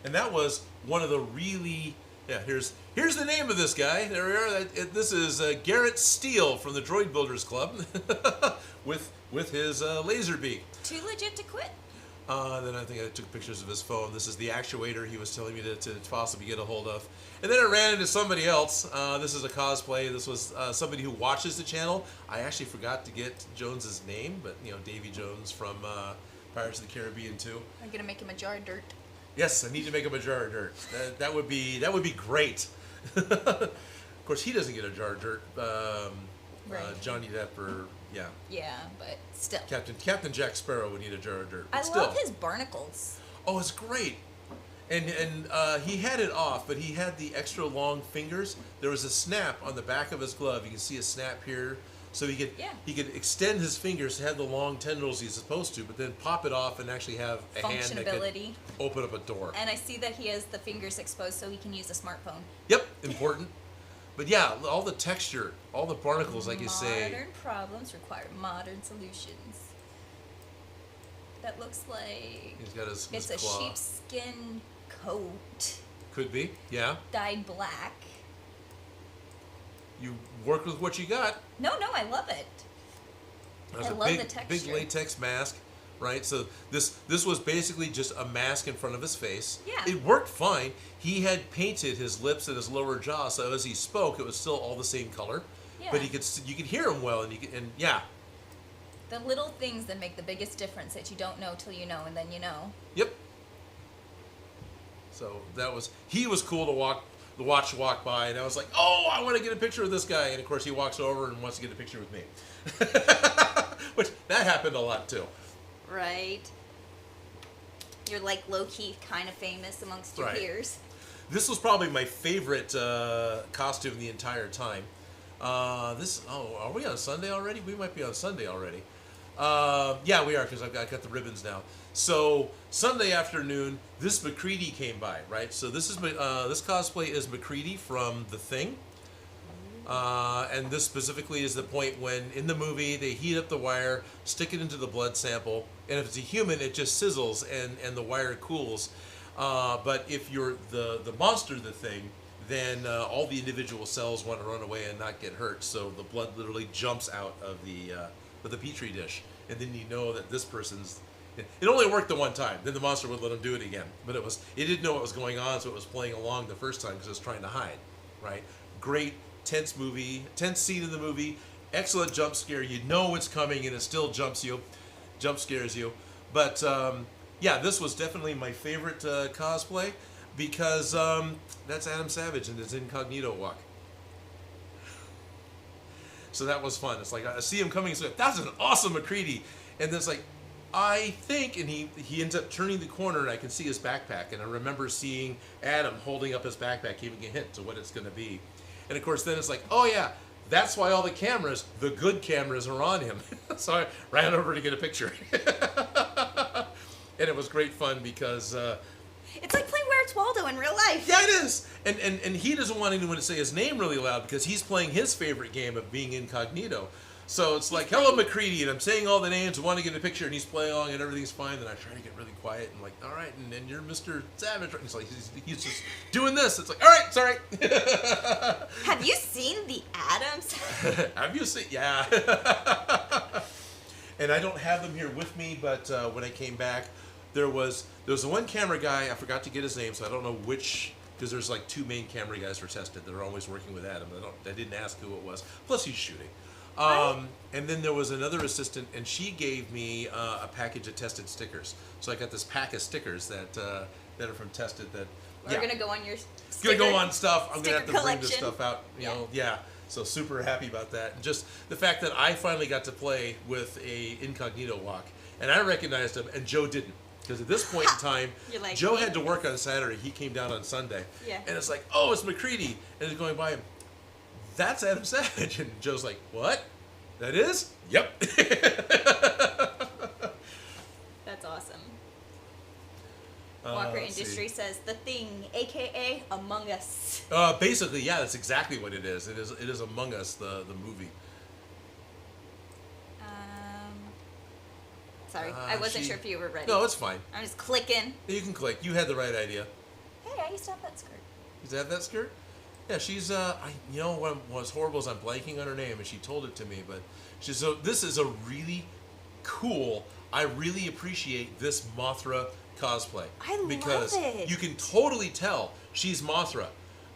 And that was one of the really... Yeah, here's the name of this guy. There we are. This is Garrett Steele from the Droid Builders Club with his Laserbeak. Too legit to quit. Then I think I took pictures of his phone. This is the actuator he was telling me to possibly get a hold of. And then I ran into somebody else. This is a cosplay. This was somebody who watches the channel. I actually forgot to get Jones's name, but Davy Jones from Pirates of the Caribbean 2. I'm gonna make him a jar of dirt. Yes, I need to make him a jar of dirt. That would be great. Of course, he doesn't get a jar of dirt. Right. Johnny Depp or yeah. Yeah, but still. Captain Jack Sparrow would need a jar of dirt. But I still. love his barnacles. Oh, it's great. And he had it off, but he had the extra long fingers. There was a snap on the back of his glove. You can see a snap here. So he could extend his fingers to have the long tendrils he's supposed to, but then pop it off and actually have a hand that could open up a door. And I see that he has the fingers exposed so he can use a smartphone. Yep, important. But yeah, all the texture, all the barnacles, like you say. Modern problems require modern solutions. That looks like He's got his it's a claw. sheepskin coat. Could be, yeah. Dyed black. You work with what you got. No, I love it. There's I a love big, the texture. big latex mask, right? So this was basically just a mask in front of his face. Yeah. It worked fine. He had painted his lips and his lower jaw, so as he spoke, it was still all the same color. Yeah. But you could hear him well, and yeah. The little things that make the biggest difference that you don't know till you know, and then you know. Yep. So he was cool to walk by, and I was like, oh, I want to get a picture of this guy, and of course he walks over and wants to get a picture with me. Which, that happened a lot too. Right. You're like low-key kind of famous amongst your peers. This was probably my favorite costume the entire time. Are we on Sunday already? We might be on Sunday already. Yeah, we are, because I've got the ribbons now. So Sunday afternoon, this MacReady came by, right? So this cosplay is MacReady from The Thing. And this specifically is the point when, in the movie, they heat up the wire, stick it into the blood sample, and if it's a human, it just sizzles and the wire cools. But if you're the monster, The Thing, then all the individual cells want to run away and not get hurt. So the blood literally jumps out of the petri dish, and then you know that this person's. It only worked the one time. Then the monster would let him do it again. But it didn't know what was going on, so it was playing along the first time because it was trying to hide. Right? Great tense scene in the movie. Excellent jump scare. You know it's coming, and it still jump scares you. But yeah, this was definitely my favorite cosplay because that's Adam Savage and his incognito walk. So that was fun. It's like I see him coming, so that's an awesome MacReady, and then it's like, I think, and he ends up turning the corner, and I can see his backpack, and I remember seeing Adam holding up his backpack, giving a hint to what it's going to be, and of course then it's like, oh yeah, that's why all the good cameras are on him. So I ran over to get a picture, and it was great fun because. It's like playing Where's Waldo in real life. Yeah, it is. And he doesn't want anyone to say his name really loud because he's playing his favorite game of being incognito. So it's like, hello, MacReady, and I'm saying all the names, I want to get a picture, and he's playing along, and everything's fine, and I try to get really quiet, and like, all right, and then you're Mr. Savage. And it's like, he's just doing this. It's like, all right, sorry. Have you seen the Addams? Have you seen? Yeah. And I don't have them here with me, but when I came back, there was the one camera guy, I forgot to get his name, so I don't know which, because there's like two main camera guys for Tested that are always working with Adam. I didn't ask who it was. Plus, he's shooting. And then there was another assistant, and she gave me a package of Tested stickers. So I got this pack of stickers that are from Tested. That We're gonna go on your. Gonna go on stuff. I'm gonna have to bring collection. this stuff out. You know, yeah. So super happy about that. And just the fact that I finally got to play with a incognito walk, and I recognized him, and Joe didn't. Because at this point in time, like, Joe had to work on Saturday. He came down on Sunday. Yeah. And it's like, oh, it's MacReady. And it's going by him. That's Adam Savage. And Joe's like, what? That is? Yep. That's awesome. Walker Industry says The Thing, a.k.a. Among Us. Basically, yeah, that's exactly what it is. It is Among Us, the movie. Sorry, I wasn't sure if you were ready. No, it's fine. I'm just clicking. You can click. You had the right idea. Hey, I used to have that skirt. Is that skirt? Yeah, she's what's horrible is I'm blanking on her name, and she told it to me, but this is a really cool. I really appreciate this Mothra cosplay. Because love it. You can totally tell she's Mothra,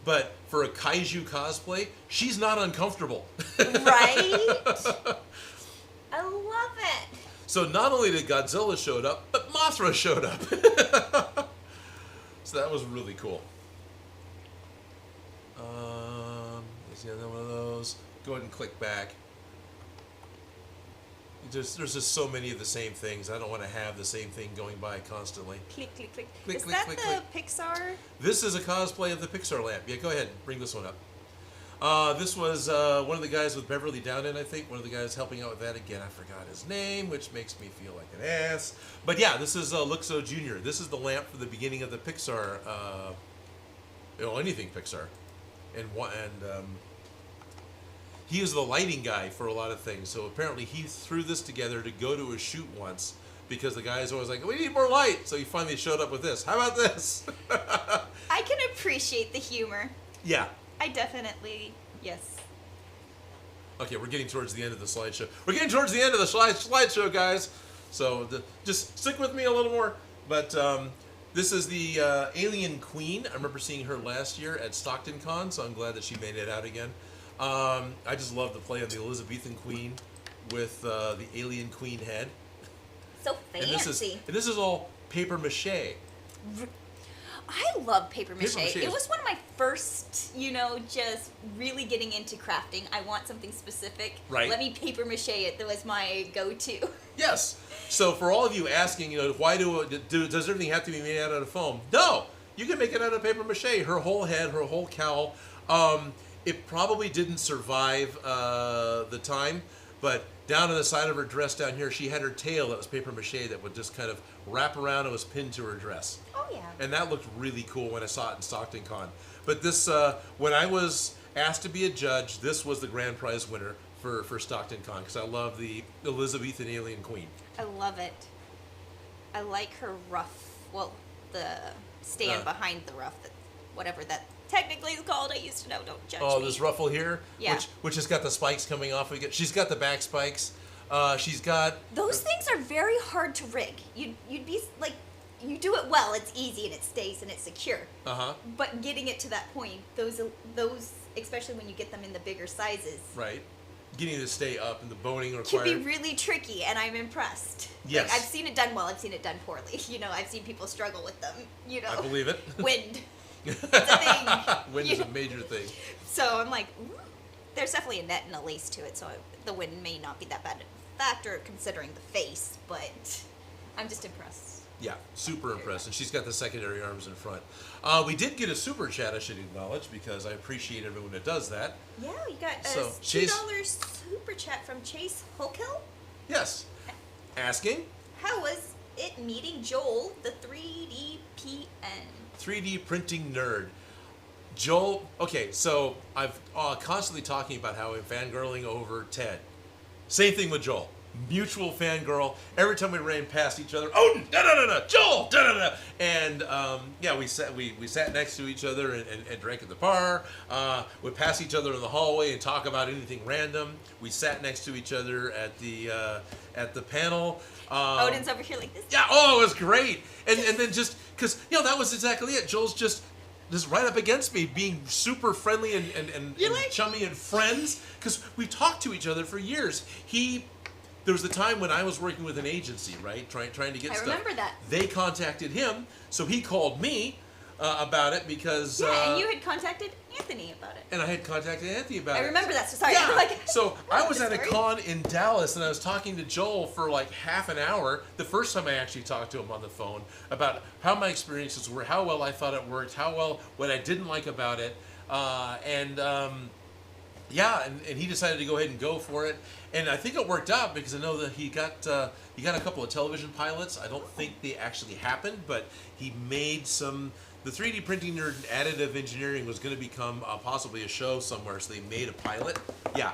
but for a kaiju cosplay, she's not uncomfortable. Right? I love it. So not only did Godzilla showed up, but Mothra showed up. So that was really cool. Is the other one of those? Go ahead and click back. There's just so many of the same things. I don't want to have the same thing going by constantly. Click, click, click. Click, Is click, that click, the click. Pixar? This is a cosplay of the Pixar lamp. Yeah, go ahead. Bring this one up. This was one of the guys with Beverly Down in, I think. One of the guys helping out with that. Again, I forgot his name, which makes me feel like an ass. But yeah, this is Luxo Jr. This is the lamp for the beginning of the Pixar, anything Pixar. And he is the lighting guy for a lot of things. So apparently he threw this together to go to a shoot once because the guys always like, we need more light. So he finally showed up with this. How about this? I can appreciate the humor. Yeah. I definitely, yes. Okay, we're getting towards the end of the slideshow. We're getting towards the end of the slideshow, guys. So just stick with me a little more. But this is the Alien Queen. I remember seeing her last year at Stockton Con, so I'm glad that she made it out again. I just love the play on the Elizabethan Queen with the Alien Queen head. So fancy. And this is all paper mache. I love paper mache. Paper mache It was one of my first, just really getting into crafting. I want something specific. Right. Let me paper mache it. That was my go-to. Yes. So for all of you asking, why does everything have to be made out of foam? No, you can make it out of paper mache. Her whole head, her whole cowl. It probably didn't survive the time, but down on the side of her dress down here, she had her tail that was paper mache that would just kind of wrap around and was pinned to her dress. Oh, yeah. And that looked really cool when I saw it in Stockton Con. But this, when I was asked to be a judge, this was the grand prize winner for Stockton Con because I love the Elizabethan Alien Queen. I love it. I like her ruff. Well, the stand behind the ruff, whatever that technically is called. I used to know. Don't judge me. Oh, this ruffle here, yeah. which has got the spikes coming off of it. She's got the back spikes. She's got those things are very hard to rig. You'd be like, you do it well. It's easy and it stays and it's secure. But getting it to that point, those especially when you get them in the bigger sizes, right? Getting it to stay up and the boning required can be really tricky, and I'm impressed. Yes, I've seen it done well. I've seen it done poorly. I've seen people struggle with them. I believe it. Wind. It's a thing. Wind is a major thing. So I'm like, ooh, there's definitely a net and a lace to it, so the wind may not be that bad a factor considering the face, but I'm just impressed. Yeah, super impressed. And she's got the secondary arms in front. We did get a super chat, I should acknowledge, because I appreciate everyone that does that. Yeah, you got a $2 super chat from Chase Hokill. Yes. Asking, how was it meeting Joel, the 3D PN? 3D printing nerd. Joel, okay, so I've constantly talking about how I'm fangirling over Ted. Same thing with Joel. Mutual fangirl. Every time we ran past each other, Odin, da-da-da-da, Joel, da-da-da. And we sat next to each other and drank at the bar. We'd pass each other in the hallway and talk about anything random. We sat next to each other at the panel. Odin's over here like this. Yeah, it was great. And then just, because, that was exactly it. Joel's just right up against me, being super friendly and chummy and friends, because we talked to each other for years. There was the time when I was working with an agency, right, trying to get stuff. I remember that. They contacted him, so he called me about it because... Yeah, and you had contacted Anthony about it. And I had contacted Anthony about it. I remember that, so sorry. Yeah, so I was at a con in Dallas, and I was talking to Joel for like half an hour, the first time I actually talked to him on the phone, about how my experiences were, how well I thought it worked, what I didn't like about it, yeah, and he decided to go ahead and go for it, and I think it worked out because I know that he got a couple of television pilots. I don't think they actually happened, but he made some. The 3D printing nerd and additive engineering was going to become possibly a show somewhere, so they made a pilot. Yeah,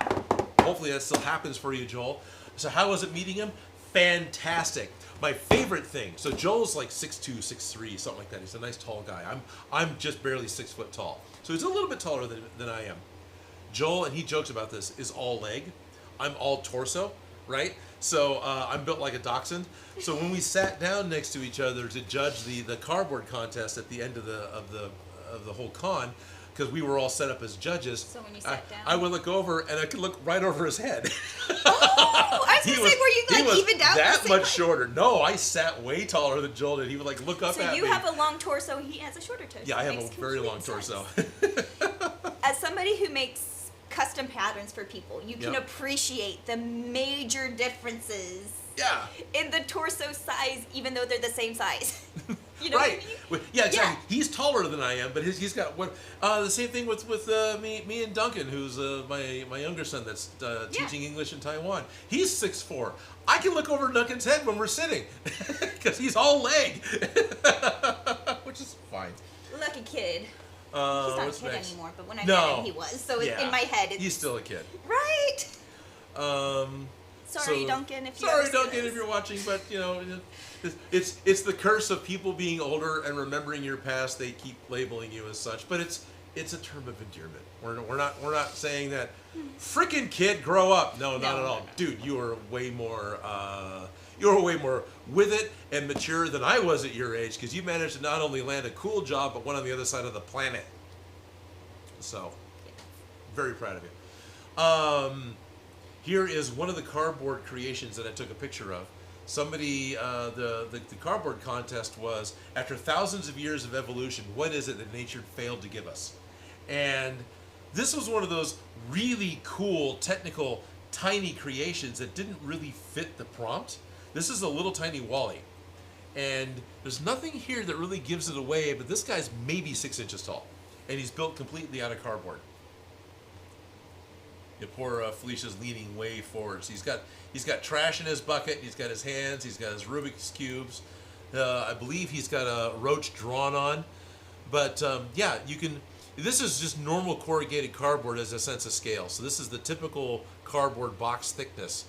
hopefully that still happens for you, Joel. So how was it meeting him? Fantastic. My favorite thing. So Joel's like 6'2", 6'3", something like that. He's a nice tall guy. I'm just barely 6 foot tall, so he's a little bit taller than I am. Joel, and he jokes about this, is all leg. I'm all torso, right? So I'm built like a dachshund. So when we sat down next to each other to judge the cardboard contest at the end of the whole con, because we were all set up as judges. So when you sat down, I would look over and I could look right over his head. Oh, I was gonna say, were you evened out? That much shorter. No, I sat way taller than Joel did. He would look up at me. So you have a long torso. He has a shorter torso. Yeah, I have a very long torso. As somebody who makes custom patterns for people, you can appreciate the major differences in the torso size, even though they're the same size. You know right. what I mean? Yeah, exactly. Yeah. He's taller than I am, but he's got what the same thing with me and Duncan, who's my younger son that's teaching English in Taiwan. He's 6'4". I can look over Duncan's head when we're sitting because he's all leg, which is fine. Lucky kid. He's not a kid anymore, but when I met him, he was. So in my head, he's still a kid. Right. Sorry, Duncan, if you're watching, but you know, it's the curse of people being older and remembering your past. They keep labeling you as such, but it's a term of endearment. We're not saying that. Frickin' kid, grow up. No, not at all, dude. You are way more. You're way more with it and mature than I was at your age because you managed to not only land a cool job but one on the other side of the planet. So, very proud of you. Here is one of the cardboard creations that I took a picture of. Somebody, the cardboard contest was, after thousands of years of evolution, what is it that nature failed to give us? And this was one of those really cool, technical, tiny creations that didn't really fit the prompt. This is a little tiny Wally. And there's nothing here that really gives it away, but this guy's maybe 6 inches tall. And he's built completely out of cardboard. Poor Felicia's leaning way forward. So he's got trash in his bucket. He's got his hands. He's got his Rubik's cubes. I believe he's got a roach drawn on. But yeah, you can. This is just normal corrugated cardboard as a sense of scale. So this is the typical cardboard box thickness,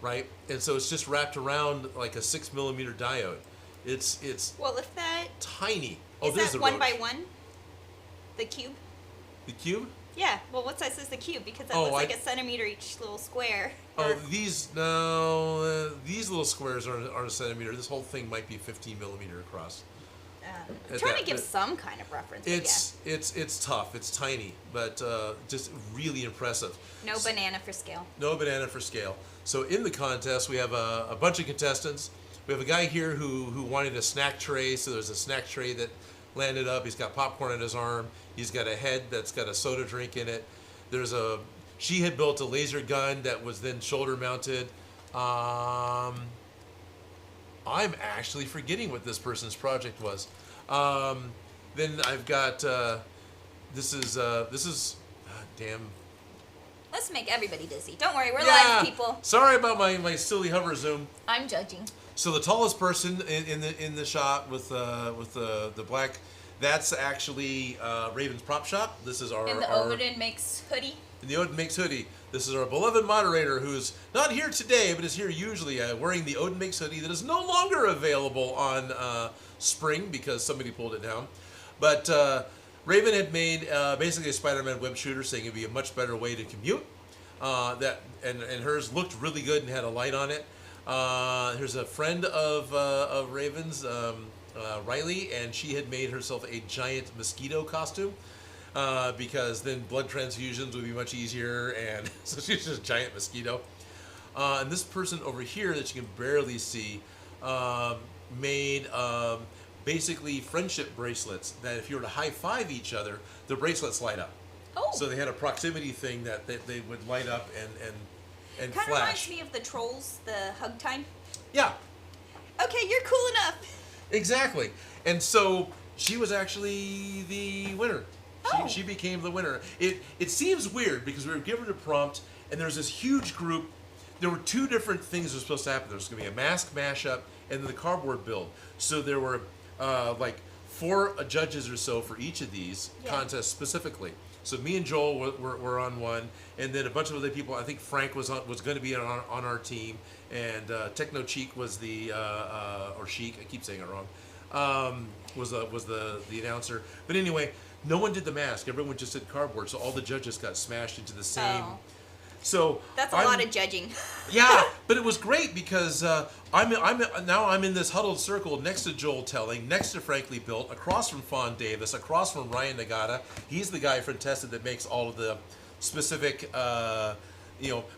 right? And so it's just wrapped around like a 6mm diode. It's well, if that tiny. Is that 1 by 1? The cube. The cube. Yeah, well, what size is the cube? Because that looks like a centimeter each little square. Oh, these little squares aren't a centimeter. This whole thing might be 15mm across. I'm trying to give some kind of reference. It's tough. It's tiny, but just really impressive. No banana for scale. No banana for scale. So in the contest, we have a bunch of contestants. We have a guy here who wanted a snack tray. So there's a snack tray that landed up. He's got popcorn on his arm. He's got a head that's got a soda drink in it. She had built a laser gun that was then shoulder mounted. I'm actually forgetting what this person's project was. Then I've got this is damn. Let's make everybody dizzy. Don't worry, we're live, people. Sorry about my silly hover zoom. I'm judging. So the tallest person in the shot with the black, that's actually Raven's prop shop. This is our Odin Makes hoodie. In the Odin Makes hoodie. This is our beloved moderator who's not here today, but is here usually wearing the Odin Makes hoodie that is no longer available on Spring because somebody pulled it down. But Raven had made basically a Spider-Man web shooter, saying it'd be a much better way to commute. And hers looked really good and had a light on it. Here's a friend of Raven's, Riley, and she had made herself a giant mosquito costume because then blood transfusions would be much easier, and so she's just a giant mosquito. And this person over here that you can barely see made basically friendship bracelets that if you were to high-five each other, the bracelets light up. Oh. So they had a proximity thing that they would light up and kind flash. of reminds me of the Trolls, the hug time. Yeah. Okay, you're cool enough. Exactly. And so she was actually the winner. Oh. She became the winner. It seems weird because we were given a prompt and there's this huge group. There were two different things that were supposed to happen. There was going to be a mask mashup and then the cardboard build. So there were like 4 judges or so for each of these contests specifically. So me and Joel were on one, and then a bunch of other people. I think Frank was going to be on our team, and Techno Cheek was the or Chic. I keep saying it wrong. Was the announcer? But anyway, no one did the mask. Everyone just did cardboard. So all the judges got smashed into the same. Oh. So that's a lot of judging. Yeah, but it was great because I'm in this huddled circle next to Joel Telling, next to Frankly Built, across from Fawn Davis, across from Ryan Nagata. He's the guy from Tested that makes all of the specific,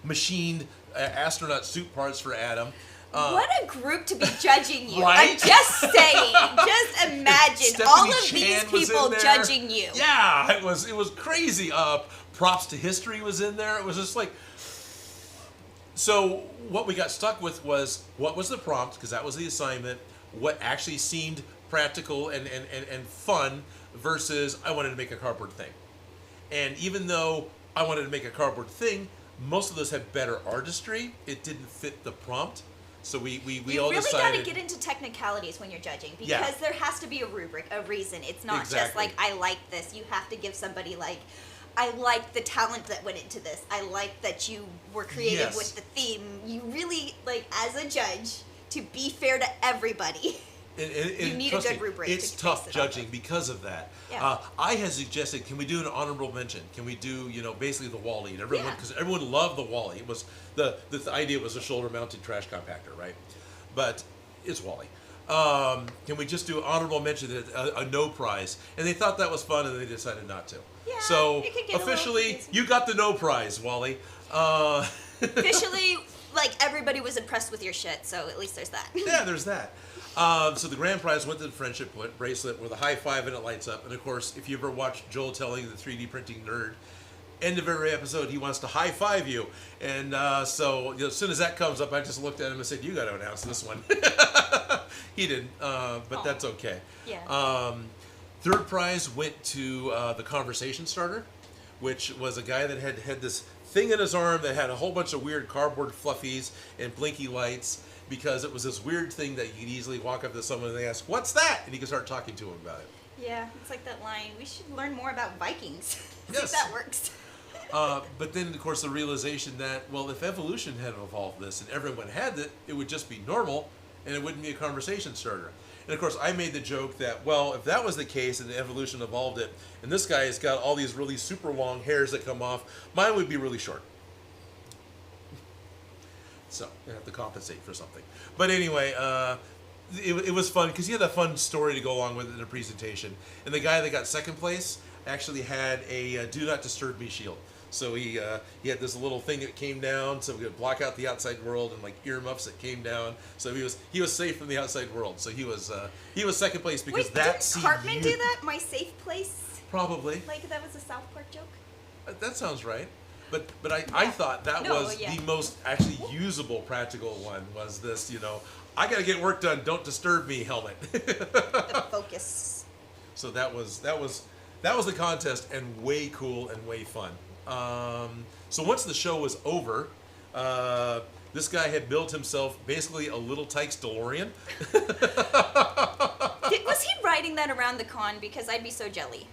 machined astronaut suit parts for Adam. What a group to be judging you. Right? I'm just saying. Just imagine Stephanie all of Chan these was people in there. judging you. Yeah, it was crazy. Props to History was in there. It was just like... So what we got stuck with was what was the prompt, because that was the assignment, what actually seemed practical and fun versus I wanted to make a cardboard thing. And even though I wanted to make a cardboard thing, most of those had better artistry. It didn't fit the prompt. So we all really decided... got to get into technicalities when you're judging, because there has to be a rubric, a reason. It's not just like, I like this. You have to give somebody like, I like the talent that went into this. I like that you were creative with the theme. You really, like, as a judge, to be fair to everybody, you need a good rubric. It's tough judging because of that. Yeah. I had suggested, can we do an honorable mention? Can we do, basically the Wall-E? Because everyone loved the Wall-E. It was the idea was a shoulder-mounted trash compactor, right? But it's Wall-E. Can we just do an honorable mention, a no prize? And they thought that was fun, and they decided not to. Yeah, so officially, you got the no prize, Wall-E. Officially, like, everybody was impressed with your shit, so at least there's that. Yeah, there's that. So the grand prize went to the friendship bracelet with a high five and it lights up. And of course, if you ever watched Joel Telling, the 3D printing nerd, end of every episode, he wants to high five you. And so as soon as that comes up, I just looked at him and said, "You got to announce this one." He didn't, but that's okay. Yeah. Third prize went to the conversation starter, which was a guy that had this thing in his arm that had a whole bunch of weird cardboard fluffies and blinky lights, because it was this weird thing that you could easily walk up to someone and they ask, "What's that?" and you can start talking to them about it. Yeah, it's like that line, we should learn more about Vikings. See Yes. if that works. But then, of course, the realization that, well, if evolution had evolved this and everyone had it, it would just be normal and it wouldn't be a conversation starter. And of course, I made the joke that, well, if that was the case and evolution evolved it, and this guy has got all these really super long hairs that come off, mine would be really short. So, I have to compensate for something. But anyway, it was fun because he had a fun story to go along with it in the presentation. And the guy that got second place actually had a Do Not Disturb Me shield. So he had this little thing that came down, so we could block out the outside world, and like earmuffs that came down. So he was safe from the outside world. So he was second place because Wait, that didn't Cartman do that? My safe place? Probably. Like that was a South Park joke? That sounds right. But I thought that was the most actually usable practical one, was this, I got to get work done, don't disturb me helmet. The focus. So that was the contest, and way cool and way fun. So once the show was over, this guy had built himself basically a little Tykes DeLorean. Was he riding that around the con? Because I'd be so jelly.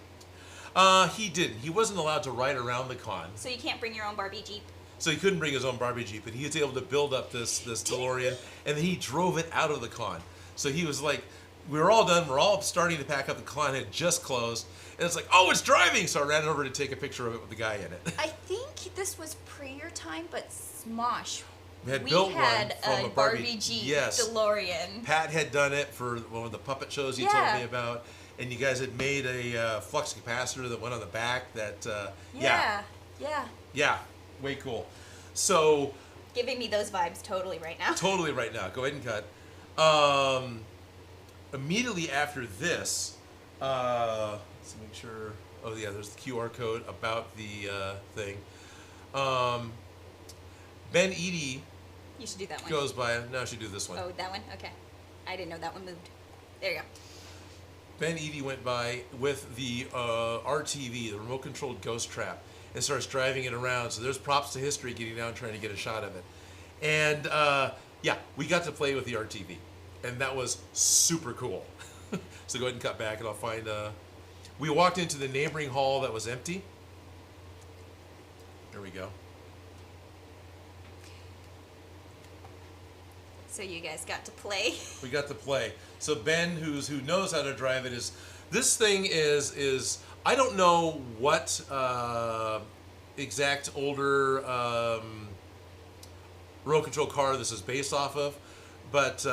He didn't. He wasn't allowed to ride around the con. So you can't bring your own Barbie Jeep? So he couldn't bring his own Barbie Jeep, but he was able to build up this DeLorean, and then he drove it out of the con. So he was like, we were all done, we're all starting to pack up, the con had just closed, and it's like, oh, it's driving! So I ran over to take a picture of it with the guy in it. I think this was pre your time, but Smosh. We had built one from a Barbie Jeep DeLorean. Pat had done it for one of the puppet shows he told me about. And you guys had made a flux capacitor that went on the back that, Yeah, way cool. So... Giving me those vibes totally right now. Totally right now. Go ahead and cut. Immediately after this, let's make sure... Oh, yeah, there's the QR code about the thing. Ben Eady... You should do that one. Goes by... No, I should do this one. Oh, that one? Okay. I didn't know that one moved. There you go. Ben Eady went by with the RTV, the remote-controlled ghost trap, and starts driving it around. So there's props to history getting down trying to get a shot of it. And, we got to play with the RTV. And that was super cool. So go ahead and cut back, and I'll find... We walked into the neighboring hall that was empty. There we go. So you guys got to play. We got to play. So Ben, who knows how to drive it, this thing is I don't know what exact older remote control car this is based off of, but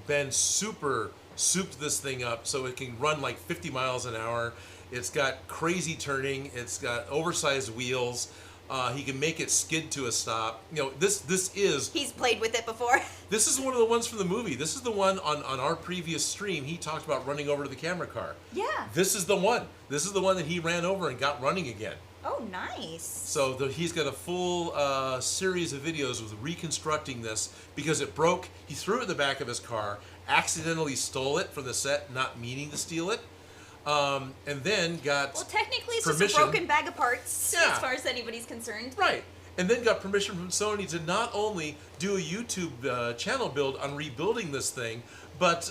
Ben souped this thing up so it can run like 50 miles an hour. It's got crazy turning. It's got oversized wheels. He can make it skid to a stop. This is... He's played with it before. This is one of the ones from the movie. This is the one on our previous stream. He talked about running over to the camera car. Yeah. This is the one. This is the one that he ran over and got running again. Oh, nice. So he's got a full series of videos with reconstructing this because it broke. He threw it in the back of his car, accidentally stole it from the set, not meaning to steal it. And then got technically it's permission. just a broken bag of parts Yeah. as far as anybody's concerned. Right. And then got permission from Sony to not only do a YouTube channel build on rebuilding this thing, but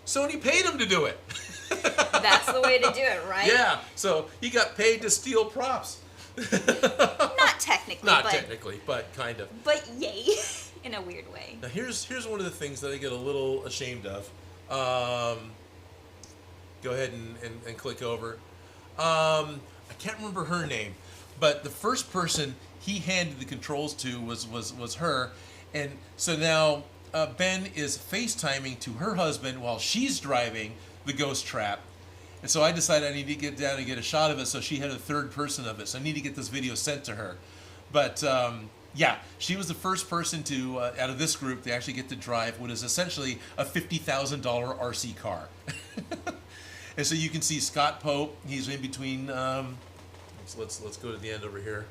Sony paid him to do it. That's the way to do it, right? Yeah. So he got paid to steal props. Not technically. Not technically, but kind of. But yay, in a weird way. Now here's one of the things that I get a little ashamed of. Go ahead and click over. I can't remember her name, but the first person he handed the controls to was her, and so now Ben is FaceTiming to her husband while she's driving the ghost trap. And so I decided I need to get down and get a shot of it, so she had a third person of it. So I need to get this video sent to her. But yeah, she was the first person to out of this group to actually get to drive what is essentially a $50,000 RC car. And so you can see Scott Pope. He's in between. Let's go to the end over here.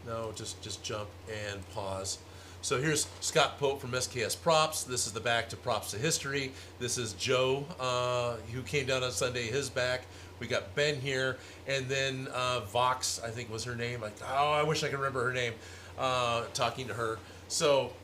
No, just jump and pause. So here's Scott Pope from SKS Props. This is the back to Props to History. This is Joe, who came down on Sunday, his back. We got Ben here, and then Vox, I think was her name. I wish I could remember her name, talking to her. So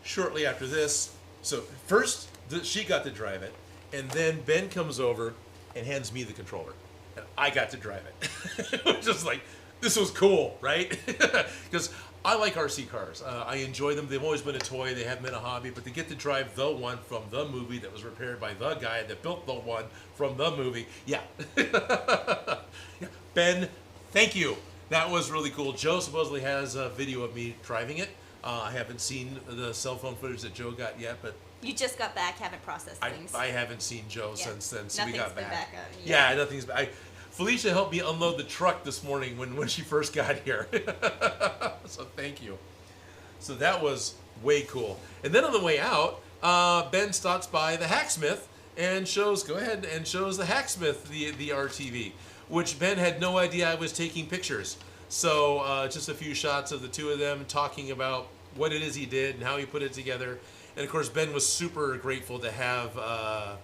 shortly after this, so first she got to drive it, and then Ben comes over and hands me the controller, and I got to drive it. Which is like, this was cool, right? Because I like RC cars. I enjoy them. They've always been a toy. They haven't been a hobby. But to get to drive the one from the movie that was repaired by the guy that built the one from the movie, yeah. Yeah. Ben, thank you. That was really cool. Joe supposedly has a video of me driving it. I haven't seen the cell phone footage that Joe got yet, but You just got back, haven't processed things. I haven't seen Joe since then. So we got Nothing's been back. Yeah, Nothing's back. Felicia helped me unload the truck this morning when she first got here. So thank you. So that was way cool. And then on the way out, Ben stops by the Hacksmith and shows the Hacksmith the RTV, which Ben had no idea I was taking pictures. So just a few shots of the two of them talking about what it is he did and how he put it together. And of course, Ben was super grateful to have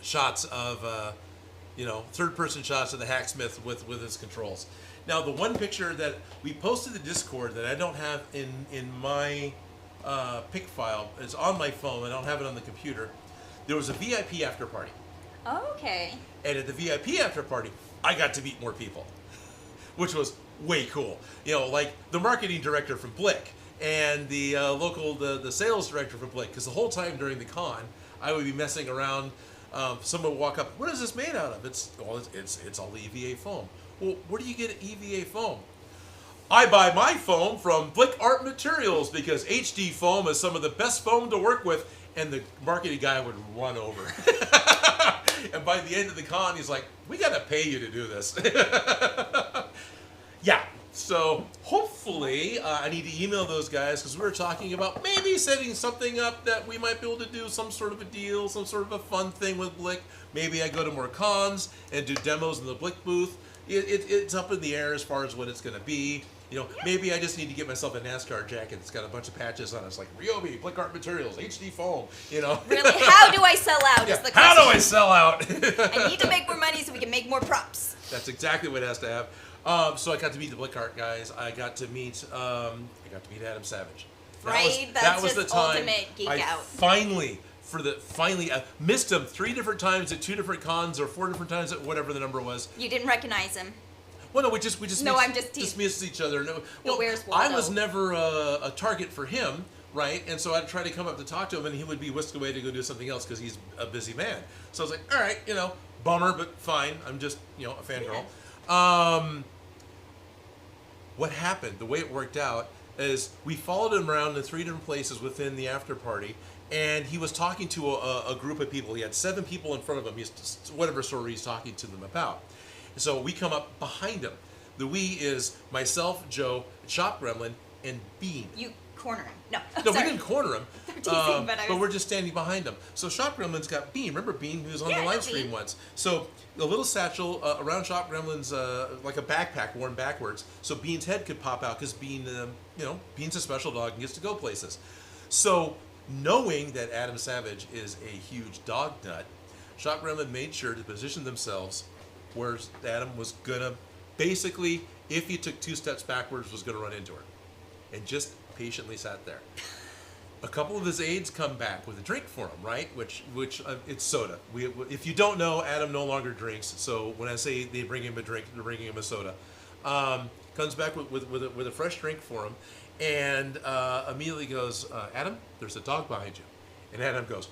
shots of third-person shots of the Hacksmith with his controls. Now, the one picture that we posted to Discord that I don't have in my pic file, it's on my phone. I don't have it on the computer. There was a VIP after party. Oh, okay. And at the VIP after party, I got to meet more people, which was way cool. Like the marketing director from Blick and the the sales director from Blick. Because the whole time during the con, I would be messing around. Someone would walk up. What is this made out of? It's all EVA foam. Well, where do you get EVA foam? I buy my foam from Blick Art Materials because HD foam is some of the best foam to work with. And the marketing guy would run over. And by the end of the con, he's like, "We got to pay you to do this." Yeah. So hopefully, I need to email those guys because we were talking about maybe setting something up that we might be able to do some sort of a deal, some sort of a fun thing with Blick. Maybe I go to more cons and do demos in the Blick booth. It's up in the air as far as what it's going to be. Maybe I just need to get myself a NASCAR jacket that's got a bunch of patches on it. It's like Ryobi, Blick Art Materials, HD foam. Really? How do I sell out? Yeah. Is the question. How do I sell out? I need to make more money so we can make more props. That's exactly what it has to have. So I got to meet the Blick Art guys. I got to meet Adam Savage. That was the time ultimate geek out. Finally I missed him 3 different times at 2 different cons or 4 different times at whatever the number was. You didn't recognize him. Well, no, we just missed each other. No, well, where's Waldo? I was never a target for him, right? And so I'd try to come up to talk to him, and he would be whisked away to go do something else because he's a busy man. So I was like, all right, bummer, but fine. I'm just, a fangirl. Yeah. What happened, the way it worked out, is we followed him around in 3 different places within the after party, and he was talking to a group of people. He had 7 people in front of him, whatever story he's talking to them about. So we come up behind him. The we is myself, Joe, Shop Gremlin, and Bean. You corner him. No, we didn't corner him. But we're just standing behind him. So Shop Gremlin's got Bean. Remember Bean, who was on the live stream once. So a little satchel around Shop Gremlin's, like a backpack worn backwards, so Bean's head could pop out because Bean, Bean's a special dog and gets to go places. So knowing that Adam Savage is a huge dog nut, Shop Gremlin made sure to position themselves where Adam was gonna, basically, if he took 2 steps backwards, was gonna run into her, and just patiently sat there. A couple of his aides come back with a drink for him, right? Which it's soda. If you don't know, Adam no longer drinks. So when I say they bring him a drink, they're bringing him a soda. Comes back with a fresh drink for him, and immediately goes, Adam, there's a dog behind you. And Adam goes,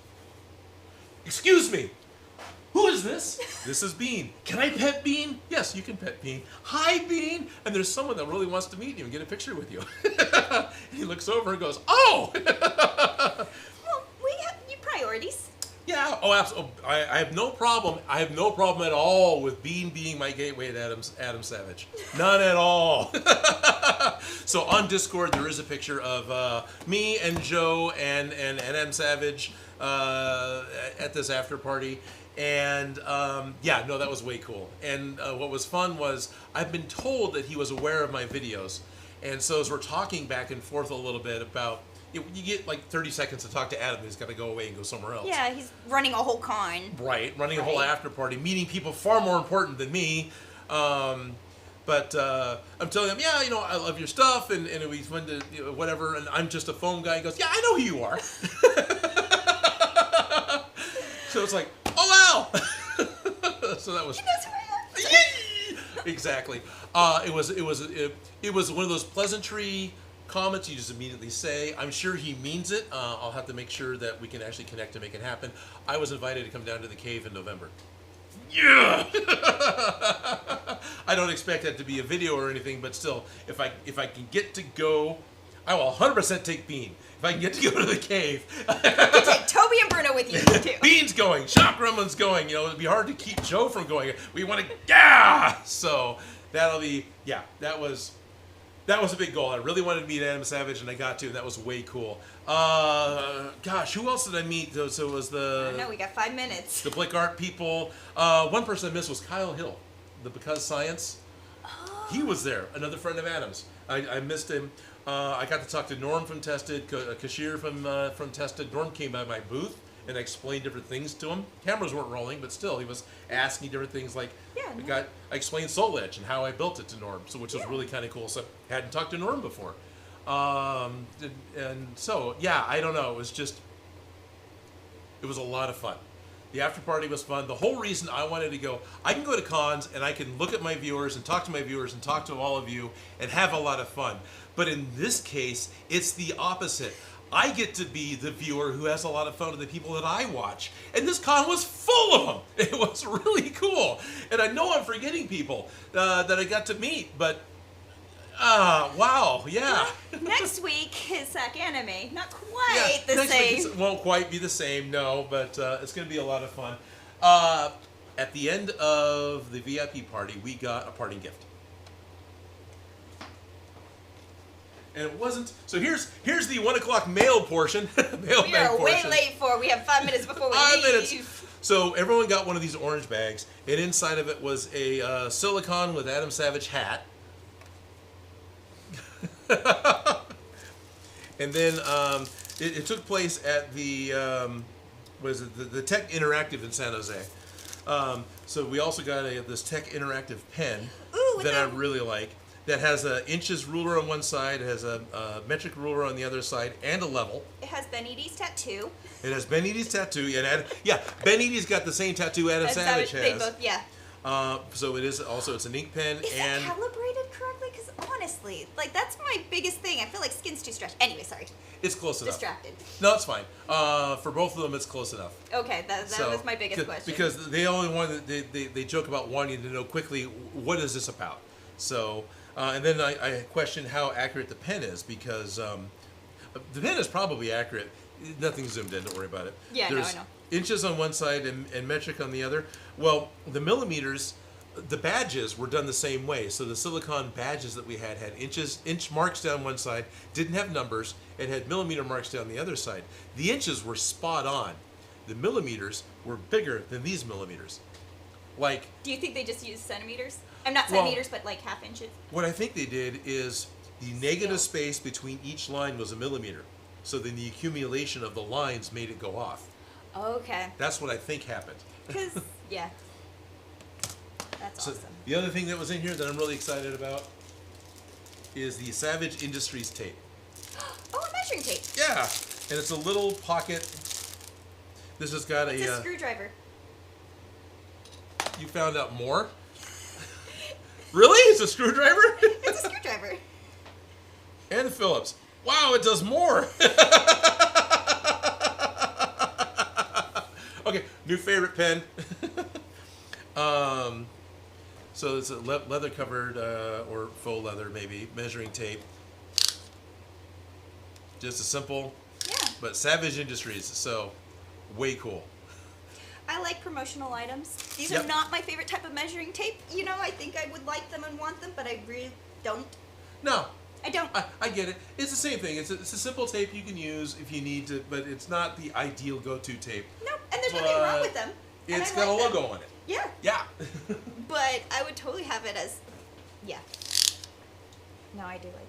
excuse me, who is this? This is Bean. Can I pet Bean? Yes, you can pet Bean. Hi, Bean. And there's someone that really wants to meet you and get a picture with you. He looks over and goes, oh! Well, we have your priorities. Yeah, oh, absolutely. I have no problem. I have no problem at all with Bean being my gateway to Adam Savage. None at all. So on Discord, there is a picture of me and Joe and Adam Savage at this after party. And yeah, no, that was way cool. And what was fun was I've been told that he was aware of my videos. And so as we're talking back and forth a little bit about, you get like 30 seconds to talk to Adam. He's got to go away and go somewhere else. Yeah, he's running a whole con. Right, running a whole after party, meeting people far more important than me. But I'm telling him, yeah, you know, I love your stuff, and we fun to, you know, whatever. And I'm just a phone guy. He goes, yeah, I know who you are. So it's like, oh wow. So that was. He knows who I am. Exactly. It was one of those pleasantry comments you just immediately say. I'm sure he means it. I'll have to make sure that we can actually connect to make it happen. I was invited to come down to the cave in November. Yeah. I don't expect that to be a video or anything, but still, if I can get to go, I will 100% take Bean. If I can get to go to the cave. You take Toby and Bruno with you too. Bean's going. Shop Gremlin's going. You know, it'd be hard to keep Joe from going. We want to, yeah. So that'll be, yeah. That was a big goal. I really wanted to meet Adam Savage, and I got to, and that was way cool. Gosh, who else did I meet? So it was the... No, we got 5 minutes. The Blick Art people. One person I missed was Kyle Hill, the Because Science. Oh. He was there, another friend of Adam's. I missed him. I got to talk to Norm from Tested, Kashir from Tested. Norm came by my booth and I explained different things to him. Cameras weren't rolling, but still, he was asking different things like, I explained Soul Edge and how I built it to Norm, so which was really kind of cool. So I hadn't talked to Norm before. And so, yeah, I don't know. It was a lot of fun. The after party was fun. The whole reason I wanted to go, I can go to cons and I can look at my viewers and talk to my viewers and talk to all of you and have a lot of fun. But in this case, it's the opposite. I get to be the viewer who has a lot of fun with the people that I watch. And this con was full of them. It was really cool. And I know I'm forgetting people that I got to meet, but wow, yeah. Next week is SAC Anime. Not quite the same. It won't quite be the same, no, but it's going to be a lot of fun. At the end of the VIP party, we got a parting gift. And it wasn't, so here's the 1 o'clock mail portion. We are way late we have 5 minutes before we leave. 5 minutes. So everyone got one of these orange bags, and inside of it was a silicone with Adam Savage hat. And then it took place at the the Tech Interactive in San Jose. So we also got this Tech Interactive pen that I really like. That has an inches ruler on one side, it has a metric ruler on the other side, and a level. It has Ben Edie's tattoo. It has Ben Edie's tattoo, and Ben Edie's got the same tattoo Adam Savage has. They both, yeah. So it is also, it's an ink pen. Is it calibrated correctly? Because honestly, like, that's my biggest thing. I feel like skin's too stretched. Anyway, sorry. It's close enough. Distracted. No, it's fine. For both of them, it's close enough. Okay, that was my biggest question. Because they only want, they joke about wanting to know quickly, what is this about? So, and then I questioned how accurate the pen is, because the pen is probably accurate. Nothing's zoomed in, don't worry about it. Yeah, There's I know. Inches on one side and metric on the other. Well, the millimeters, the badges were done the same way. So the silicone badges that we had inch marks down one side, didn't have numbers, and had millimeter marks down the other side. The inches were spot on. The millimeters were bigger than these millimeters. Like, do you think they just used centimeters? I'm not centimeters, but like half inches. What I think they did is the negative space between each line was a millimeter. So then the accumulation of the lines made it go off. Okay. That's what I think happened. Because, yeah. That's So awesome. the other thing that was in here that I'm really excited about is the Savage Industries tape. Oh, a measuring tape. Yeah, and it's a little pocket. This has got It's a screwdriver. You found out more? Really? It's a screwdriver? It's a screwdriver. And Phillips. Wow, it does more. Okay, new favorite pen. So it's a leather covered or faux leather maybe measuring tape. Just a simple, Yeah. but Savage Industries. So way cool. I like promotional items. These Yep. are not my favorite type of measuring tape. You know, I think I would like them and want them, but I really don't. No, I don't. I get it. It's the same thing. It's a simple tape you can use if you need to, but it's not the ideal go-to tape. No, and there's nothing wrong with them. And It's I got a like logo them. on it. Yeah, Yeah. but I would totally have it as, yeah. No, I do like.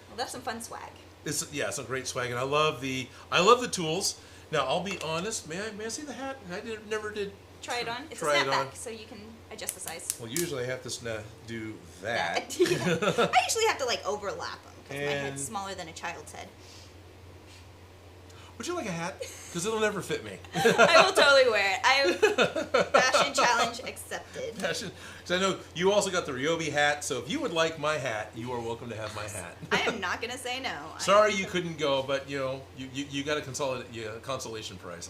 Well, that's some fun swag. It's some great swag, and I love the tools. Now I'll be honest. May I see the hat? Never did. Try it on. It's Try a it on. snapback, so you can adjust the size. Well, usually I have to do that. Yeah. I usually have to like overlap them because my And- head's smaller than a child's head. Would you like a hat? Because it'll never fit me. I will totally wear it. Fashion challenge accepted. Fashion. Because I know you also got the Ryobi hat. So if you would like my hat, you are welcome to have my hat. I am not gonna say no. Sorry you couldn't go, but you got a consolation prize.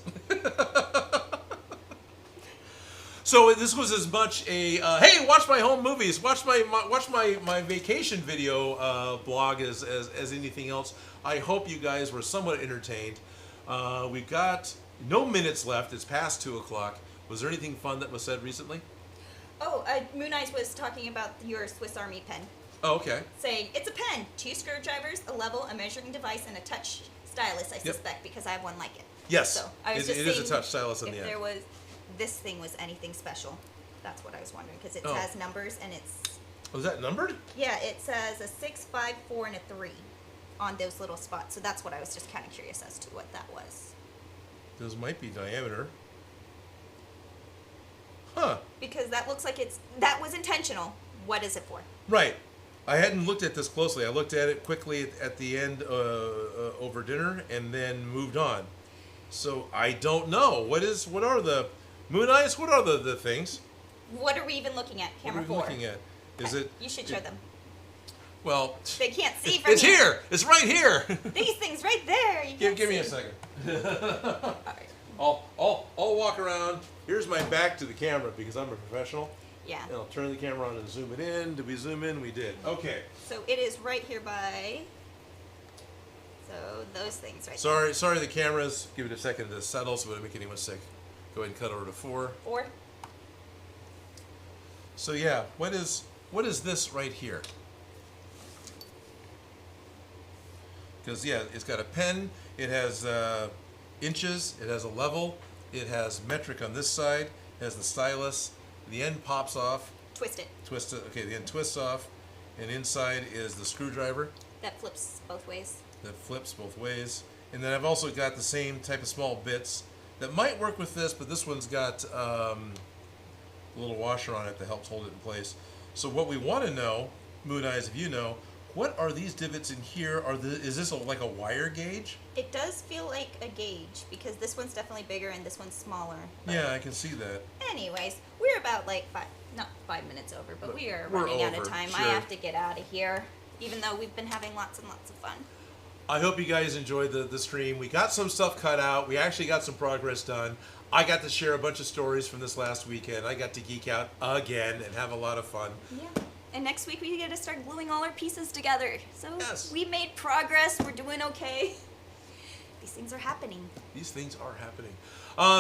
So this was as much a hey, watch my home movies, watch my vacation video blog as anything else. I hope you guys were somewhat entertained. We've got no minutes left. It's past 2:00. Was there anything fun that was said recently? Oh, Moon Eyes was talking about your Swiss Army pen. Oh, okay. Saying it's a pen, 2 screwdrivers, a level, a measuring device, and a touch stylus. I suspect because I have one like it. Yes, So I was it just is a saying touch stylus in if the end. there was this thing was anything special. That's what I was wondering because it Oh. has numbers and it's Was that numbered? yeah, it says a 6, 5, 4, and a 3 on those little spots. So that's what I was just kind of curious as to what that was. Those might be diameter. Huh. Because that looks like that was intentional. What is it for? Right. I hadn't looked at this closely. I looked at it quickly at the end over dinner and then moved on. So I don't know. What are the Moon Eyes? What are the things? What are we even looking at? Camera What are we 4. looking at? Is Okay, it? You should show them. Well, They can't see from it's here. It's right here. These things right there. You can't Give me a see. second. All right. I'll walk around. Here's my back to the camera because I'm a professional. Yeah. And I'll turn the camera on and zoom it in. Did we zoom in? We did. Okay. So it is right here by. So those things right Sorry the cameras. Give it a second to settle so we don't make anyone sick. Go ahead and cut over to 4. there. 4. So yeah, what is this right here? Because yeah, it's got a pen. It has inches. It has a level. It has metric on this side. It has the stylus. The end pops off. Twist it. Twist it. Okay, the end twists off, and inside is the screwdriver That flips both ways. that flips both ways. And then I've also got the same type of small bits that might work with this, but this one's got a little washer on it that helps hold it in place. So what we want to know, Moon Eyes, if you know, what are these divots in here? Is this like a wire gauge? It does feel like a gauge because this one's definitely bigger and this one's smaller. But Yeah, I can see that. anyways, we're about like not 5 minutes over, but we are We're running out of over, time. I sure. have to get out of here, even though we've been having lots and lots of fun. I hope you guys enjoyed the stream. We got some stuff cut out. We actually got some progress done. I got to share a bunch of stories from this last weekend. I got to geek out again and have a lot of fun. Yeah. And next week we get to start gluing all our pieces together. So Yes. we made progress. We're doing okay. These things are happening. These things are happening.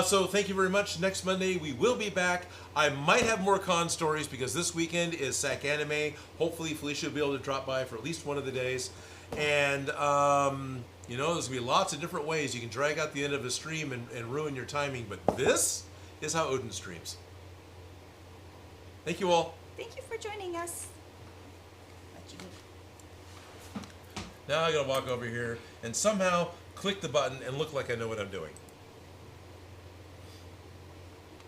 So thank you very much. Next Monday we will be back. I might have more con stories because this weekend is SAC Anime. Hopefully Felicia will be able to drop by for at least one of the days. And there's going to be lots of different ways you can drag out the end of a stream and ruin your timing. But this is how Odin streams. Thank you all. Thank you for joining us. Let you Now I gotta walk over here and somehow click the button and look like I know what I'm doing.